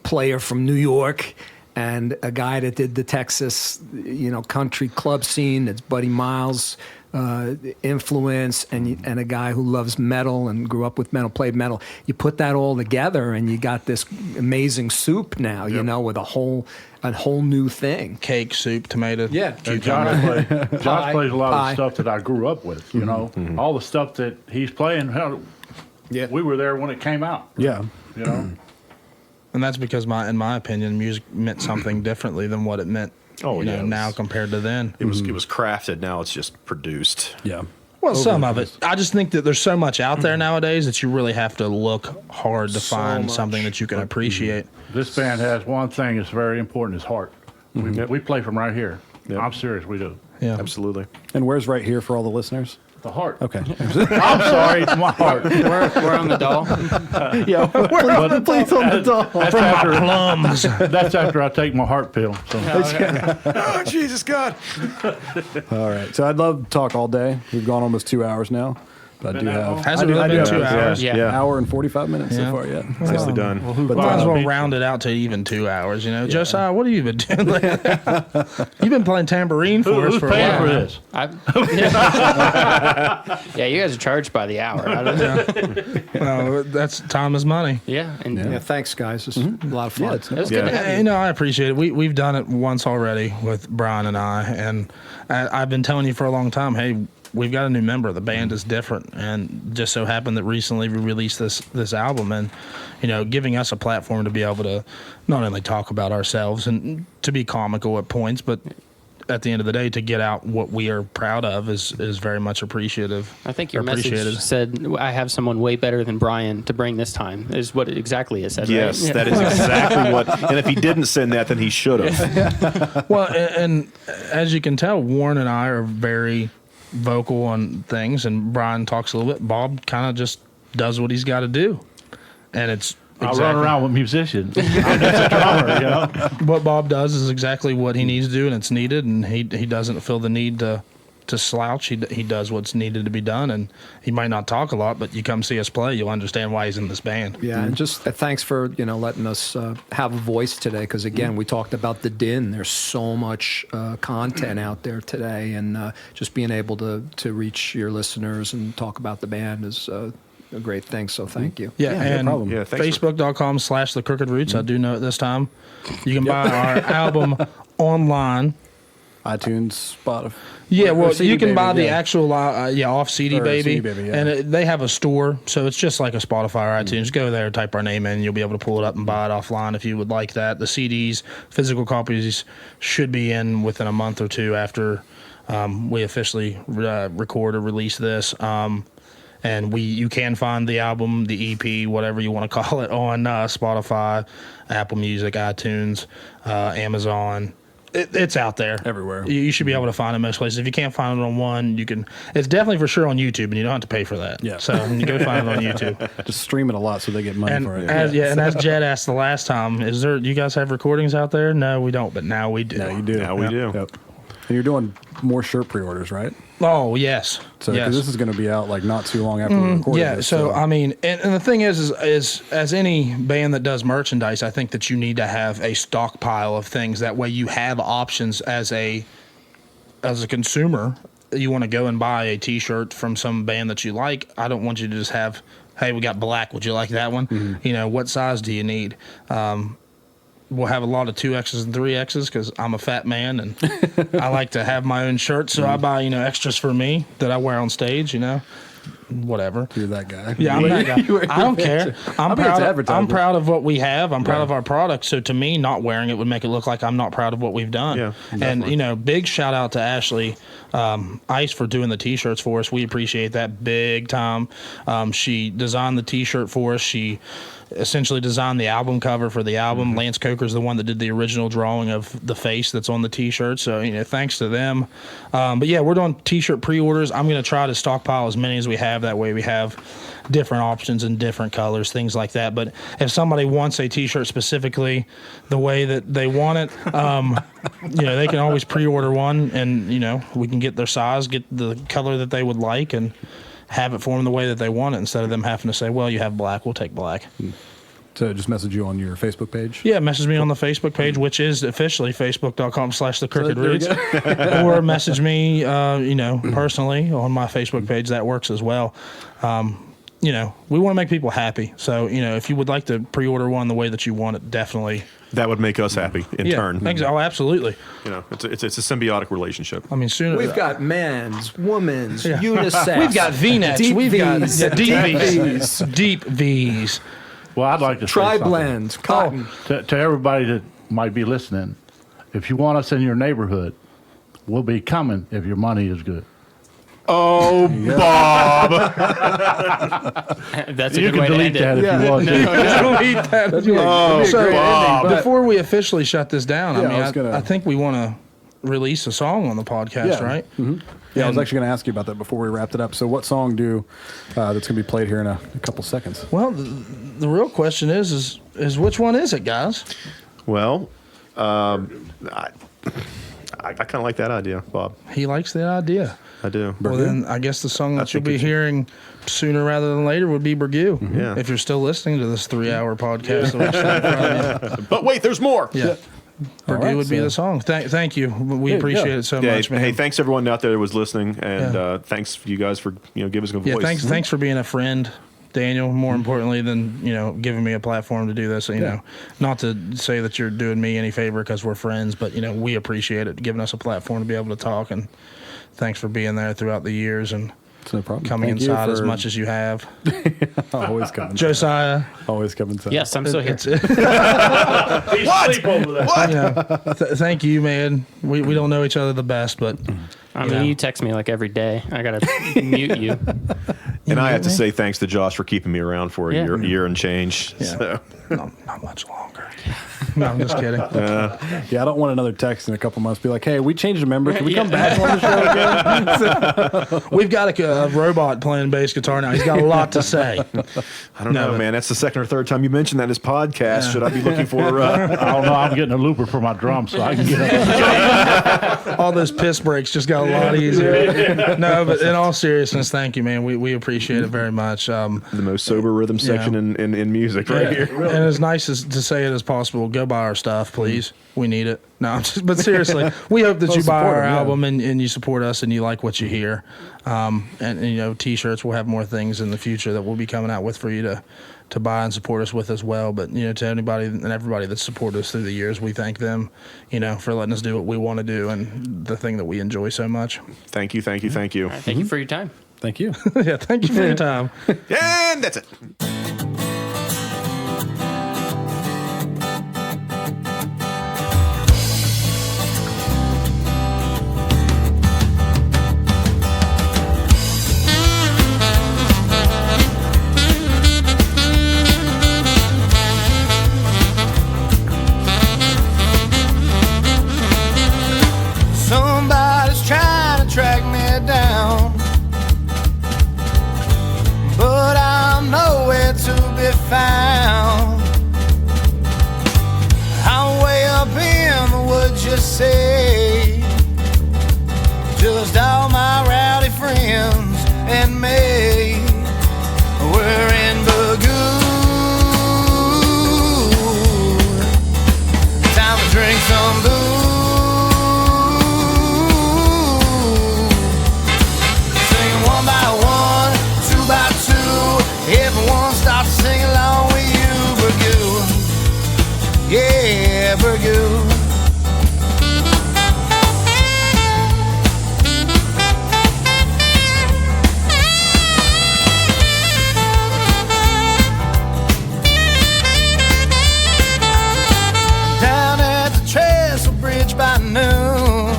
player from New York, and a guy that did the Texas, country club scene. That's Buddy Miles' influence, and a guy who loves metal and grew up with metal, played metal. You put that all together, and you got this amazing soup now. With a whole new thing. Cake, soup, tomato. Yeah. And Josh plays a lot of the stuff that I grew up with. All the stuff that he's playing. We were there when it came out. Yeah. And that's because, in my opinion, music meant something differently than what it meant. Now compared to then. It was crafted. Now it's just produced. Yeah. Well, some of it. I just think that there's so much out there nowadays that you really have to look hard to find something that you can appreciate. This band has one thing that's very important: is heart. We play from right here. I'm serious. We do. Yeah, absolutely. And where's right here for all the listeners? The heart. Okay. I'm sorry, it's my heart. We're on the doll. Yeah, please on the doll. That's after I take my heart pill. So. Oh, Jesus God. All right. So I'd love to talk all day. We've gone almost 2 hours now. But I do have. Has it really been 2 hours? Yeah. Hour and 45 minutes so far, yeah. Nicely done. But Might as well round it out to even 2 hours, you know. Josiah, what have you been doing? You've been playing tambourine for us for a paying while. for this? Yeah, you guys are charged by the hour. I don't know. Well, that's time is money. Yeah, and Yeah, thanks, guys. It's a lot of fun. Yeah, it's it was good to have you. You know, I appreciate it. We've done it once already with Brian and I, and I've been telling you for a long time, hey, we've got a new member. The band is different, and just so happened that recently we released this album, and you know, giving us a platform to be able to not only talk about ourselves and to be comical at points, but at the end of the day, to get out what we are proud of is very much appreciative. I think your Appreciated. message said, I have someone way better than Brian to bring this time, is what exactly it said, Yes, right? that is exactly what. And if he didn't send that, then he should have. Well, and as you can tell, Warren and I are very vocal on things, and Brian talks a little bit. Bob kind of just does what he's got to do, and it's I run around with musicians. I'm just a drummer, you know. what Bob does is exactly what he needs to do, and it's needed, and he doesn't feel the need to slouch. He does what's needed to be done, and he might not talk a lot, but you come see us play, you'll understand why he's in this band. Yeah, and just thanks for letting us have a voice today. Because again, we talked about the din. There's so much content out there today, and just being able to reach your listeners and talk about the band is a great thing. So thank you. Yeah, no and problem. Yeah, thanks Facebook.com/The Crooked Roots. I do know it this time. You can buy our album online. iTunes, Spotify. Yeah, well, CD you can Baby, buy the yeah. actual off CD Or Baby, CD Baby, yeah. and they have a store, so it's just like a Spotify or iTunes. Go there, type our name in, you'll be able to pull it up and buy it offline if you would like that. The CDs, physical copies, should be in within a month or two after we officially record or release this. And you can find the album, the EP, whatever you want to call it, on Spotify, Apple Music, iTunes, Amazon. It's out there Everywhere. You should be able to find it most places. If you can't find it on one, you can. It's definitely for sure on YouTube, and you don't have to pay for that. Yeah. So you go find it on YouTube. Just stream it a lot so they get money And for it. as Jed asked the last time, you guys have recordings out there? No, we don't, but now we do. Yeah, you do. Now we do. Yep. And you're doing more shirt pre-orders, right? Oh yes. So 'cause yes. this is going to be out like not too long after we record Yeah, this. so I mean, and the thing is as any band that does merchandise, I think that you need to have a stockpile of things. That way you have options as a consumer. You want to go and buy a T-shirt from some band that you like. I don't want you to just have, hey, we got black. Would you like that one? Mm-hmm. You know, what size do you need? We'll have a lot of 2Xs and 3Xs because I'm a fat man and I like to have my own shirts. So I buy, extras for me that I wear on stage, whatever. you're that guy. Yeah, I'm that guy. I don't care. I'm mean, it's proud. I'm advertising. proud of what we have. I'm proud of our product. So to me, not wearing it would make it look like I'm not proud of what we've done. Yeah, And big shout out to Ashley Ice for doing the T-shirts for us. We appreciate that big time. She designed the T-shirt for us. She essentially designed the album cover for the album. Mm-hmm. Lance Coker's the one that did the original drawing of the face that's on the T-shirt. So thanks to them. But yeah, we're doing T-shirt pre-orders. I'm going to try to stockpile as many as we have. That way we have different options and different colors, things like that. But if somebody wants a T-shirt specifically the way that they want it, they can always pre-order one, and we can get their size, get the color that they would like, and have it for them the way that they want it, instead of them having to say, well, you have black, we'll take black. So just message you on your Facebook page? Yeah, message me on the Facebook page, which is officially facebook.com/The Crooked Roots. Or message me, personally on my Facebook page. That works as well. We want to make people happy. So, if you would like to pre-order one the way that you want it, definitely. That would make us happy in turn. Oh, absolutely. It's a symbiotic relationship. I mean, soon We've got men's, women's, unisex. We've got V-necks. Deep We've got Vs. deep Vs. Deep Vs. Well, I'd like to say Tri-blends, cotton. to everybody that might be listening. If you want us in your neighborhood, we'll be coming if your money is good. Oh, Bob! That's a You good way can to delete end that it. if you want to. Delete that. So, Bob. Before we officially shut this down, Yeah, I think we want to release a song on the podcast, Yeah. right? Mm-hmm. Yeah, I was actually going to ask you about that before we wrapped it up. So what song that's going to be played here in a couple seconds? Well, the real question is which one is it, guys? Well, I I kind of like that idea, Bob. He likes that idea. I do. Well, then I guess the song that you'll be hearing sooner rather than later would be Bergoo. Mm-hmm. Yeah. If you're still listening to this 3-hour podcast. That we set in front of you. But wait, there's more. Yeah. Bergoo would be the song. Thank you. We appreciate it so much, man. Hey, thanks everyone out there that was listening, and thanks you guys for giving us a voice. Yeah, thanks for being a friend, Daniel. More importantly than giving me a platform to do this. Not to say that you're doing me any favor because we're friends, but we appreciate it, giving us a platform to be able to talk. And thanks for being there throughout the years and it's no problem. Coming inside as much as you have. Always coming. Josiah. Always coming inside. Yes, I'm still here. What? What? Thank you, man. We don't know each other the best, but I mean, you text me like every day. I gotta mute you. And I have to say thanks to Josh for keeping me around for a year and change. Yeah. So. Not much longer. No, I'm just kidding. I don't want another text in a couple months. Be like, hey, we changed a member. Can we come back on the show again? We've got a robot playing bass guitar now. He's got a lot to say. I don't know, man. That's the second or third time you mentioned that in this podcast. Yeah. Should I be looking for? I don't know. I'm getting a looper for my drums, so I can get all those piss breaks just got a lot easier. No, but in all seriousness, thank you, man. We appreciate it very much. The most sober rhythm section in music right here. And as nice to say it as possible, go buy our stuff, please. We need it. No, but seriously, we hope that you buy our album and you support us and you like what you hear. And T-shirts, we'll have more things in the future that we'll be coming out with for you to buy and support us with as well. But, to anybody and everybody that's supported us through the years, we thank them, for letting us do what we want to do and the thing that we enjoy so much. Thank you. Thank you for your time. Thank you. Yeah, thank you for your time. And that's it. Found I'm way up in the woods, just say, just all my rowdy friends and me. We're in Bergoo. Time to drink some booze. Singing one by one, two by two. Everyone starts singing along with you, Bergoo. Yeah, Bergoo. Down at the Trestle Bridge by noon,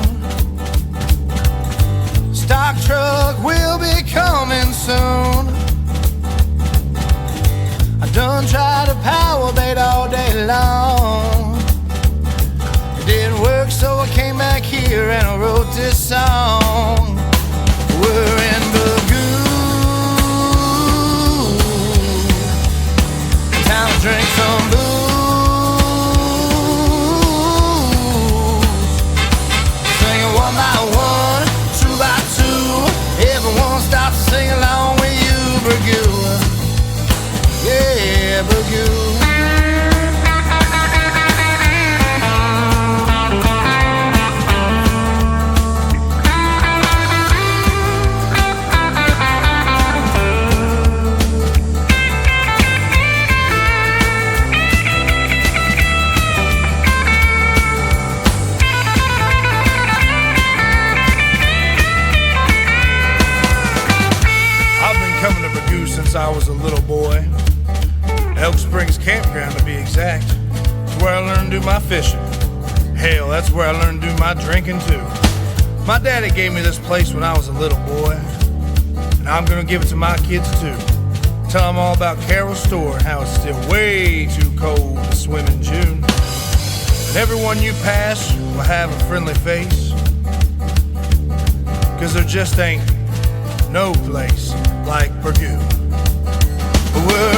stock truck will be coming soon. I done tried to power bait all day long. It didn't work, so I came back here and I wrote this song. We're in Bergoo. Time to drink some booze. Singing one by one, two by two. Everyone starts to sing along with you, Bergoo. Yeah, Bergoo. I've been coming to Bergoo since I was a little boy. Elk Springs Campground, to be exact. It's where I learned to do my fishing. Hell, that's where I learned to do my drinking too. My daddy gave me this place when I was a little boy, and I'm gonna give it to my kids too. Tell them all about Carol's store and how it's still way too cold to swim in June. And everyone you pass will have a friendly face, 'cause there just ain't no place like Bergoo. We're